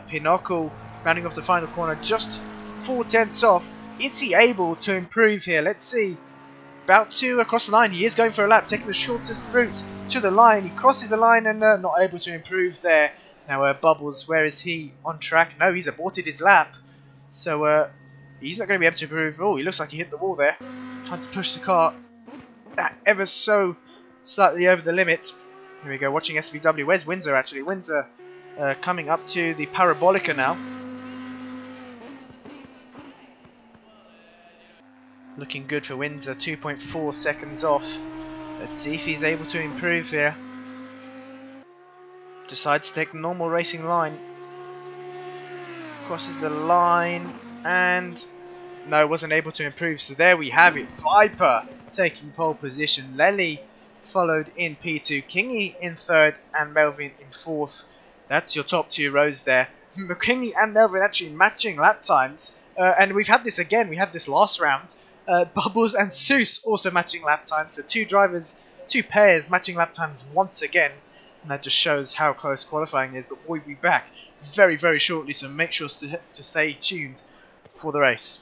Pinochle rounding off the final corner, just 4/10 off. Is he able to improve here? Let's see. About to across the line. He is going for a lap, taking the shortest route to the line. He crosses the line and not able to improve there. Now Bubbles, where is he? On track? No, he's aborted his lap. So he's not going to be able to improve. Oh, he looks like he hit the wall there. Trying to push the car ever so slightly over the limit. Here we go, watching SVW. Where's Windsor actually? Windsor coming up to the Parabolica now. Looking good for Windsor, 2.4 seconds off Let's see if he's able to improve here. Decides to take the normal racing line. Crosses the line and no, wasn't able to improve. So there we have it. Viper taking pole position. Lely followed in P2. Kingy in third and Melvin in fourth. That's your top two rows there. Kingy and Melvin actually matching lap times. And we've had this again. We had this last round. Bubbles and Seuss also matching lap times. So two pairs matching lap times once again. And that just shows how close qualifying is. But we'll be back very, very shortly. So make sure to stay tuned for the race.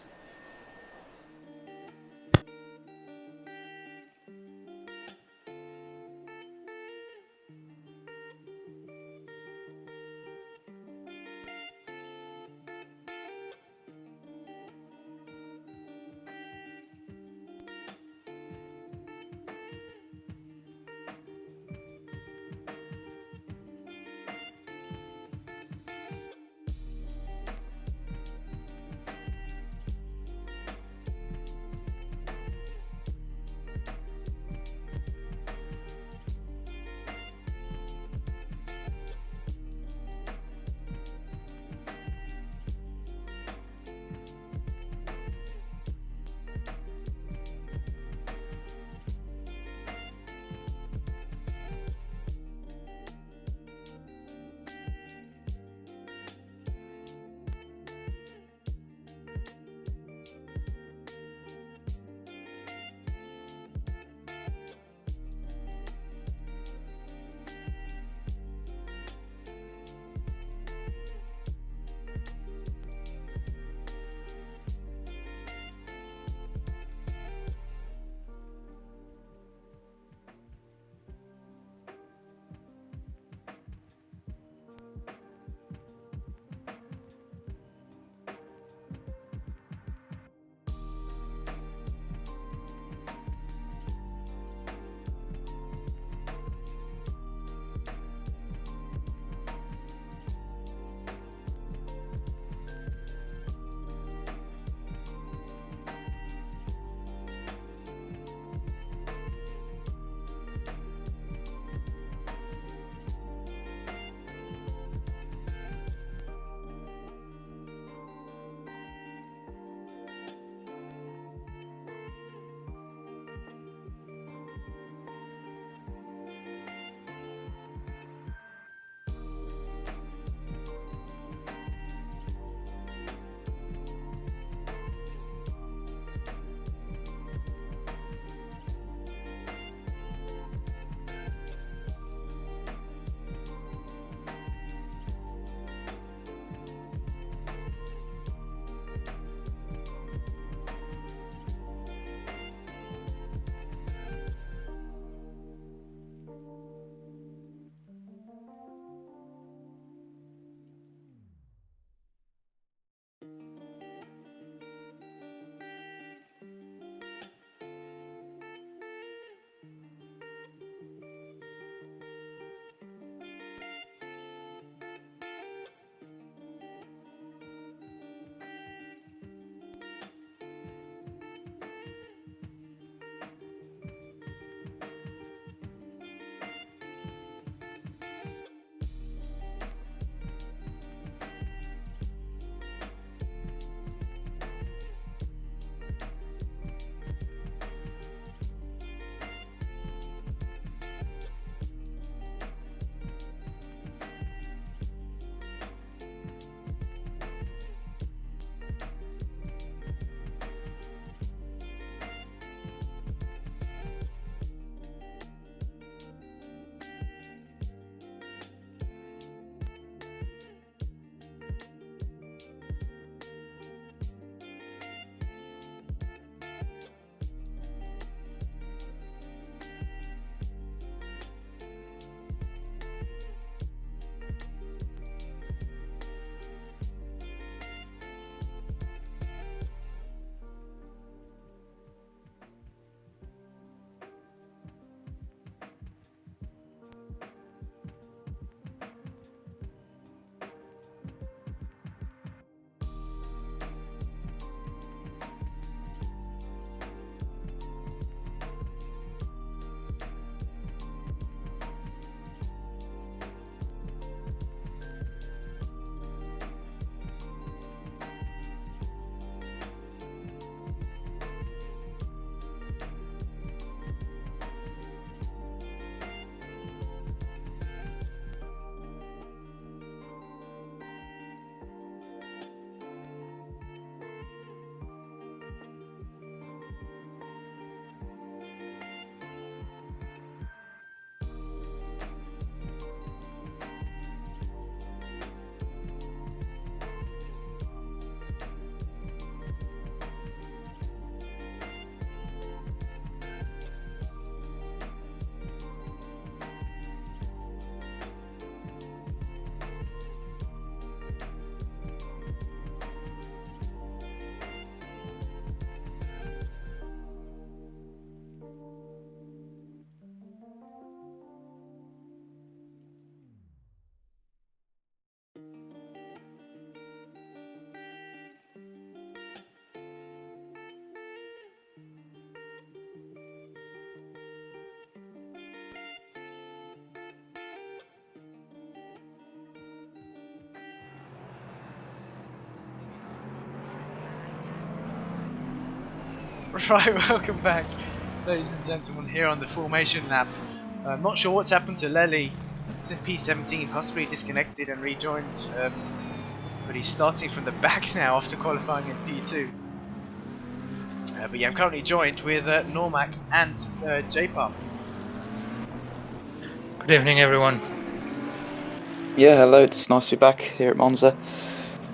Right, welcome back, ladies and gentlemen, here on the formation lap. I'm not sure what's happened to Lely. He's in P17, possibly disconnected and rejoined, but he's starting from the back now after qualifying in P2. But yeah, I'm currently joined with Normac and J-Pop. Good evening, everyone. Yeah, hello, it's nice to be back here at Monza.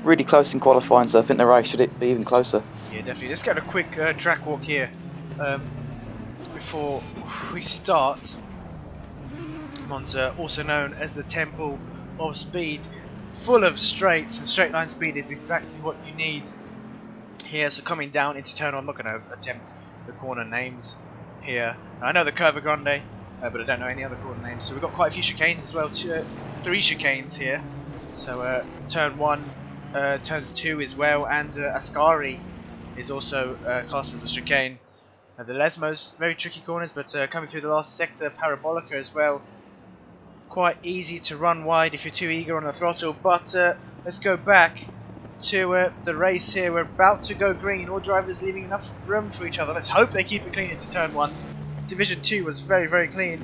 Really close in qualifying, so I think the race should be even closer. Yeah, definitely. Let's get a quick track walk here before we start. Monza, also known as the Temple of Speed, full of straights, and straight line speed is exactly what you need here. So coming down into turn 1, I'm not going to attempt the corner names here. I know the Curva Grande, but I don't know any other corner names. So we've got quite a few chicanes as well, 3 chicanes here. So turn 1, turns 2 as well, and Ascari is also classed as a chicane. The Lesmos, very tricky corners, but coming through the last sector, Parabolica as well. Quite easy to run wide if you're too eager on the throttle, but let's go back to the race here. We're about to go green, all drivers leaving enough room for each other. Let's hope they keep it clean into turn 1. Division 2 was very, very clean.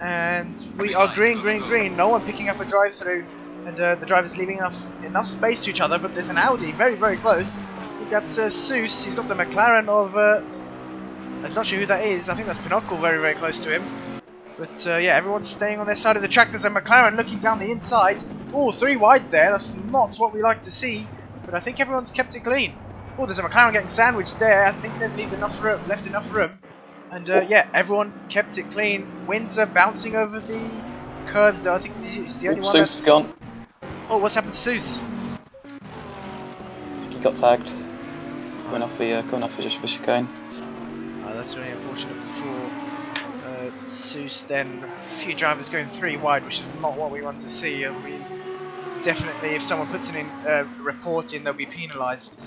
And we are green, green, green. No one picking up a drive through, and the drivers leaving enough space to each other, but there's an Audi very, very close. I think that's Seuss. He's got the McLaren of... I'm not sure who that is. I think that's Pinocchio very, very close to him. But yeah, everyone's staying on their side of the track. There's a McLaren looking down the inside. Oh, 3 wide there. That's not what we like to see. But I think everyone's kept it clean. Oh, there's a McLaren getting sandwiched there. I think they've left enough room. And yeah, everyone kept it clean. Windsor bouncing over the curbs though. I think he's the only one that's... gone. Oh, what's happened to Seuss? I think he got tagged. Going off the chicane. That's really unfortunate for Seuss then. A few drivers going 3 wide, which is not what we want to see. I mean, definitely if someone puts in a report in, they'll be penalised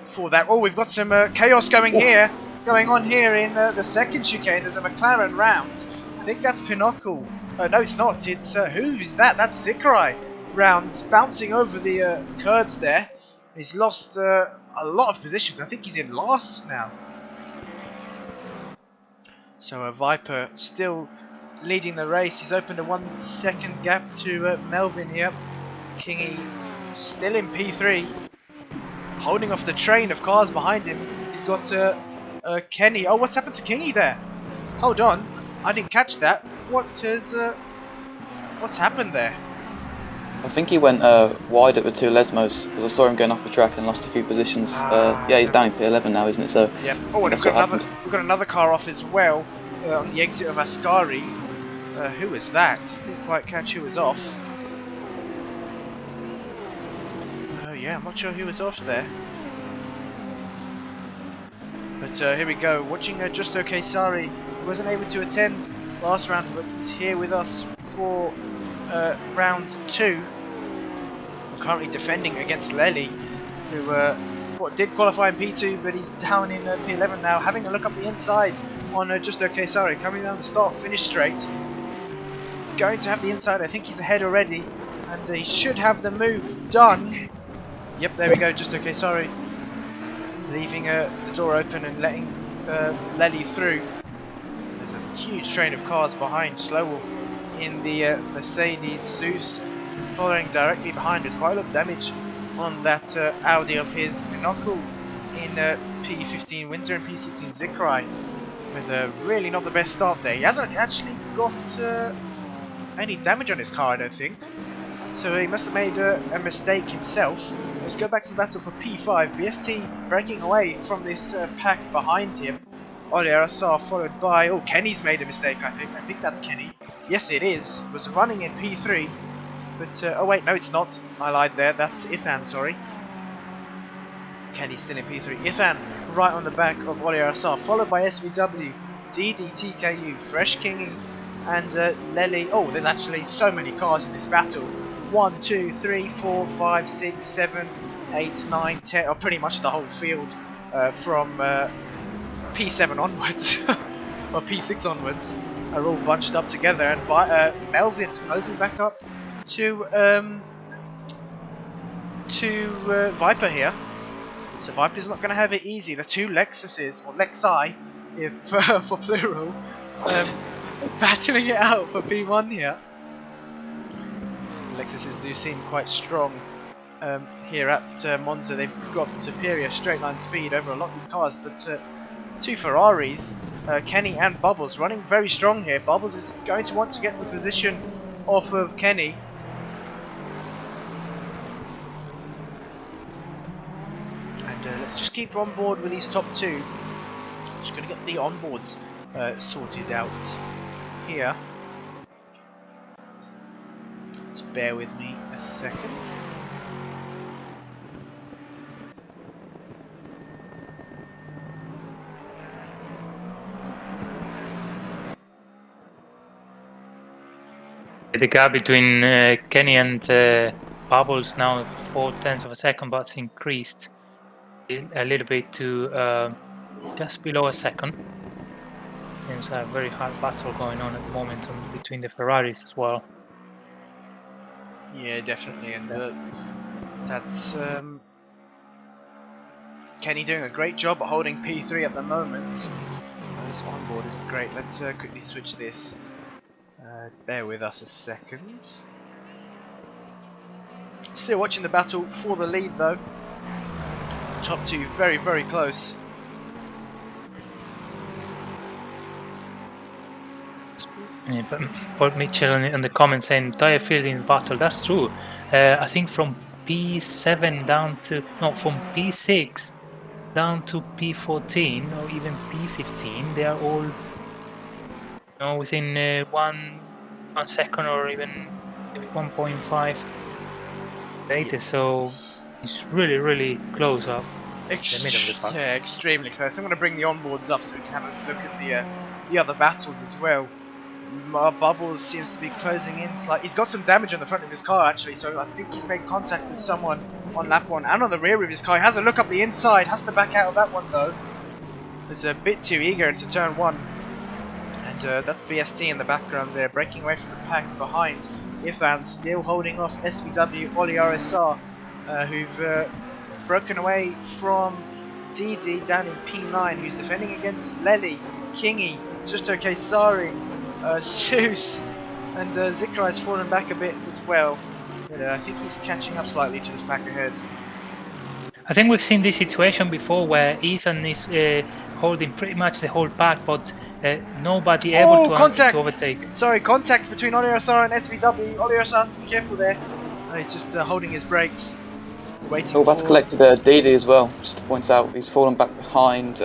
for that. Oh, we've got some chaos going on here in the second chicane. There's a McLaren round. I think that's Pinocchio. No, it's not. It's who's that? That's Zikrai round, bouncing over the curbs there. He's lost a lot of positions. I think he's in last now. So Viper still leading the race. He's opened a 1 second gap to Melvin here. Kingy still in P3, holding off the train of cars behind him. He's got Kenny. Oh, what's happened to Kingy there? Hold on, I didn't catch that. What's happened there? I think he went wide at the 2 Lesmos, because I saw him going off the track and lost a few positions. Yeah, he's down in P11 now, isn't it? So yeah. Oh, and we've got another car off as well on the exit of Ascari. Who was that? Didn't quite catch who was off. Yeah, I'm not sure who was off there. But here we go. Watching Just OK Sari. He wasn't able to attend last round, but he's here with us for round 2. We're currently defending against Lely, who did qualify in P2, but he's down in P11 now. Having a look up the inside on Just OK Sari, coming down the start, finish straight. Going to have the inside. I think he's ahead already, and he should have the move done. Yep, there we go. Just OK Sari, leaving the door open and letting Lely through. There's a huge train of cars behind Slow Wolf in the Mercedes. Seuss following directly behind with quite a lot of damage on that Audi of his. Pinocchio in P15, Windsor in P16, Zikrai with really not the best start there. He hasn't actually got any damage on his car, I don't think. So he must have made a mistake himself. Let's go back to the battle for P5. BST breaking away from this pack behind him. Oliarasar followed by... Oh, Kenny's made a mistake, I think. I think that's Kenny. Yes, it is. Was running in P3. But, oh wait, no it's not. I lied there. That's Ithan, sorry. Kenny's still in P3. Ithan right on the back of Oliarasar, followed by SVW, DDTKU, Fresh Kingy, and Lely. Oh, there's actually so many cars in this battle. 1, 2, 3, 4, 5, 6, 7, 8, 9, 10, or pretty much the whole field from P7 onwards, or P6 onwards, are all bunched up together, and Melvin's closing back up to Viper here. So Viper's not going to have it easy. The two Lexuses, or Lexi, if for plural, battling it out for P1 here. Lexuses do seem quite strong here at Monza. They've got the superior straight line speed over a lot of these cars, but two Ferraris, Kenny and Bubbles, running very strong here. Bubbles is going to want to get the position off of Kenny. Let's just keep on board with these top two. Just going to get the onboards sorted out here. Just bear with me a second. The gap between Kenny and Bubbles now 0.4 of a second, but it's increased a little bit to just below a second. Seems a very hard battle going on at the moment between the Ferraris as well. Yeah, definitely, and that's Kenny doing a great job at holding P3 at the moment. This onboard is great. Let's quickly switch this. Bear with us a second. Still watching the battle for the lead though. Top two very, very close. Yeah, but Paul Mitchell in the comments saying tire field in battle. That's true. I think from P7 down to from P6 down to P14 or even P15, they are all within 1 second or even maybe 1.5 later. So it's really, really close up in the middle of the pack. Yeah, extremely close. I'm going to bring the onboards up so we can have a look at the other battles as well. Bubbles seems to be closing in slightly. He's got some damage on the front of his car actually, so I think he's made contact with someone on lap 1 and on the rear of his car. He has a look up the inside, has to back out of that one though. He's a bit too eager into turn 1. And that's BST in the background there, breaking away from the pack behind. Ifan still holding off SVW, Oli RSR, who've broken away from DD down in P9, who's defending against Lely, Kingy, Justo Kesari, Seuss, and Zikrai's fallen back a bit as well. But I think he's catching up slightly to this pack ahead. I think we've seen this situation before where Ethan is holding pretty much the whole pack, but nobody able to overtake. Sorry, contact between Oli RSR and SVW. Oli RSR has to be careful there. He's just holding his brakes. Waiting about to collect DD as well, just to point out, he's fallen back behind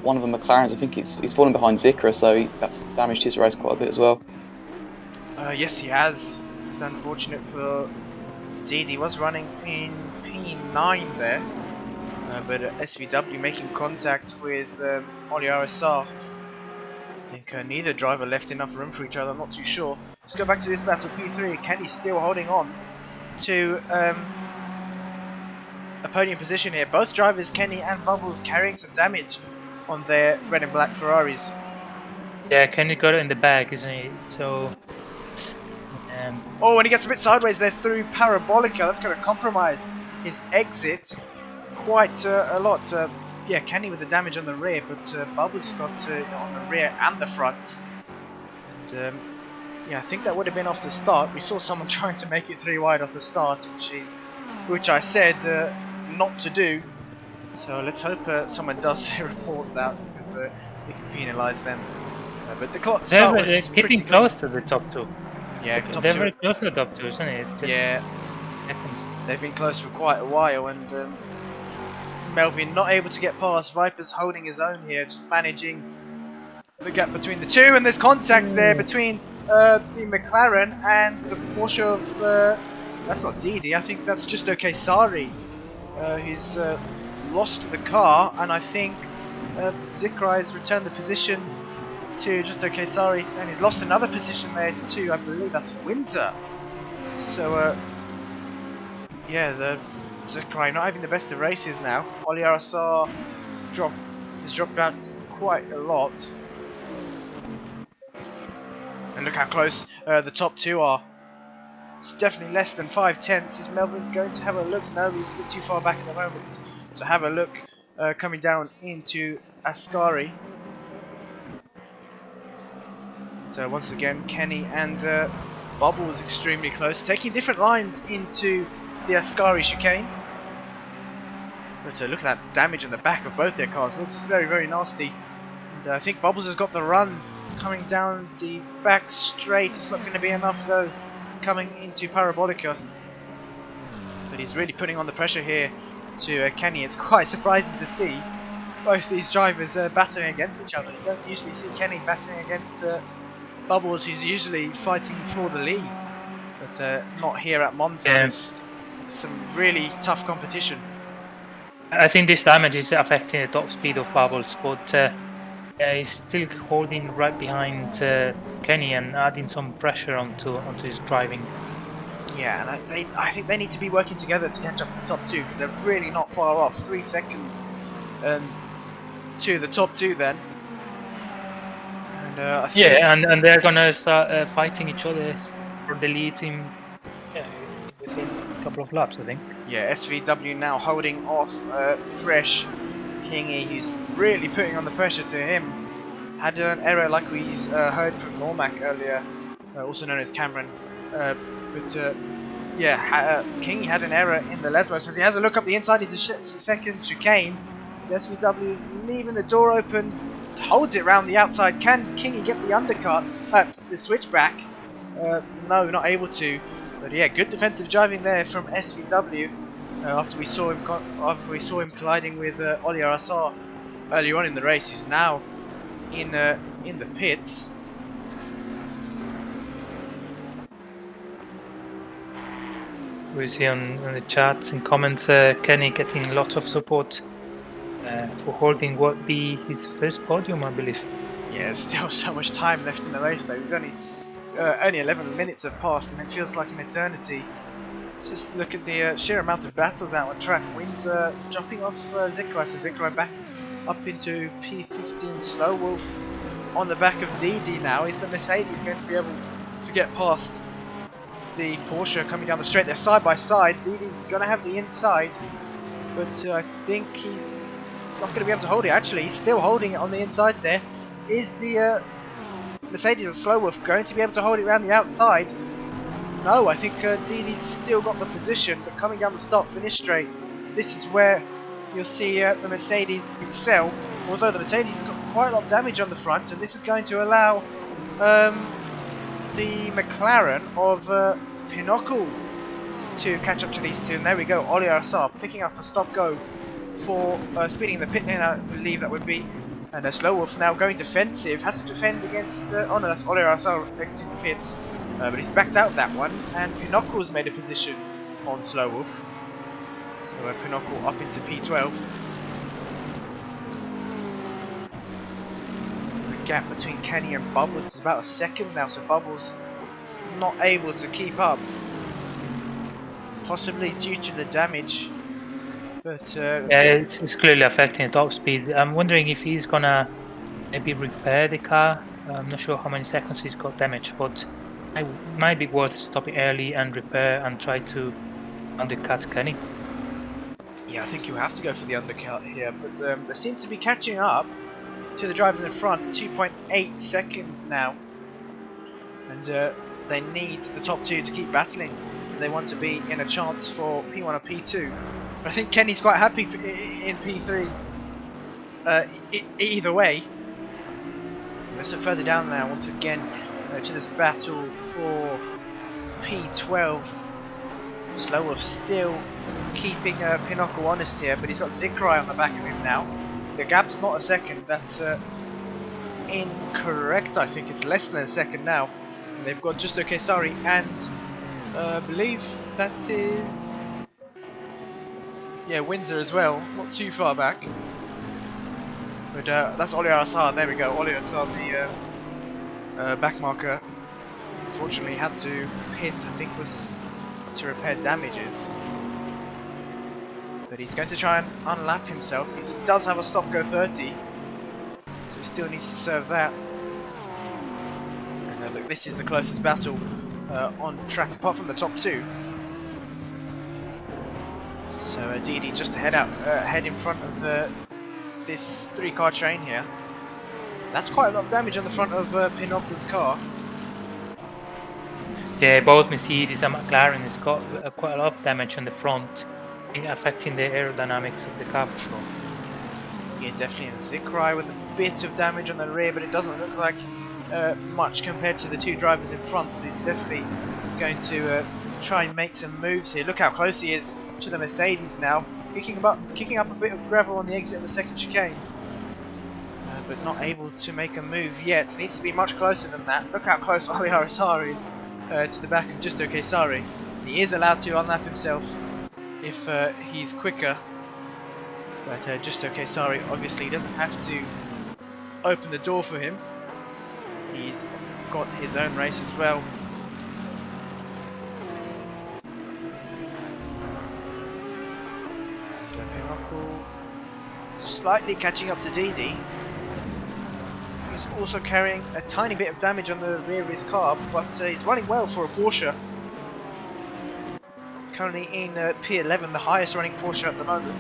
one of the McLarens. I think he's fallen behind Zikra, so that's damaged his race quite a bit as well. Yes, he has. It's unfortunate for DD. Was running in P9 there, but SVW making contact with Oli RSR. I think neither driver left enough room for each other, I'm not too sure. Let's go back to this battle, P3. Kenny's still holding on to a podium position here. Both drivers, Kenny and Bubbles, carrying some damage on their red and black Ferraris. Yeah, Kenny got it in the back, isn't he? So. Oh, and he gets a bit sideways there through Parabolica. That's going to compromise his exit quite a lot. Yeah, Kenny with the damage on the rear, but Bubbles got on the rear and the front. And yeah, I think that would have been off the start. We saw someone trying to make it 3 wide off the start, which I said not to do. So let's hope someone does report that, because we can penalise them. But the start was keeping close to the top two. Yeah, top they're two. very close to the top two, isn't it? Just yeah, seconds. They've been close for quite a while, and Melvin not able to get past. Viper's holding his own here, just managing the gap between the two, and there's contact there between the McLaren and the Porsche of that's not Didi, I think that's just Kesari. He's lost the car, and I think Zikrai has returned the position to just Kesari, and he's lost another position there too. I believe that's Windsor. So yeah, the Zikrai not having the best of races now. Oli RSR has dropped out quite a lot. And look how close the top two are. It's definitely less than 5/10. Is Melvin going to have a look? No, he's a bit too far back at the moment So have a look coming down into Ascari. So once again, Kenny and Bubbles extremely close, taking different lines into the Ascari chicane. But look at that damage on the back of both their cars. Looks very, very nasty. And I think Bubbles has got the run coming down the back straight. It's not going to be enough though, coming into Parabolica. But he's really putting on the pressure here to Kenny. It's quite surprising to see both these drivers battling against each other. You don't usually see Kenny battling against Bubbles, who's usually fighting for the lead. But not here at Monza. There's some really tough competition. I think this damage is affecting the top speed of Bubbles, but he's still holding right behind Kenny and adding some pressure onto his driving. Yeah, and I think they need to be working together to catch up to the top two, because they're really not far off. 3 seconds to the top two then. And I think and they're gonna start fighting each other for the lead in within a couple of laps, I think. Yeah, SVW now holding off Fresh Kingy, who's really putting on the pressure to him. Had an error like we heard from Normac earlier, also known as Cameron. Kingy had an error in the Lesmos as he has a look up the inside into second chicane. The SVW is leaving the door open, holds it round the outside. Can Kingy get the undercut, the switchback? No, not able to. But yeah, good defensive driving there from SVW. After we saw him colliding with Oli Arasar earlier on in the race, who's now in the pits. We see on the chats and comments Kenny getting lots of support for holding what be his first podium, I believe. Yeah, there's still so much time left in the race though. We've only 11 minutes have passed and it feels like an eternity. Just look at the sheer amount of battles out on track. Wins dropping off Zikrai, so Zikrai back up into P15. Slow Wolf on the back of DD now. Is the Mercedes going to be able to get past the Porsche coming down the straight? They're side by side. DD's going to have the inside, but I think he's not going to be able to hold it. Actually, he's still holding it on the inside there. Is the Mercedes and Slow Wolf going to be able to hold it around the outside? No, I think DD's still got the position, but coming down the stop, finish straight, this is where you'll see the Mercedes excel, although the Mercedes has got quite a lot of damage on the front, and this is going to allow the McLaren of Pinochle to catch up to these two. And there we go, Oli Arasar picking up a stop-go for speeding the pit lane, I believe that would be. And Slow Wolf now going defensive, has to defend against oh no, that's Oli Arasar next in the pits. But he's backed out that one, and Pinocchle's made a position on Slow Wolf. So Pinochle up into P12. The gap between Kenny and Bubbles is about a second now, so Bubbles not able to keep up. Possibly due to the damage. But yeah, it's clearly affecting the top speed. I'm wondering if he's gonna maybe repair the car. I'm not sure how many seconds he's got damage, but it might be worth stopping early and repair and try to undercut Kenny. Yeah, I think you have to go for the undercut here, but they seem to be catching up to the drivers in front. 2.8 seconds now, and they need the top two to keep battling. They want to be in a chance for P1 or P2. But I think Kenny's quite happy in P3 either way. Let's look further down now once again to this battle for P12. Slow Wolf still keeping Pinochle honest here, but he's got Zikrai on the back of him now. The gap's not a second, that's incorrect. I think it's less than a second now. And they've got Justo Kesari and I believe that is Windsor as well, not too far back. But that's Oli Arasar, there we go, Oli Arasar, the back marker. Unfortunately had to pit, I think was to repair damages. But he's going to try and unlap himself. He does have a stop-go 30, so he still needs to serve that. And look, this is the closest battle on track, apart from the top two. So So Didi just to head in front of this 3-car train here. That's quite a lot of damage on the front of Pinocchio's car. Yeah, both Mercedes and McLaren has got quite a lot of damage on the front, affecting the aerodynamics of the car for sure. Yeah, definitely. And Zikrai with a bit of damage on the rear, but it doesn't look like much compared to the 2 drivers in front. So he's definitely going to try and make some moves here. Look how close he is to the Mercedes now, kicking up a bit of gravel on the exit of the second chicane. But not able to make a move yet. Needs to be much closer than that. Look how close Ali Arasari is to the back of Justo Kesari. He is allowed to unlap himself if he's quicker. But Justo Kesari obviously doesn't have to open the door for him. He's got his own race as well. And Pinocchio slightly catching up to Didi. He's also carrying a tiny bit of damage on the rear of his car, but he's running well for a Porsche. Currently in P11, the highest running Porsche at the moment.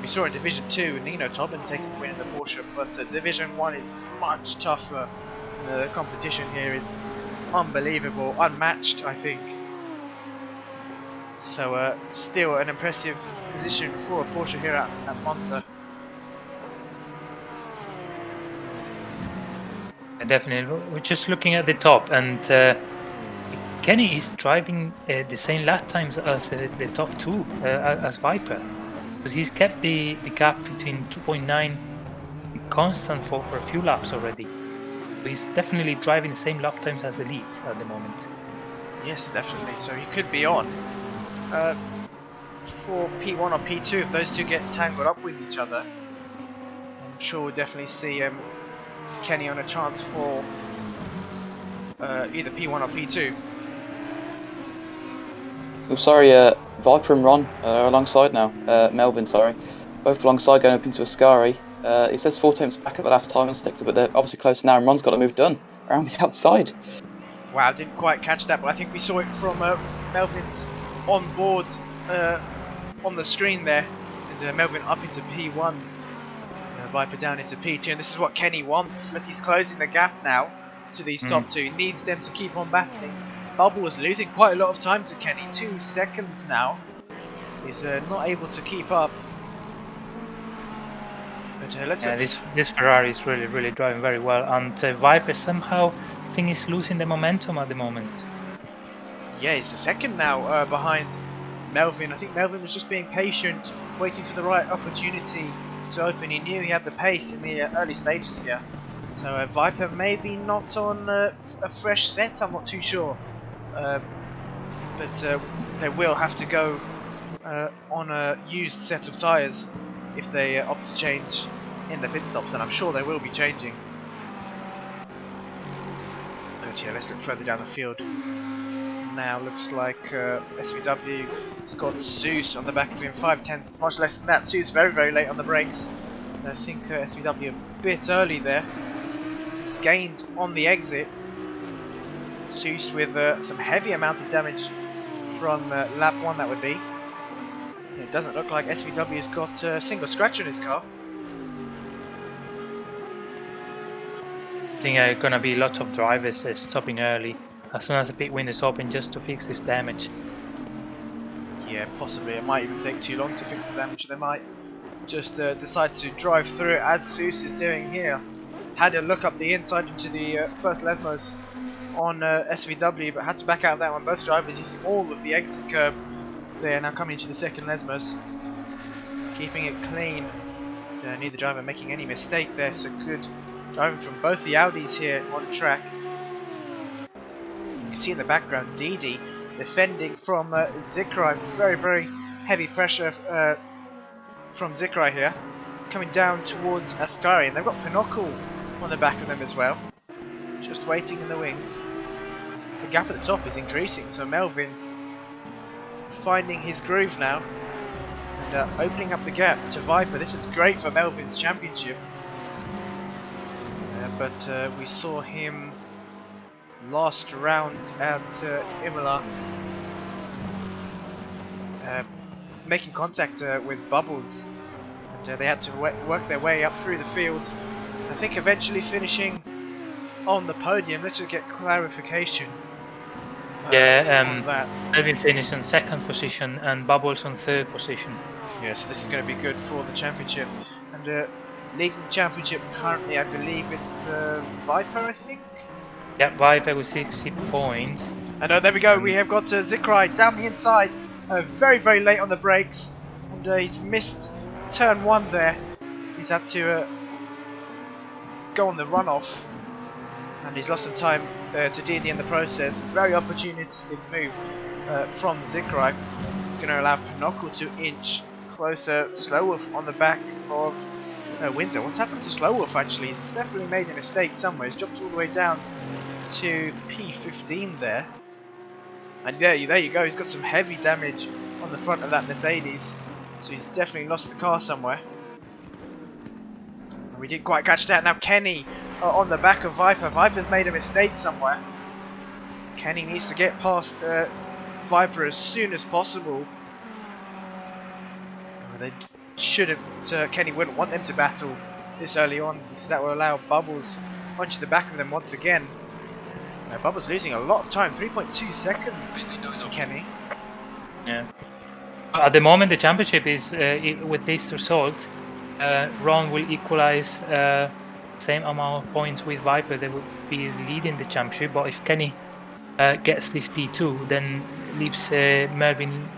We saw in Division 2 Nino Tobin taking the win in the Porsche, but Division 1 is much tougher. The competition here is unbelievable, unmatched I think. So still an impressive position for a Porsche here at Monza. Definitely, we're just looking at the top, and Kenny is driving the same lap times as the top 2, as Viper, because he's kept the gap between 2.9 constant for a few laps already. So he's definitely driving the same lap times as the lead at the moment. Yes, definitely. So he could be on for P1 or P2 if those two get tangled up with each other. I'm sure we'll definitely see Kenny on a chance for either P1 or P2. Oh, sorry, Viper and Ron are alongside now. Melvin, sorry. Both alongside going up into Ascari. It says 4 attempts back at the last time inspector, but they're obviously close now, and Ron's got a move done around the outside. Wow, I didn't quite catch that, but I think we saw it from Melvin's on board on the screen there. And Melvin up into P1. Viper down into P2, and this is what Kenny wants. Look, he's closing the gap now to these top 2. Needs them to keep on battling. Bubble was losing quite a lot of time to Kenny. 2 seconds now. He's not able to keep up. But let's this Ferrari is really driving very well, and Viper somehow I think is losing the momentum at the moment. Yeah, he's a second now behind Melvin. I think Melvin was just being patient, waiting for the right opportunity to open. He knew he had the pace in the early stages here. So Viper maybe not on a fresh set, I'm not too sure. But they will have to go on a used set of tyres if they opt to change in the pit stops, and I'm sure they will be changing. But yeah, let's look further down the field. Now looks like SVW has got Seuss on the back of him, 5/10, much less than that. Seuss very late on the brakes. I think SVW a bit early there. He's gained on the exit. Seuss with some heavy amount of damage from lap 1, that would be. It doesn't look like SVW has got a single scratch on his car. I think there are going to be lots of drivers stopping early as soon as the pit window is open, just to fix this damage. Yeah, possibly. It might even take too long to fix the damage. They might just decide to drive through it, as Seuss is doing here. Had a look up the inside into the first Lesmos on SVW, but had to back out of that one. Both drivers using all of the exit curb. They are now coming into the second Lesmos, keeping it clean. Neither driver making any mistake there, so good driving from both the Audis here on track. You can see in the background Didi defending from Zikrai. Very heavy pressure from Zikrai here, coming down towards Ascari, and they've got Pinocchio on the back of them as well, just waiting in the wings. The gap at the top is increasing, so Melvin finding his groove now and opening up the gap to Viper. This is great for Melvin's championship, but we saw him last round at Imola making contact with Bubbles, and they had to work their way up through the field. I think eventually finishing on the podium. Let's just get clarification. On that. Melvin finished on 2nd position and Bubbles on 3rd position. Yeah, so this is going to be good for the championship. And leading the championship currently, I believe it's Viper, I think? Yeah, Viper with 60 points. And there we go, we have got Zikrai down the inside, very, very late on the brakes. And he's missed turn 1 there. He's had to go on the runoff. And he's lost some time to DD in the process. Very opportunistic move from Zikrai. It's going to allow Pinochle to inch closer. Slowwolf on the back of Windsor. What's happened to Slowwolf actually? He's definitely made a mistake somewhere. He's dropped all the way down to P15 there. And there you go. He's got some heavy damage on the front of that Mercedes. So he's definitely lost the car somewhere. And we didn't quite catch that. Now Kenny on the back of Viper. Viper's made a mistake somewhere. Kenny needs to get past Viper as soon as possible. They shouldn't. Kenny wouldn't want them to battle this early on because that will allow Bubbles onto the back of them once again. Now, Bubbles losing a lot of time, 3.2 seconds to Kenny. Yeah. At the moment, the championship is with this result. Ron will equalize same amount of points with Viper. They will be leading the championship. But if Kenny gets this P2, then leaves Melvin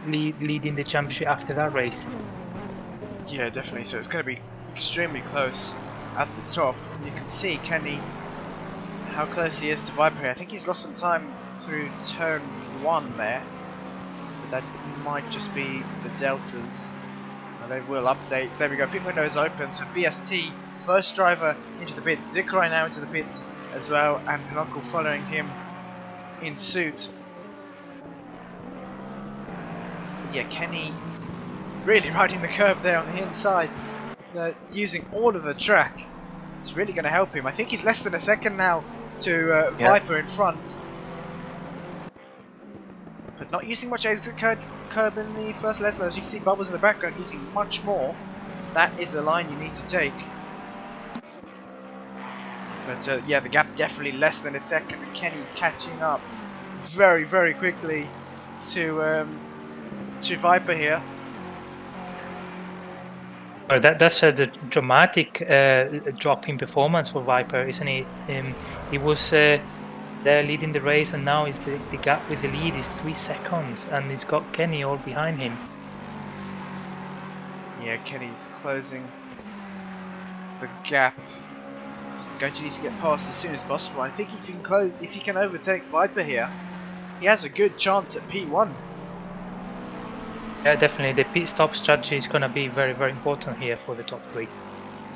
leading the championship after that race. Yeah, definitely. So it's going to be extremely close at the top. You can see Kenny, how close he is to Viper. I think he's lost some time through turn 1 there. But that might just be the deltas. And they will update. There we go. Pit window is open. So BST, first driver into the pits. Zikrai now into the pits as well. And Pinochle following him in suit. Yeah, Kenny really riding the curve there on the inside, using all of the track. It's really going to help him. I think he's less than a second now to Viper in front. But not using much exit curb in the first Lesmo. As you can see, Bubbles in the background using much more. That is a line you need to take. But yeah, the gap definitely less than a second. And Kenny's catching up very, very quickly to Viper here. Well, that's a dramatic drop in performance for Viper, isn't it? He was there leading the race, and now is the gap with the lead is 3 seconds, and he's got Kenny all behind him. Yeah, Kenny's closing the gap. He's going to need to get past as soon as possible. I think if he can overtake Viper here, he has a good chance at P1. Yeah, definitely. The pit stop strategy is going to be very, very important here for the top 3.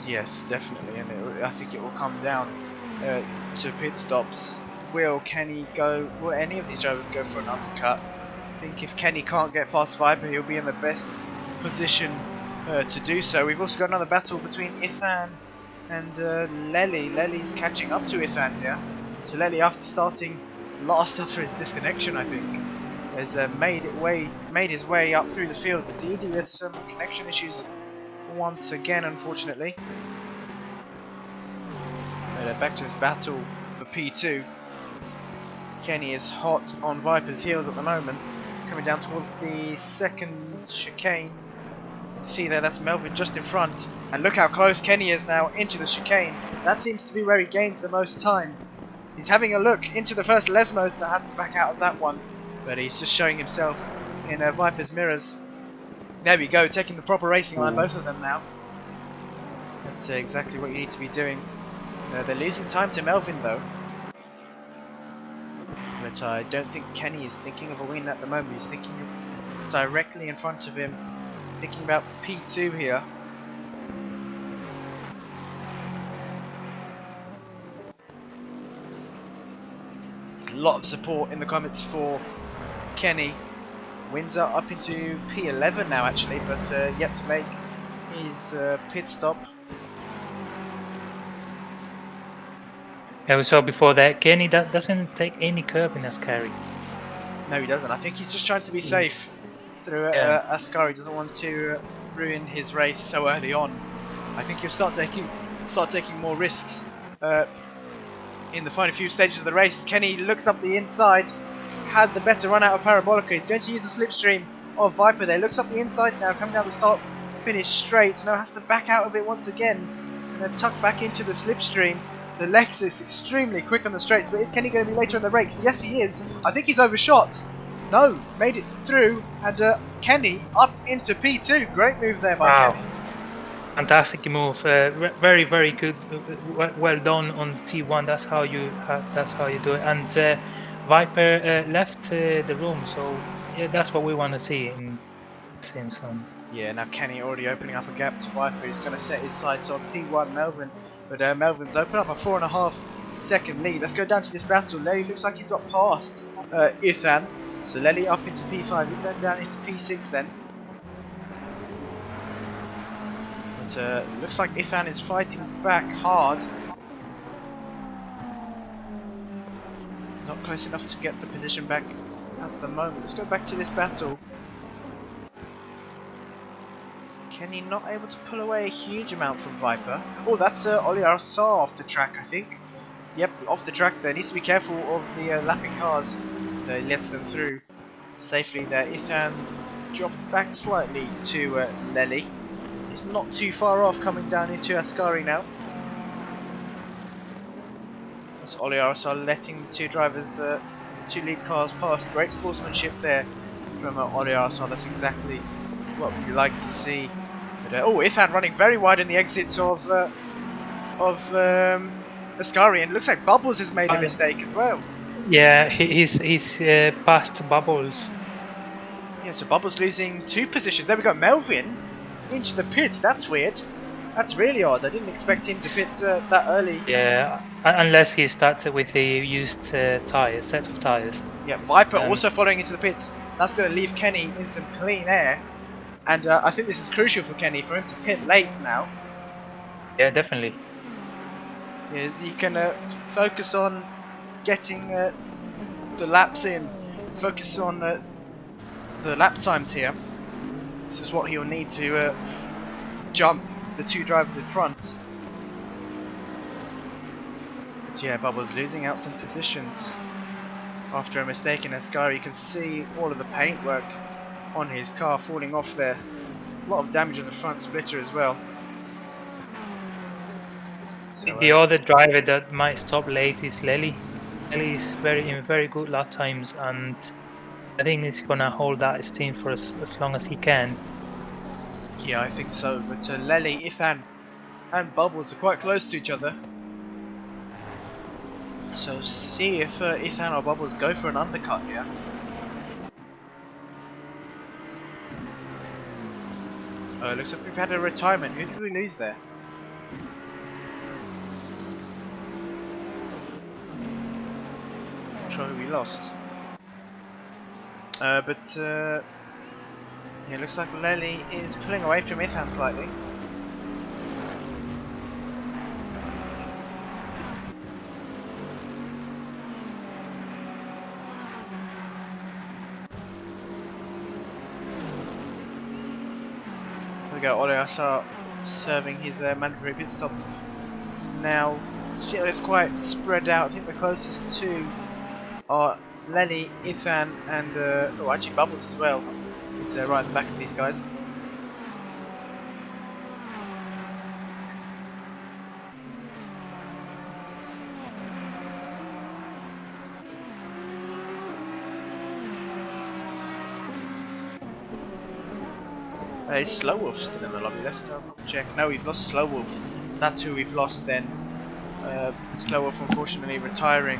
Yes, definitely, and I think it will come down to pit stops. Will Kenny go? Will any of these drivers go for an undercut? I think if Kenny can't get past Viper, he'll be in the best position to do so. We've also got another battle between Ethan and Lely. Lely's catching up to Ethan here. So Lely, after starting last after his disconnection, I think, has made his way up through the field. But DD with some connection issues once again, unfortunately. But back to this battle for P2. Kenny is hot on Viper's heels at the moment, coming down towards the second chicane. You can see there, that's Melvin just in front, and look how close Kenny is now into the chicane. That seems to be where he gains the most time. He's having a look into the first Lesmos, but has to back out of that one. But he's just showing himself in Viper's mirrors. There we go, taking the proper racing line, both of them now. That's exactly what you need to be doing. They're losing time to Melvin though. But I don't think Kenny is thinking of a win at the moment. He's thinking directly in front of him, thinking about P2 here. A lot of support in the comments for Kenny. Windsor up into P11 now actually, but yet to make his pit stop. Yeah, we saw before that Kenny doesn't take any curb in his carry. No, he doesn't. I think he's just trying to be safe. through Yeah. Ascari doesn't want to ruin his race so early on. I think he'll start taking more risks in the final few stages of the race. Kenny looks up the inside, had the better run out of Parabolica. He's going to use the slipstream of Viper there. Looks up the inside now, coming down the start finish straight. Now has to back out of it once again and then tuck back into the slipstream. The Lexus extremely quick on the straights, but is Kenny going to be later in the race? Yes, he is. I think he's overshot. No, made it through, and Kenny up into P2. Great move there by Wow. Kenny. Fantastic move. Very, very good. Well done on T1. That's how you do it. And Viper left the room, so yeah, that's what we want to see in SimZone. Yeah, now Kenny already opening up a gap to Viper. He's going to set his sights on P1 Melvin, but Melvin's opened up a 4.5 second lead. Let's go down to this battle. Lely looks like he's got past Ethan. So Lely up into P5, Ethan down into P6 then. But looks like Ethan is fighting back hard. Not close enough to get the position back at the moment. Let's go back to this battle. Kenny not able to pull away a huge amount from Viper. Oh, that's Oli Arsar off the track, I think. Yep, off the track there. Needs to be careful of the lapping cars. He lets them through safely there. Ethan dropped back slightly to Lely. He's not too far off coming down into Ascari now. That's Oli Arsar letting the two drivers, two lead cars past. Great sportsmanship there from Oli Arsar. That's exactly what we like to see. But, oh, Ethan running very wide in the exits of Ascari, and looks like Bubbles has made a mistake as well. Yeah, he's past Bubbles. Yeah, so Bubbles losing 2 positions. There we go, Melvin into the pits. That's weird. That's really odd. I didn't expect him to pit that early. Yeah, unless he starts with the used tires, set of tires. Yeah, Viper also following into the pits. That's going to leave Kenny in some clean air. And I think this is crucial for Kenny, for him to pit late now. Yeah, definitely. Yeah, he can focus on getting the laps in. Focus on the lap times here. This is what he'll need to jump the 2 drivers in front. But yeah, Bubbles losing out some positions after a mistake in Ascari. You can see all of the paintwork on his car falling off there. A lot of damage on the front splitter as well. So, the other driver that might stop late is Lely. Lely is in very good lap times, and I think he's gonna hold that steam for as long as he can. yeah, I think so. But Lely, Ethan and Bubbles are quite close to each other. So see if Ethan or Bubbles go for an undercut here. Looks like we've had a retirement. Who did we lose there? Not sure who we lost. Yeah, looks like Lely is pulling away from Ethan slightly. We go, Oli Arsar serving his mandatory pit stop now. Still, it's quite spread out. I think the closest 2 are Lely, Ethan, and oh, actually Bubbles as well. He's right at the back of these guys. Is Slow Wolf still in the lobby? Let's check. No, we've lost Slow Wolf. So that's who we've lost then. Slow Wolf unfortunately retiring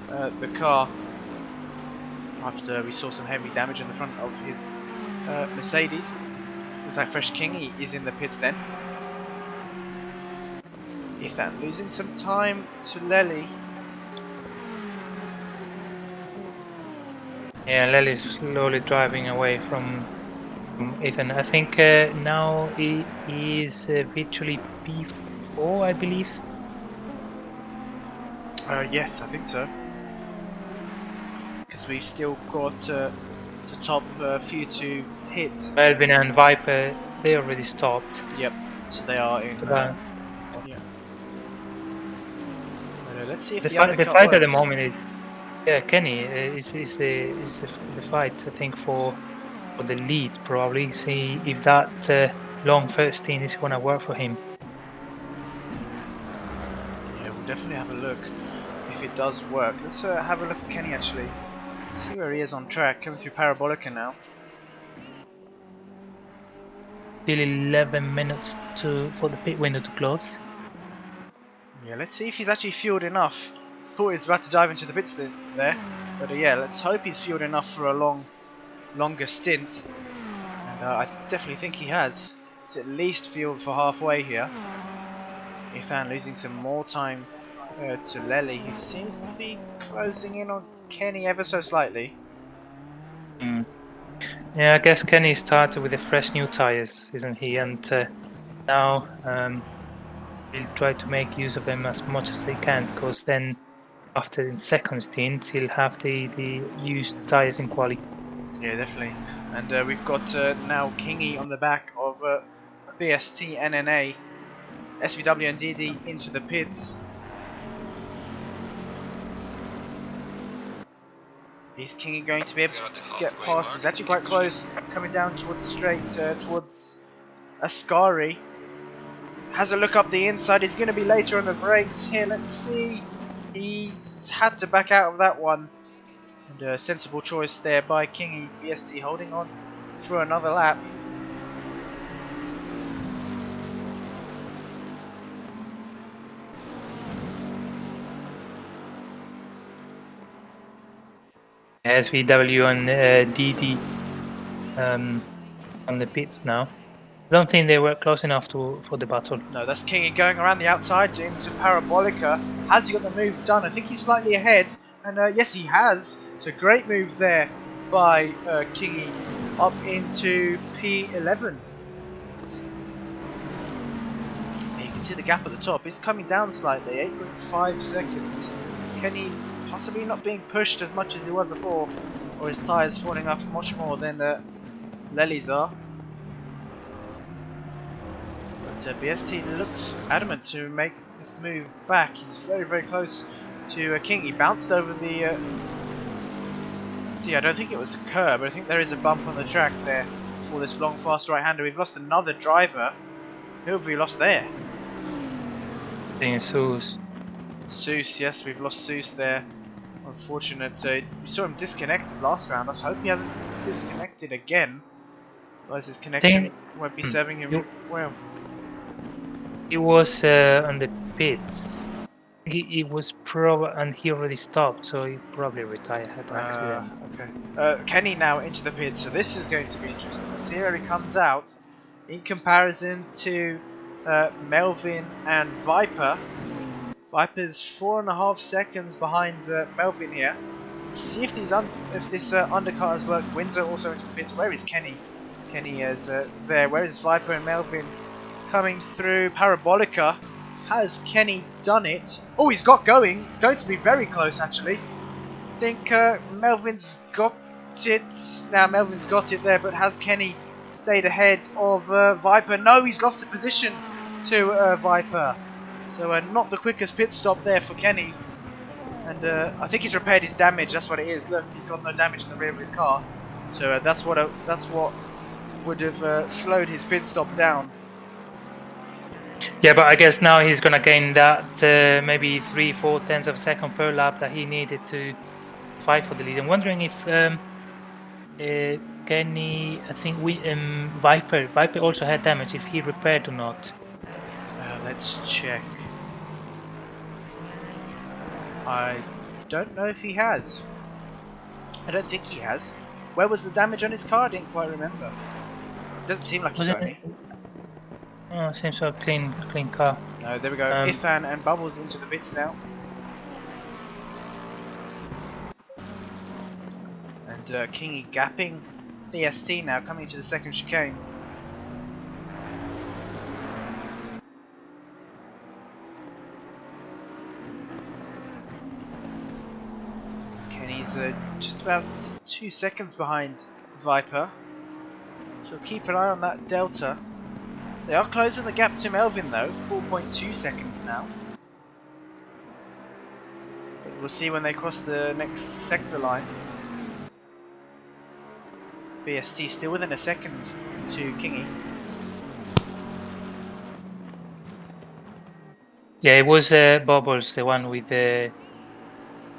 the car after we saw some heavy damage on the front of his Mercedes. Looks like Fresh Kingy is in the pits then. Ethan losing some time to Lely. Yeah, Lely's slowly driving away from Ethan. I think now he is virtually P4, I believe. Yes, I think so. Because we've still got the top few to pit. Melvin and Viper, they already stopped. Yep, so they are in. But, Yeah. Let's see if the the fight, undercut the fight at the works. moment is, yeah, Kenny is the fight. I think for the lead probably. See if that long first stint is gonna work for him. Yeah, we'll definitely have a look if it does work. Let's have a look at Kenny actually. See where he is on track, coming through Parabolica now. Still 11 minutes for the pit window to close. Yeah, let's see if he's actually fueled enough. Thought he was about to dive into the pits there, but yeah, let's hope he's fueled enough for a longer stint. And I definitely think he has. He's at least fueled for halfway here. Ifan losing some more time to Lely, who seems to be closing in on Kenny ever so slightly. Yeah, I guess Kenny started with the fresh new tires, isn't he? And now he'll try to make use of them as much as they can, because then after the second stint he'll have the used tires in quali. Yeah, definitely. And we've got now Kingy on the back of BST, NNA, SVW and DD into the pits. Is Kingy going to be able to get past? He's actually quite close, coming down towards the straight, towards Ascari. Has a look up the inside, he's going to be later on the brakes here, let's see. He's had to back out of that one. And a sensible choice there by Kingy. BST holding on for another lap. SVW and DD on the pits now. I don't think they were close enough for the battle. No, that's Kingy going around the outside into Parabolica. Has he got the move done? I think he's slightly ahead. And yes, he has. So great move there by Kingy up into P11. You can see the gap at the top. He's coming down slightly, 8.5 seconds. Kenny possibly not being pushed as much as he was before, or his tyres falling off much more than Lely's are. But BST looks adamant to make this move back. He's very, very close to King. He bounced over the... I don't think it was the curb, but I think there is a bump on the track there for this long, fast right-hander. We've lost another driver. Who have we lost there? I think it's Seuss. Seuss, yes, we've lost Seuss there. Unfortunate. We saw him disconnect last round. Let's hope he hasn't disconnected again. Otherwise his connection won't be serving him well. He was on the pits. He was and he already stopped, so he probably retired at accident. Okay. Kenny now into the pit, so this is going to be interesting. Let's see how he comes out in comparison to Melvin and Viper. Viper's 4.5 seconds behind Melvin here. Let's see if this undercut has worked. Windsor also into the pit. Where is Kenny? Kenny is there. Where is Viper and Melvin? Coming through Parabolica. Has Kenny done it? Oh, he's got going. It's going to be very close, actually. I think Melvin's got it. Now, Melvin's got it there, but has Kenny stayed ahead of Viper? No, he's lost the position to Viper. So, not the quickest pit stop there for Kenny. And I think he's repaired his damage. That's what it is. Look, he's got no damage in the rear of his car. So, that's what would have slowed his pit stop down. Yeah, but I guess now he's gonna gain that maybe 3-4 tenths of a second per lap that he needed to fight for the lead. I'm wondering if Kenny, I think Viper also had damage, if he repaired or not. Let's check. I don't know if he has. I don't think he has. Where was the damage on his car? I didn't quite remember. Doesn't seem like he's got any. Oh, seems like a clean car. No, there we go. Ifan and Bubbles into the pits now. And Kingy gapping BST now, coming to the second chicane. Kenny's just about 2 seconds behind Viper. So keep an eye on that delta. They are closing the gap to Melvin though, 4.2 seconds now. But we'll see when they cross the next sector line. BST still within a second to Kingy. Yeah, it was Bubbles, the one with the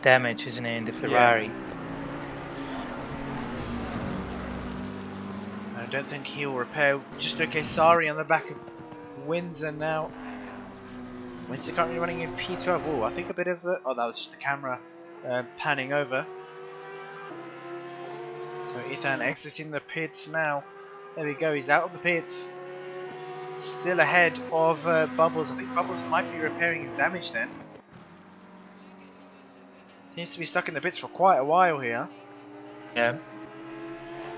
damage, isn't it, in the Ferrari? Yeah. I don't think he'll repair. Just okay, sorry on the back of Windsor now. Windsor currently running in P12. Oh, I think a bit of oh, that was just the camera panning over. So Ethan exiting the pits now. There we go, he's out of the pits. Still ahead of Bubbles. I think Bubbles might be repairing his damage then. Seems to be stuck in the pits for quite a while here. Yeah.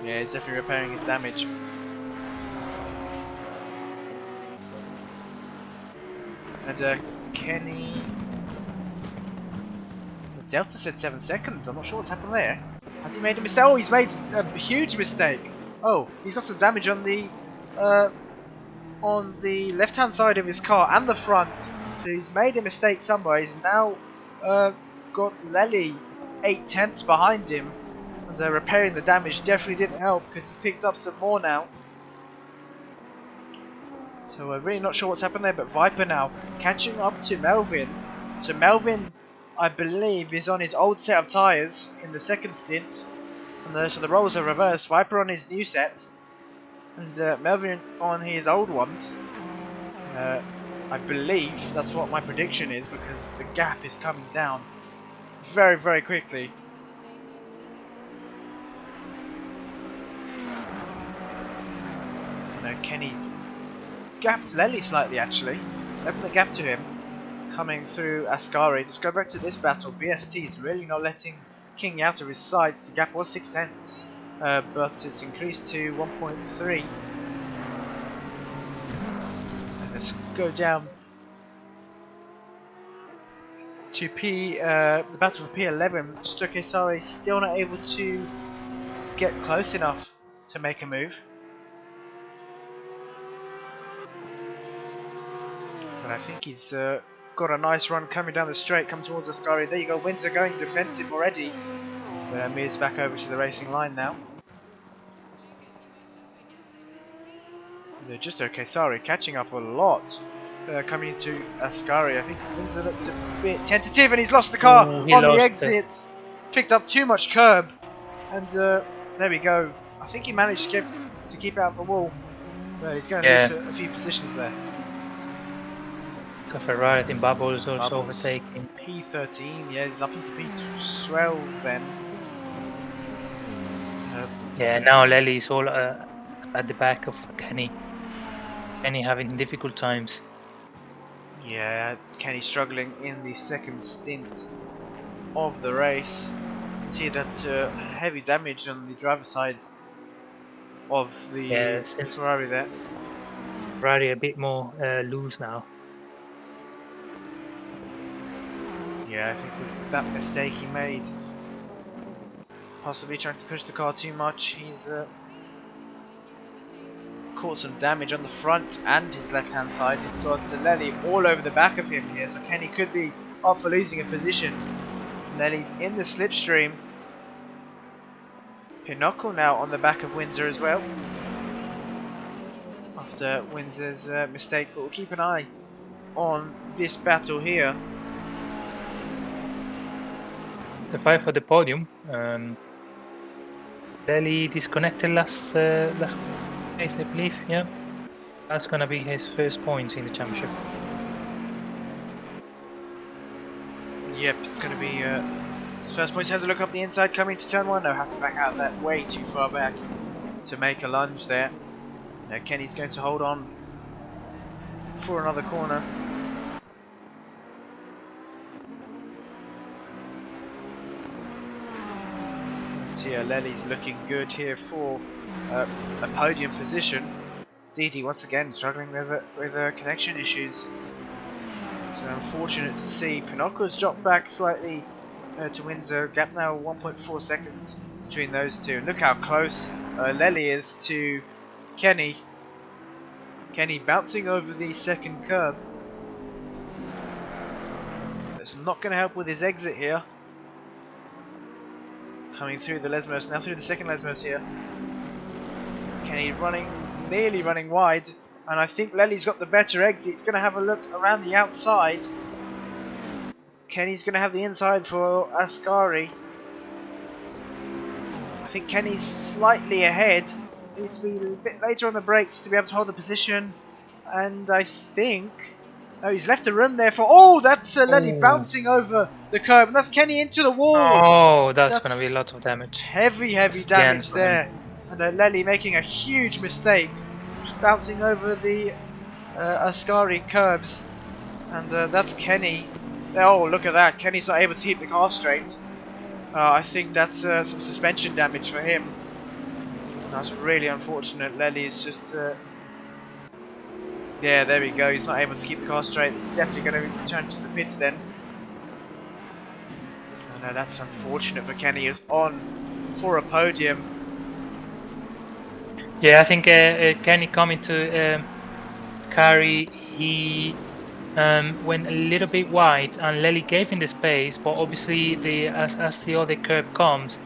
Yeah, he's definitely repairing his damage. And Kenny... The Delta said 7 seconds. I'm not sure what's happened there. Has he made a mistake? Oh, he's made a huge mistake. Oh, he's got some damage on the left-hand side of his car and the front. So he's made a mistake somewhere. He's now got Lely 8/10 behind him. And repairing the damage definitely didn't help because he's picked up some more now. So we're really not sure what's happened there, but Viper now catching up to Melvin. So Melvin, I believe, is on his old set of tyres in the second stint. And so the roles are reversed. Viper on his new set. And Melvin on his old ones. I believe that's what my prediction is because the gap is coming down very, very quickly. Kenny's gapped Lely slightly actually. Opened the gap to him. Coming through Ascari. Let's go back to this battle. BST is really not letting King out of his sides. The gap was 6/10, but it's increased to 1.3. And let's go down to the battle for P11. Just okay, sorry, still not able to get close enough to make a move. But I think he's got a nice run coming down the straight, coming towards Ascari. There you go, Windsor going defensive already. But Amir's back over to the racing line now. They're just okay, sorry, catching up a lot. Coming into Ascari. I think Windsor looked a bit tentative and he's lost the car on the exit. Picked up too much curb. And there we go. I think he managed to keep out the wall. But he's going to lose a few positions there. Ferrari, I think Bubbles also overtaking. P13, yeah, he's up into P12 then. Yeah, now Lely is all at the back of Kenny. Kenny having difficult times. Yeah, Kenny struggling in the second stint of the race. See that heavy damage on the driver's side of the Ferrari there. Ferrari a bit more loose now. Yeah, I think with that mistake he made, possibly trying to push the car too much, he's caught some damage on the front and his left hand side. He's got Lely all over the back of him here, so Kenny could be up for losing a position. Lely's in the slipstream. Pinocchio now on the back of Windsor as well. After Windsor's mistake, but we'll keep an eye on this battle here. The fight for the podium. Lely disconnected last race, I believe. Yeah, that's gonna be his first points in the championship. Yep, it's gonna be his first points. Has a look up the inside coming to turn one. No, has to back out that way too far back to make a lunge there. Now Kenny's going to hold on for another corner. Yeah, Lely's looking good here for a podium position. Didi once again struggling with connection issues. So unfortunate to see. Pinocchio's dropped back slightly to Windsor. Gap now 1.4 seconds between those two. Look how close Lely is to Kenny. Kenny bouncing over the second curb. That's not going to help with his exit here. Coming through the Lesmos, now through the second Lesmos here. Kenny running, nearly running wide. And I think Lely's got the better exit. He's going to have a look around the outside. Kenny's going to have the inside for Ascari. I think Kenny's slightly ahead. Needs to be a bit later on the brakes to be able to hold the position. And I think... Oh, he's left a room there for... Oh, that's Lely bouncing over the curb. And that's Kenny into the wall. Oh, that's going to be a lot of damage. Heavy damage there. And Lely making a huge mistake. Just bouncing over the Ascari curbs. And that's Kenny. Oh, look at that. Kenny's not able to keep the car straight. I think that's some suspension damage for him. That's really unfortunate. Lely is just... yeah, there we go. He's not able to keep the car straight. He's definitely going to return to the pits then. Oh, no, that's unfortunate for Kenny. He's on for a podium. Yeah, I think Kenny coming to carry, he went a little bit wide, and Lely gave him the space, but obviously as the other curb comes,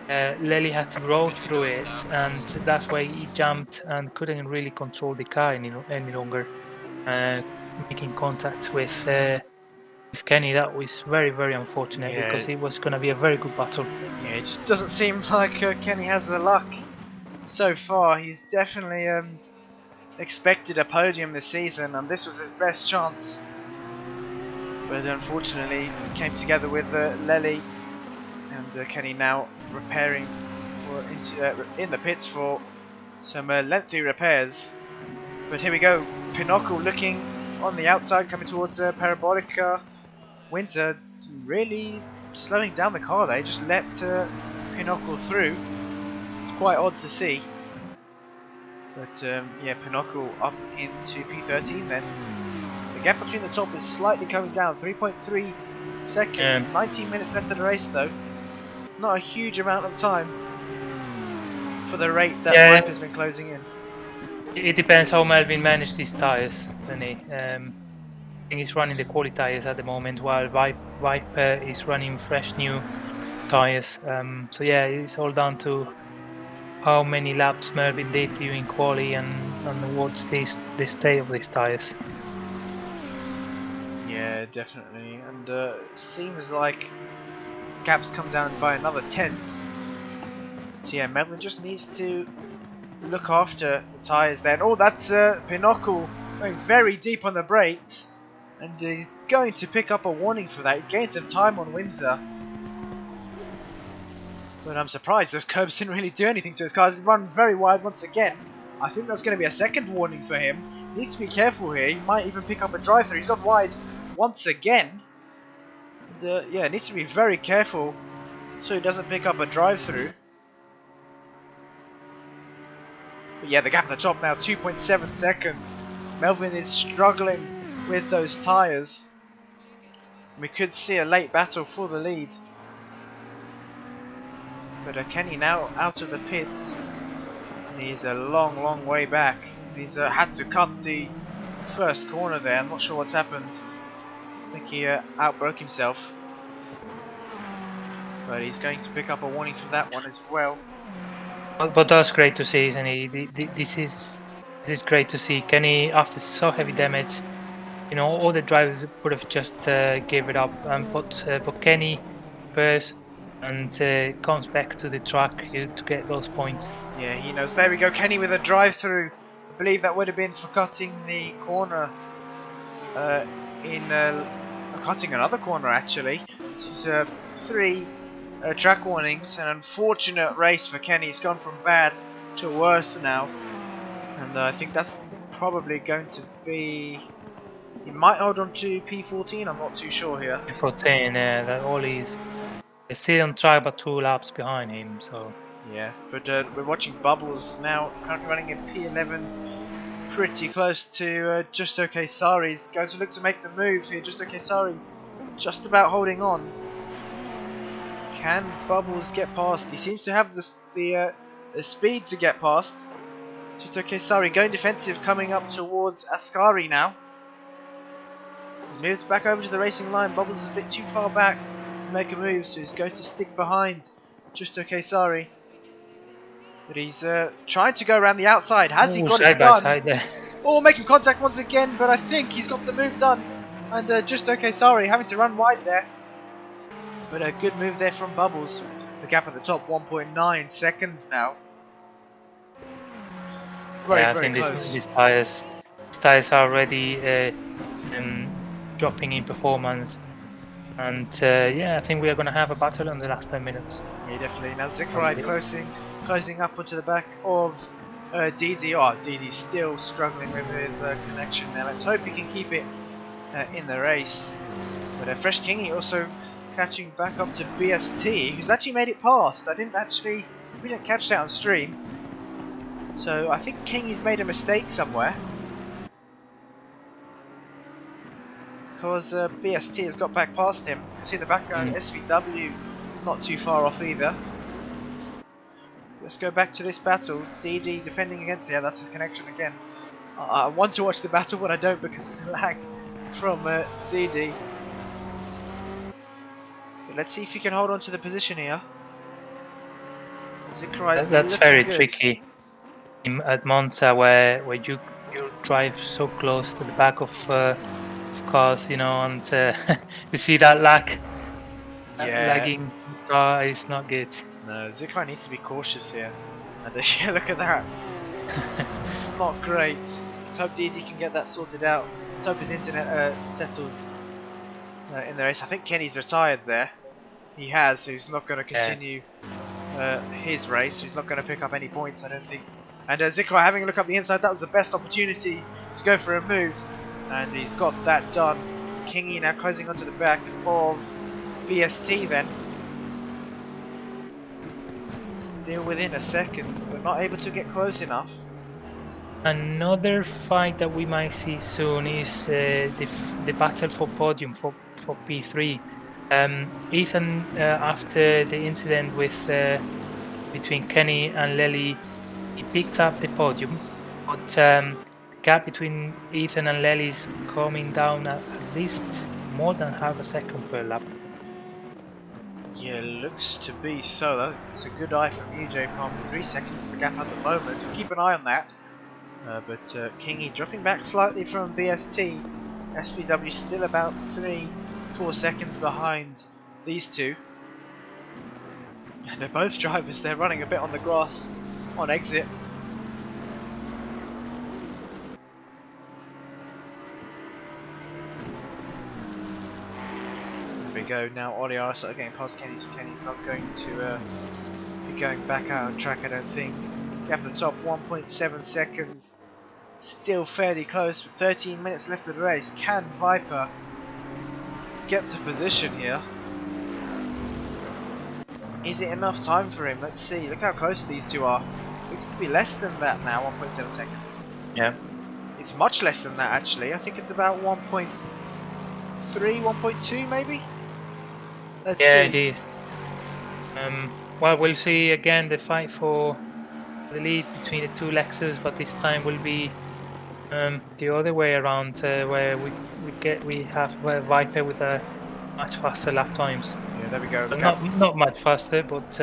Lely had to roll through it, and that's why he jumped and couldn't really control the car any longer, making contact with Kenny. That was very, very unfortunate, because it was going to be a very good battle. Yeah, it just doesn't seem like Kenny has the luck so far. He's definitely expected a podium this season, and this was his best chance. But unfortunately, came together with Lely, and Kenny now repairing in the pits for some lengthy repairs. But here we go, Pinocchio looking on the outside, coming towards Parabolica. Winter really slowing down the car. They just let Pinocchio through. It's quite odd to see. But yeah, Pinocchio up into P13 then. The gap between the top is slightly coming down, 3.3 seconds. 19 minutes left of the race though. Not a huge amount of time for the rate that Vipe has been closing in. It depends how Melvin managed his tyres, doesn't he? I think he's running the quality tyres at the moment, while Vipe is running fresh new tyres. So yeah, it's all down to how many laps Melvin did during quali and what's the state of these tyres. Yeah, definitely. And it seems like gap's come down by another 10th. So yeah, Melvin just needs to look after the tyres then. Oh, that's Pinocchio going very deep on the brakes. And he's going to pick up a warning for that. He's gained some time on Windsor. But I'm surprised those curbs didn't really do anything to his car. He's run very wide once again. I think that's going to be a second warning for him. He needs to be careful here. He might even pick up a drive-through. He's gone wide once again. And, yeah, needs to be very careful so he doesn't pick up a drive-through. But yeah, the gap at the top now, 2.7 seconds. Melvin is struggling with those tyres. We could see a late battle for the lead. But Kenny now out of the pits. And he's a long, long way back. He's had to cut the first corner there. I'm not sure what's happened. I think he outbroke himself. But he's going to pick up a warning for that one as well. But that's great to see, isn't it? This is great to see. Kenny, after so heavy damage, you know, all the drivers would have just gave it up. But Kenny first and comes back to the track to get those points. Yeah, he knows. There we go, Kenny with a drive-through. I believe that would have been for cutting the corner. Cutting another corner actually. She's 3 track warnings. An unfortunate race for Kenny. He's gone from bad to worse now. And I think that's probably going to be... He might hold on to P14, I'm not too sure here. P14, yeah, that all is still on track but 2 laps behind him, so... Yeah, but we're watching Bubbles now, currently running in P11, pretty close to Just OK Sari's. Going to look to make the move here. Just OK Sari just about holding on. Can Bubbles get past? He seems to have the speed to get past. Just okay, sorry, going defensive, coming up towards Ascari now. He's moved back over to the racing line. Bubbles is a bit too far back to make a move, so he's going to stick behind. Just okay, sorry. But he's trying to go around the outside. Has he got it done? Side there. Oh, making contact once again, but I think he's got the move done. And just okay, sorry, having to run wide there. But a good move there from Bubbles. The gap at the top, 1.9 seconds now. Very, very close. These tires are already dropping in performance. And yeah, I think we are going to have a battle in the last 10 minutes. Yeah, definitely. Now Zikrai closing up onto the back of DD. Oh, DD's still struggling with his connection there. Let's hope he can keep it in the race. But Fresh Kingy also catching back up to BST, who's actually made it past. We didn't catch that on stream. So I think Kingy's made a mistake somewhere. Because BST has got back past him. You can see in the background, SVW not too far off either. Let's go back to this battle. DD defending against, yeah, that's his connection again. I want to watch the battle, but I don't because of the lag from DD. But let's see if he can hold on to the position here. That's very tricky at Monza, where you drive so close to the back of cars, you know, and you see that lagging car is not good. No, Zikrai needs to be cautious here. And yeah, look at that. It's not great. Let's hope DD can get that sorted out. Let's hope his internet settles in the race. I think Kenny's retired there. He has, so he's not going to continue his race. He's not going to pick up any points, I don't think. And Zikrai having a look up the inside, that was the best opportunity to go for a move. And he's got that done. Kingy now closing onto the back of BST then. Still within a second, but not able to get close enough. Another fight that we might see soon is the battle for podium for P3. Ethan, after the incident with between Kenny and Lely, he picked up the podium, but the gap between Ethan and Lely is coming down at least more than half a second per lap. Yeah, looks to be so. That's a good eye from you, J Palm. 3 seconds is the gap at the moment. We'll keep an eye on that. But Kingy dropping back slightly from BST. SVW still about 3-4 seconds behind these two. And they're both drivers. They're running a bit on the grass on exit. There we go. Now Oliara started getting past Kenny, so Kenny's not going to be going back out on track, I don't think. Gap at the top, 1.7 seconds. Still fairly close, with 13 minutes left of the race. Can Viper get the position here? Is it enough time for him? Let's see. Look how close these two are. Looks to be less than that now, 1.7 seconds. Yeah. It's much less than that actually. I think it's about 1.3, 1.2 maybe? Let's see. Yeah, it is. Well, we'll see again the fight for the lead between the two Lexus, but this time will be the other way around, where we have Viper with a much faster lap times. Yeah, there we go. Not much faster, but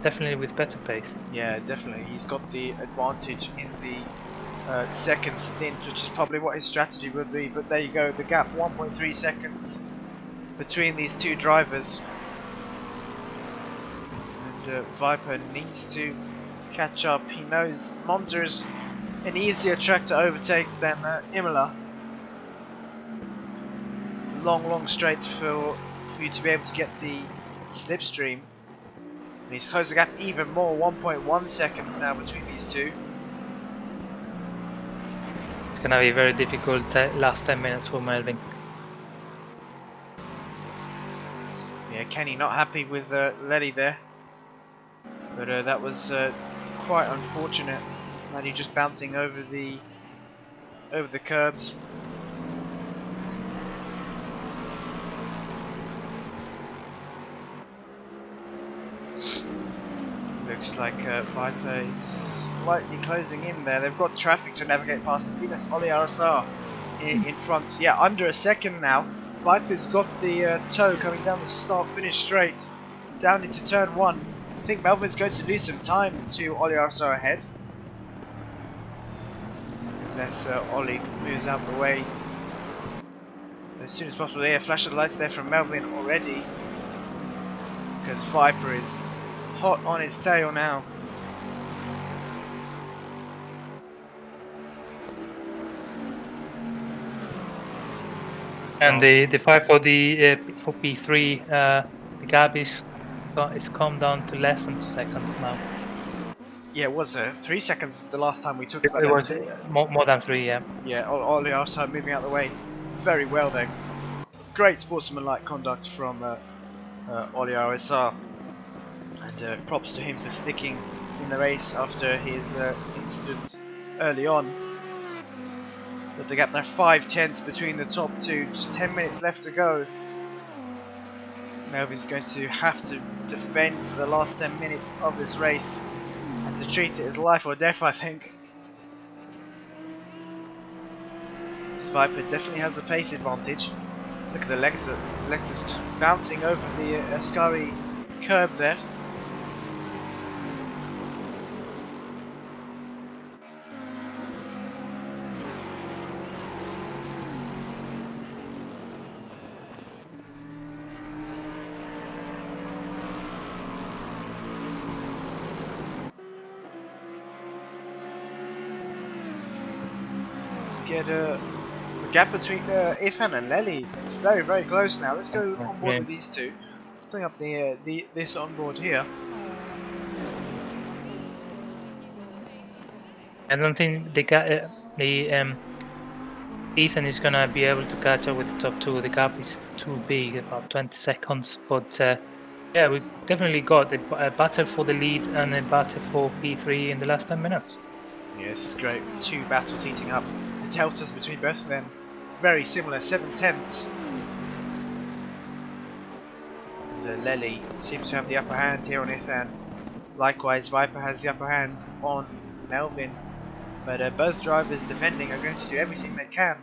definitely with better pace. Yeah, definitely. He's got the advantage in the second stint, which is probably what his strategy would be. But there you go, the gap, 1.3 seconds between these two drivers. And Viper needs to catch up. He knows Monza's an easier track to overtake than Imola. Long straights for you to be able to get the slipstream. And he's closed the gap even more, 1.1 seconds now between these two. It's going to be very difficult last 10 minutes for Melvin. Yeah, Kenny not happy with Letty there. But that was quite unfortunate. And he just bouncing over the curbs. The looks like Viper is slightly closing in there. They've got traffic to navigate past. I think that's Oli RSR in front. Yeah, under a second now. Viper's got the toe coming down the start-finish straight, down into turn 1. I think Melvin's going to lose some time to Oli RSR ahead. Unless Oli moves out of the way as soon as possible. Yeah, flash of lights there from Melvin already. Because Viper is hot on his tail now. And the fight for the for P3, the gap is come down to less than 2 seconds now. Yeah, it was 3 seconds the last time we talked about It that. was more than 3, yeah. Yeah, Oli also moving out of the way very well though. Great sportsmanlike conduct from Oli RSR. And props to him for sticking in the race after his incident early on. But the gap there, 5/10 between the top two, just 10 minutes left to go. Melvin's going to have to defend for the last 10 minutes of this race. Has to treat it as life or death, I think. This Viper definitely has the pace advantage. Look at the Lexus bouncing over the Ascari curb there. Get the gap between Ethan and Lely is very, very close now. Let's go on board with these two. Let's bring up this on board here. I don't think Ethan is gonna be able to catch up with the top two. The gap is too big, about 20 seconds. But yeah, we definitely got a battle for the lead and a battle for P3 in the last 10 minutes. Yeah, this is great. Two battles heating up. The deltas between both of them very similar, 7/10. And Lely seems to have the upper hand here on Ethan. Likewise, Viper has the upper hand on Melvin. But both drivers defending are going to do everything they can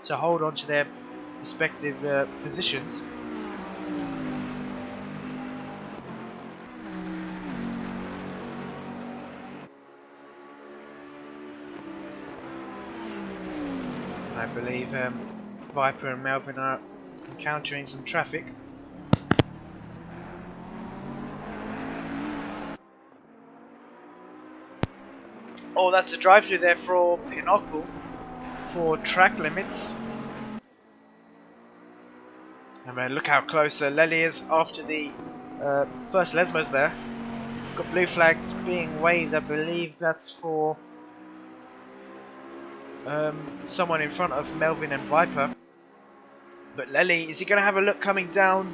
to hold on to their respective positions. I believe Viper and Melvin are encountering some traffic. Oh, that's a drive-through there for Pinochle for track limits. And look how close Lely is after the first Lesmos there. Got blue flags being waved. I believe that's for someone in front of Melvin and Viper. But Lely, is he going to have a look coming down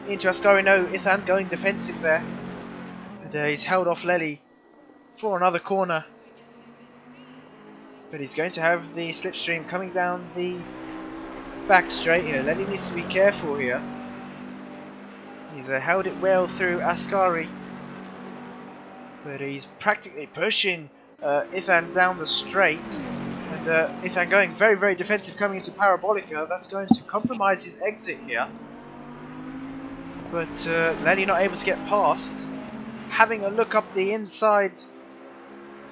into Ascari? No, Ethan going defensive there. And he's held off Lely for another corner. But he's going to have the slipstream coming down the back straight here. Lely needs to be careful here. He's held it well through Ascari. But he's practically pushing Ethan down the straight. And Ethan going very, very defensive coming into Parabolica. That's going to compromise his exit here. But Lely not able to get past. Having a look up the inside.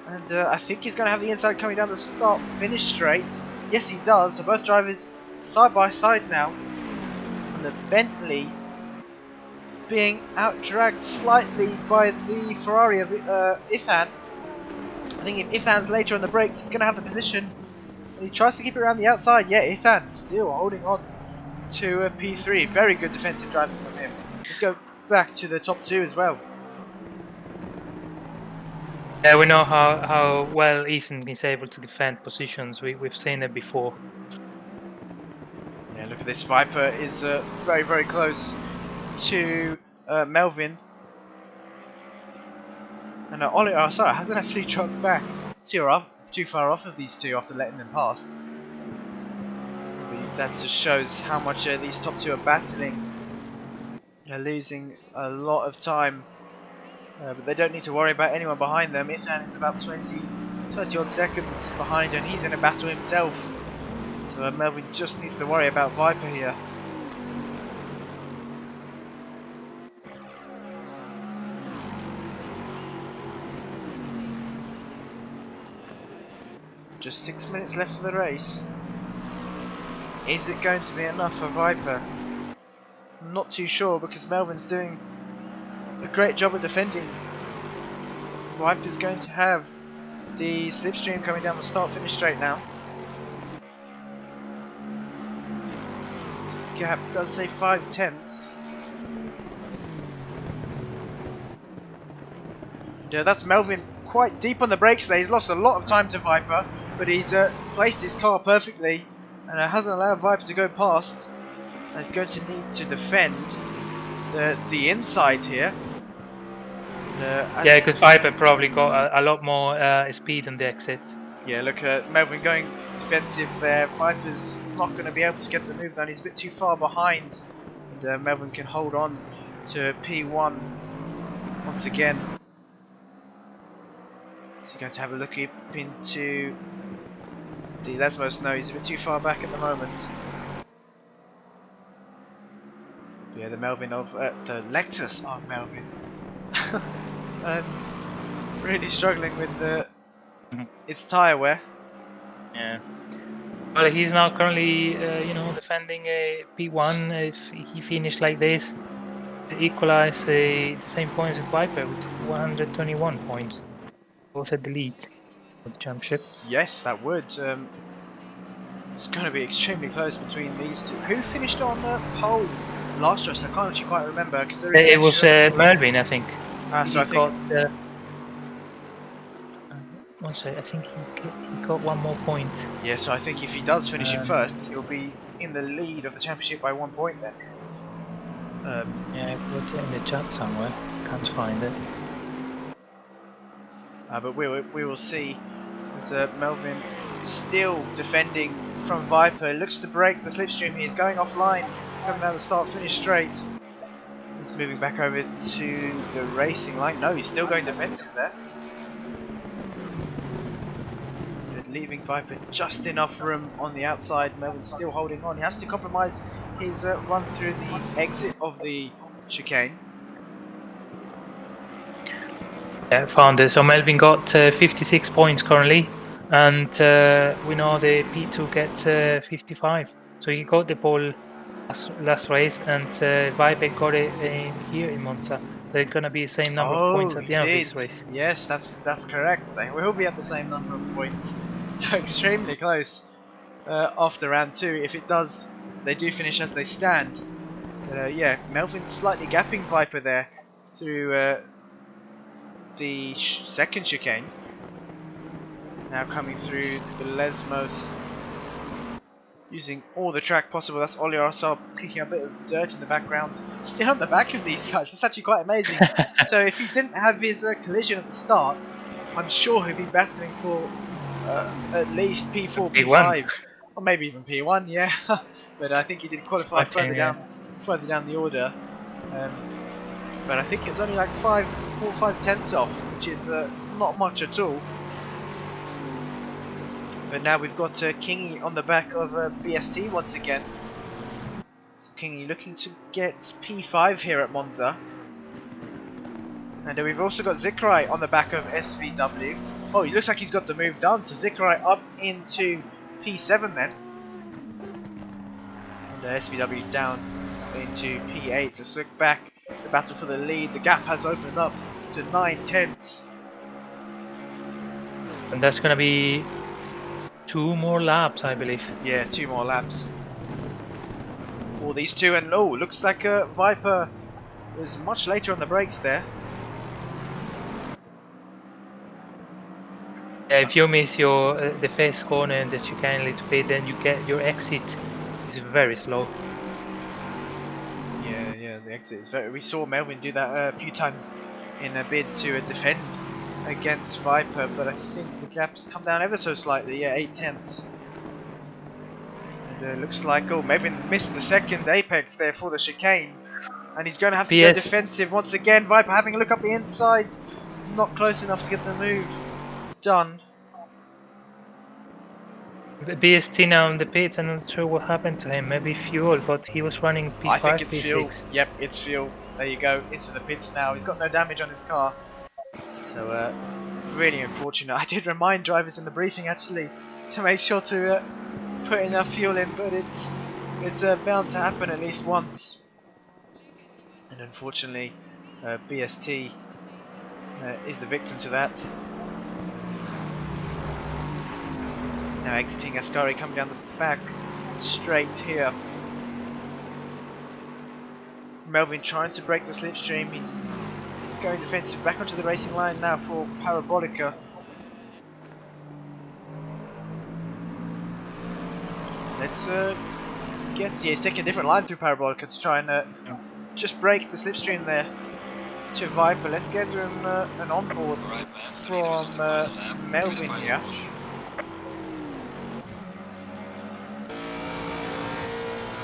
And I think he's going to have the inside coming down the start-finish straight. Yes, he does. So both drivers side by side now. And the Bentley being out-dragged slightly by the Ferrari of Ethan. I think if Ethan's later on the brakes, he's going to have the position. And he tries to keep it around the outside. Yeah, Ethan still holding on to P3. Very good defensive driving from him. Let's go back to the top two as well. Yeah, we know how well Ethan is able to defend positions. We've seen it before. Yeah, look at this. Viper is very, very close to Melvin. And Oli RSR hasn't actually trucked back too far off of these two after letting them past. But that just shows how much these top two are battling. They're losing a lot of time But they don't need to worry about anyone behind them. Ithan is about 20 odd seconds behind, and he's in a battle himself. So Melvin just needs to worry about Viper here. Just 6 minutes left of the race. Is it going to be enough for Viper? I'm not too sure, because Melvin's doing a great job of defending. Viper's going to have the slipstream coming down the start-finish straight now. Gap does say 5 tenths. Yeah, that's Melvin quite deep on the brakes there. He's lost a lot of time to Viper, but he's placed his car perfectly and hasn't allowed Viper to go past. And he's going to need to defend the inside here. Yeah, because Viper probably got a lot more speed on the exit. Yeah, look at Melvin going defensive there. Viper's not going to be able to get the move done. He's a bit too far behind. And Melvin can hold on to P1 once again. So going to have a look up into the Lesmos. No, he's a bit too far back at the moment. But yeah, the Melvin of the Lexus of Melvin. Really struggling with its tyre wear. Yeah. Well, he's now currently, defending a P1. If he finished like this, equalize the same points with Viper with 121 points. Both at the lead of the championship. Yes, that would. It's going to be extremely close between these two. Who finished on pole last race? I can't actually quite remember, because it was Melvin, I think. So I think. One second, I think he got one more point. Yeah, so I think if he does finish in first, he'll be in the lead of the championship by 1 point then. Yeah, I put it in the chat somewhere. Can't find it. But we will see. As Melvin still defending from Viper. Looks to break the slipstream. He's going offline, coming down the start-finish straight. He's moving back over to the racing line. No, he's still going defensive there. Leaving Viper just enough room on the outside. Melvin's still holding on. He has to compromise his run through the exit of the chicane. Yeah, found it. So Melvin got 56 points currently, and we know the P2 gets 55. So he got the pole last race, and Viper got it here in Monza. They're going to be the same number of points at the end of this race. Yes, that's correct. They will be at the same number of points. So extremely close after round 2. If it does, they do finish as they stand. Yeah, Melvin slightly gapping Viper there through the second chicane. Now coming through the Lesmos, using all the track possible. That's Oli Arsab kicking a bit of dirt in the background. Still on the back of these guys. That's actually quite amazing. So if he didn't have his collision at the start, I'm sure he'd be battling for at least P4, P5, or maybe even P1. Yeah, but I think he did qualify further down the order. But I think it was only like 4 or 5 tenths off, which is not much at all. But now we've got Kingy on the back of BST once again. So Kingy looking to get P5 here at Monza. And we've also got Zikrai on the back of SVW. Oh, he looks like he's got the move done. So Zikrai up into P7 then. And SVW down into P8. So Slick back. The battle for the lead. The gap has opened up to 9 tenths. And that's going to be 2 more laps, I believe. Yeah, 2 more laps for these two. And oh, looks like Viper was much later on the brakes there. Yeah, if you miss your the first corner and the chicane a little bit, then you get your exit is very slow. Yeah, the exit is very. We saw Melvin do that a few times in a bid to defend against Viper, but I think the gap's come down ever so slightly. Yeah, 8 tenths. And looks like Melvin missed the second apex there for the chicane. And he's going to have to go PS defensive once again. Viper having a look up the inside. Not close enough to get the move done. BST now in the pits. I'm not sure what happened to him. Maybe fuel, but he was running P5, I think it's P6. fuel. Yep, it's fuel. There you go, into the pits now. He's got no damage on his car. So, really unfortunate. I did remind drivers in the briefing actually to make sure to put enough fuel in, but it's bound to happen at least once. And unfortunately, BST is the victim to that. Now exiting Ascari, coming down the back straight here. Melvin trying to break the slipstream. He's going defensive back onto the racing line now for Parabolica. Let's he's taking a different line through Parabolica to try and just break the slipstream there to Viper. Let's get him an onboard from Melvin here.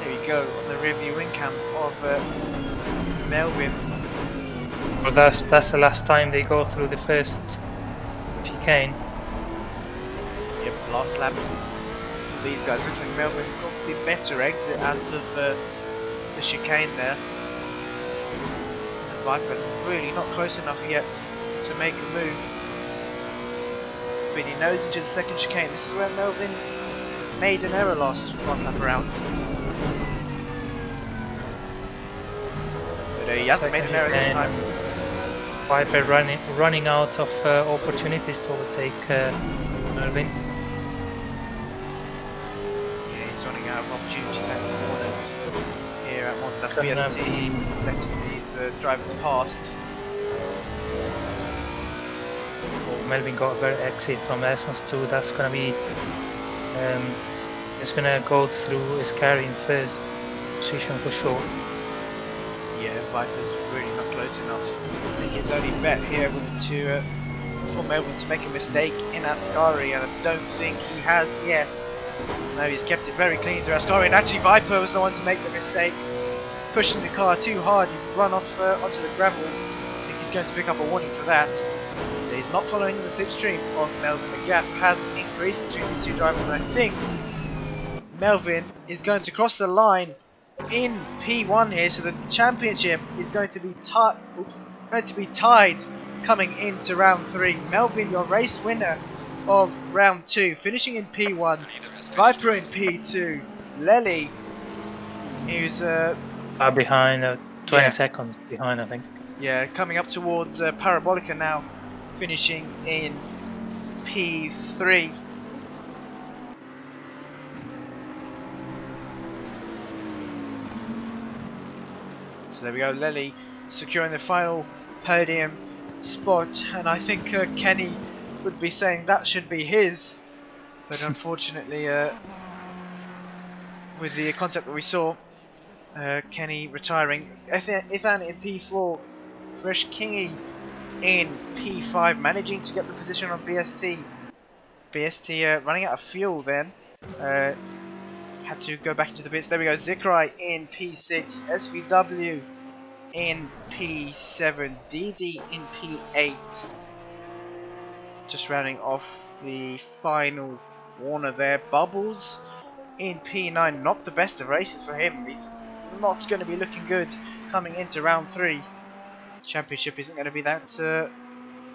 There we go, on the rear view wing cam of Melvin. Well, that's the last time they go through the first chicane. Yep, last lap for these guys. Looks like Melvin got the better exit out of the chicane there. And Viper really not close enough yet to make a move. But he knows into the second chicane. This is where Melvin made an error last lap around. But he hasn't made an error this time. Viper running out of opportunities to overtake Melvin. Yeah, he's running out of opportunities at the corners here at Monza. That's BST letting these drivers past. Melvin got a very exit from S1 too. That's gonna be it's gonna go through Ascari in first position for sure. Yeah, Viper's really not close enough. I think his only bet here would to for Melvin to make a mistake in Ascari, and I don't think he has yet. No, he's kept it very clean through Ascari, and actually Viper was the one to make the mistake, pushing the car too hard. He's run off onto the gravel. I think he's going to pick up a warning for that. He's not following the slipstream of Melvin. The gap has increased between these two drivers, and I think Melvin is going to cross the line in P1 here, so the championship is going to be tied coming into round 3. Melvin, your race winner of round 2, finishing in P1. Viper in P2. Lely, who's Far behind, 20 seconds behind, I think. Yeah, coming up towards Parabolica now, finishing in P3. So there we go, Lely securing the final podium spot, and I think Kenny would be saying that should be his, but unfortunately with the concept that we saw, Kenny retiring. Ethan in P4, Fresh Kingy in P5, managing to get the position on BST. BST running out of fuel then. Had to go back into the pits. There we go. Zikrai in P6. SVW in P7. DD in P8. Just rounding off the final corner there. Bubbles in P9. Not the best of races for him. He's not going to be looking good coming into round 3. Championship isn't going to be that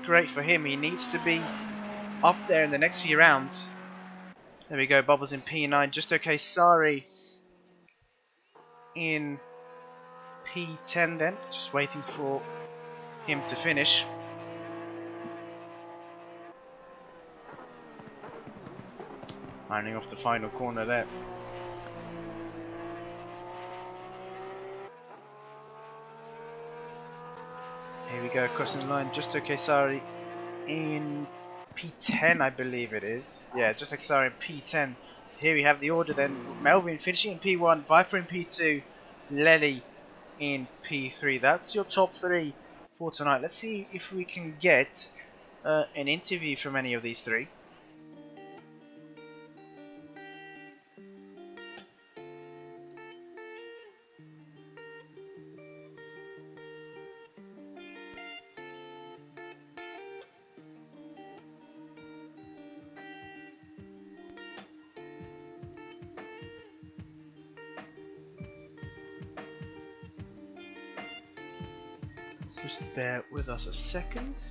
great for him. He needs to be up there in the next few rounds. There we go, Bubbles in P9, just okay. Sari in P10 then, just waiting for him to finish. Lining off the final corner there. Here we go, crossing the line, just okay. Sari in P10, I believe it is. Yeah, just like Sari in P10. So here we have the order then. Melvin finishing in P1, Viper in P2, Lely in P3. That's your top 3 for tonight. Let's see if we can get an interview from any of these 3. Just bear with us a second.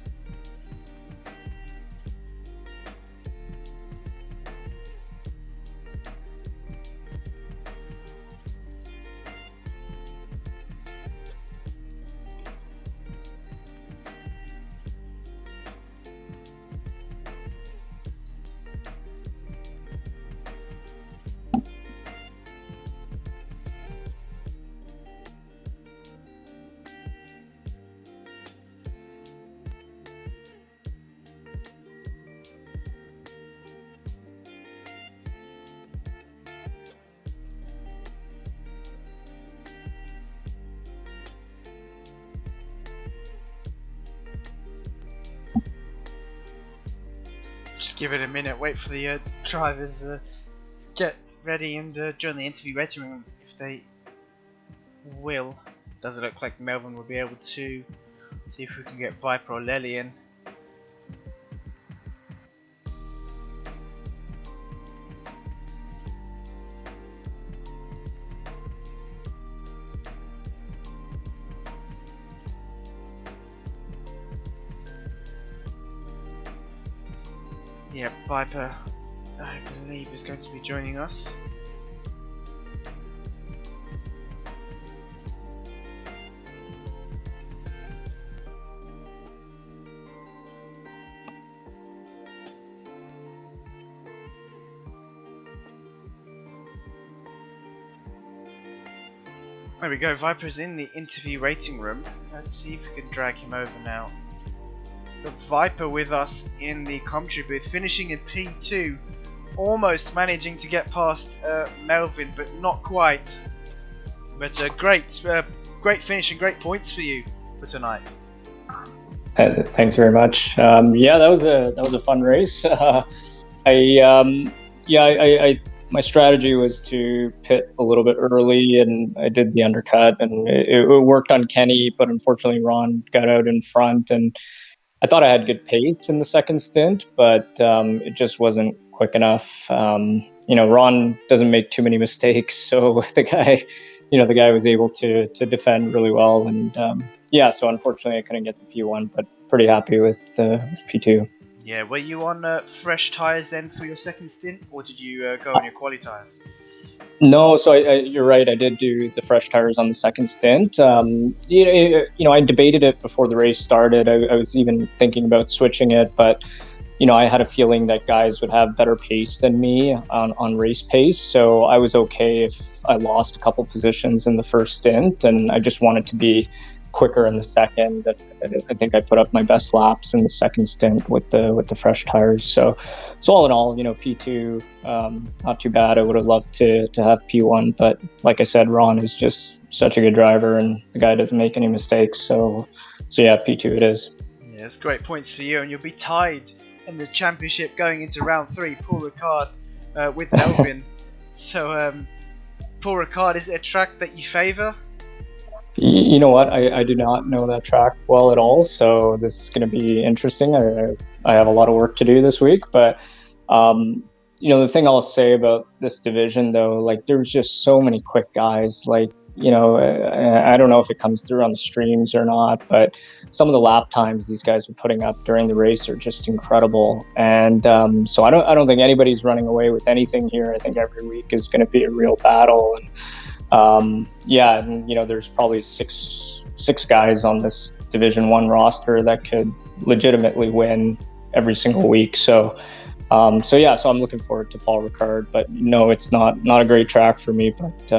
Just give it a minute, wait for the drivers to get ready and join the interview waiting room if they will. Doesn't look like Melvin will be able to. See if we can get Viper or Lely in. Yep, Viper, I believe, is going to be joining us. There we go, Viper's in the interview waiting room. Let's see if we can drag him over now. Got Viper with us in the commentary booth, finishing in P2, almost managing to get past Melvin, but not quite. But great finish and great points for you for tonight. Thanks very much. Yeah, that was a fun race. My strategy was to pit a little bit early, and I did the undercut, and it worked on Kenny, but unfortunately Ron got out in front, and I thought I had good pace in the second stint, but it just wasn't quick enough. Ron doesn't make too many mistakes, so the guy was able to defend really well, and so unfortunately I couldn't get the P1, but pretty happy with P2. Yeah, were you on fresh tyres then for your second stint, or did you go on your quali tyres? No, so you're right. I did do the fresh tires on the second stint. I debated it before the race started. I was even thinking about switching it, but I had a feeling that guys would have better pace than me on race pace. So I was okay if I lost a couple positions in the first stint, and I just wanted to be quicker in the second. I think I put up my best laps in the second stint with the fresh tires. So all in all, P2, not too bad. I would have loved to have P1, but like I said, Ron is just such a good driver, and the guy doesn't make any mistakes. So yeah, P2 it is. Yeah, it's great points for you, and you'll be tied in the championship going into round 3. Paul Ricard with Melvin. So Paul Ricard, is it a track that you favour? You know what? I do not know that track well at all, so this is going to be interesting. I have a lot of work to do this week, but the thing I'll say about this division, though, like there's just so many quick guys. Like I don't know if it comes through on the streams or not, but some of the lap times these guys are putting up during the race are just incredible. And so I don't think anybody's running away with anything here. I think every week is going to be a real battle. And there's probably six guys on this Division 1 roster that could legitimately win every single week. So I'm looking forward to Paul Ricard, but no, it's not a great track for me, but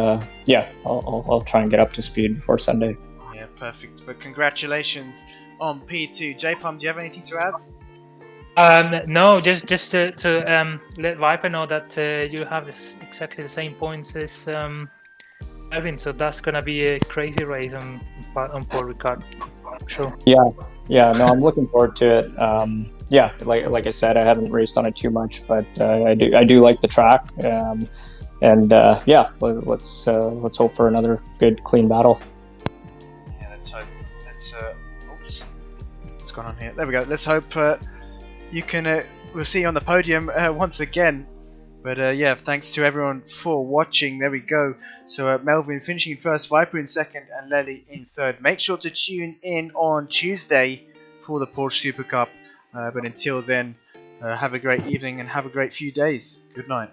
I'll try and get up to speed before Sunday. Yeah, perfect. But congratulations on P2. J-Pum, do you have anything to add? No, just to let Viper know that you have exactly the same points as Melvin, so that's gonna be a crazy race on Paul Ricard. Sure. Yeah, no, I'm looking forward to it. Like I said, I haven't raced on it too much, but I do like the track. Let's hope for another good, clean battle. Yeah, let's hope. Oops, what's going on here? There we go. Let's hope you can. We'll see you on the podium once again. But yeah, thanks to everyone for watching. There we go. So Melvin finishing in first, Viper in second, and Lely in third. Make sure to tune in on Tuesday for the Porsche Super Cup. But until then, have a great evening and have a great few days. Good night.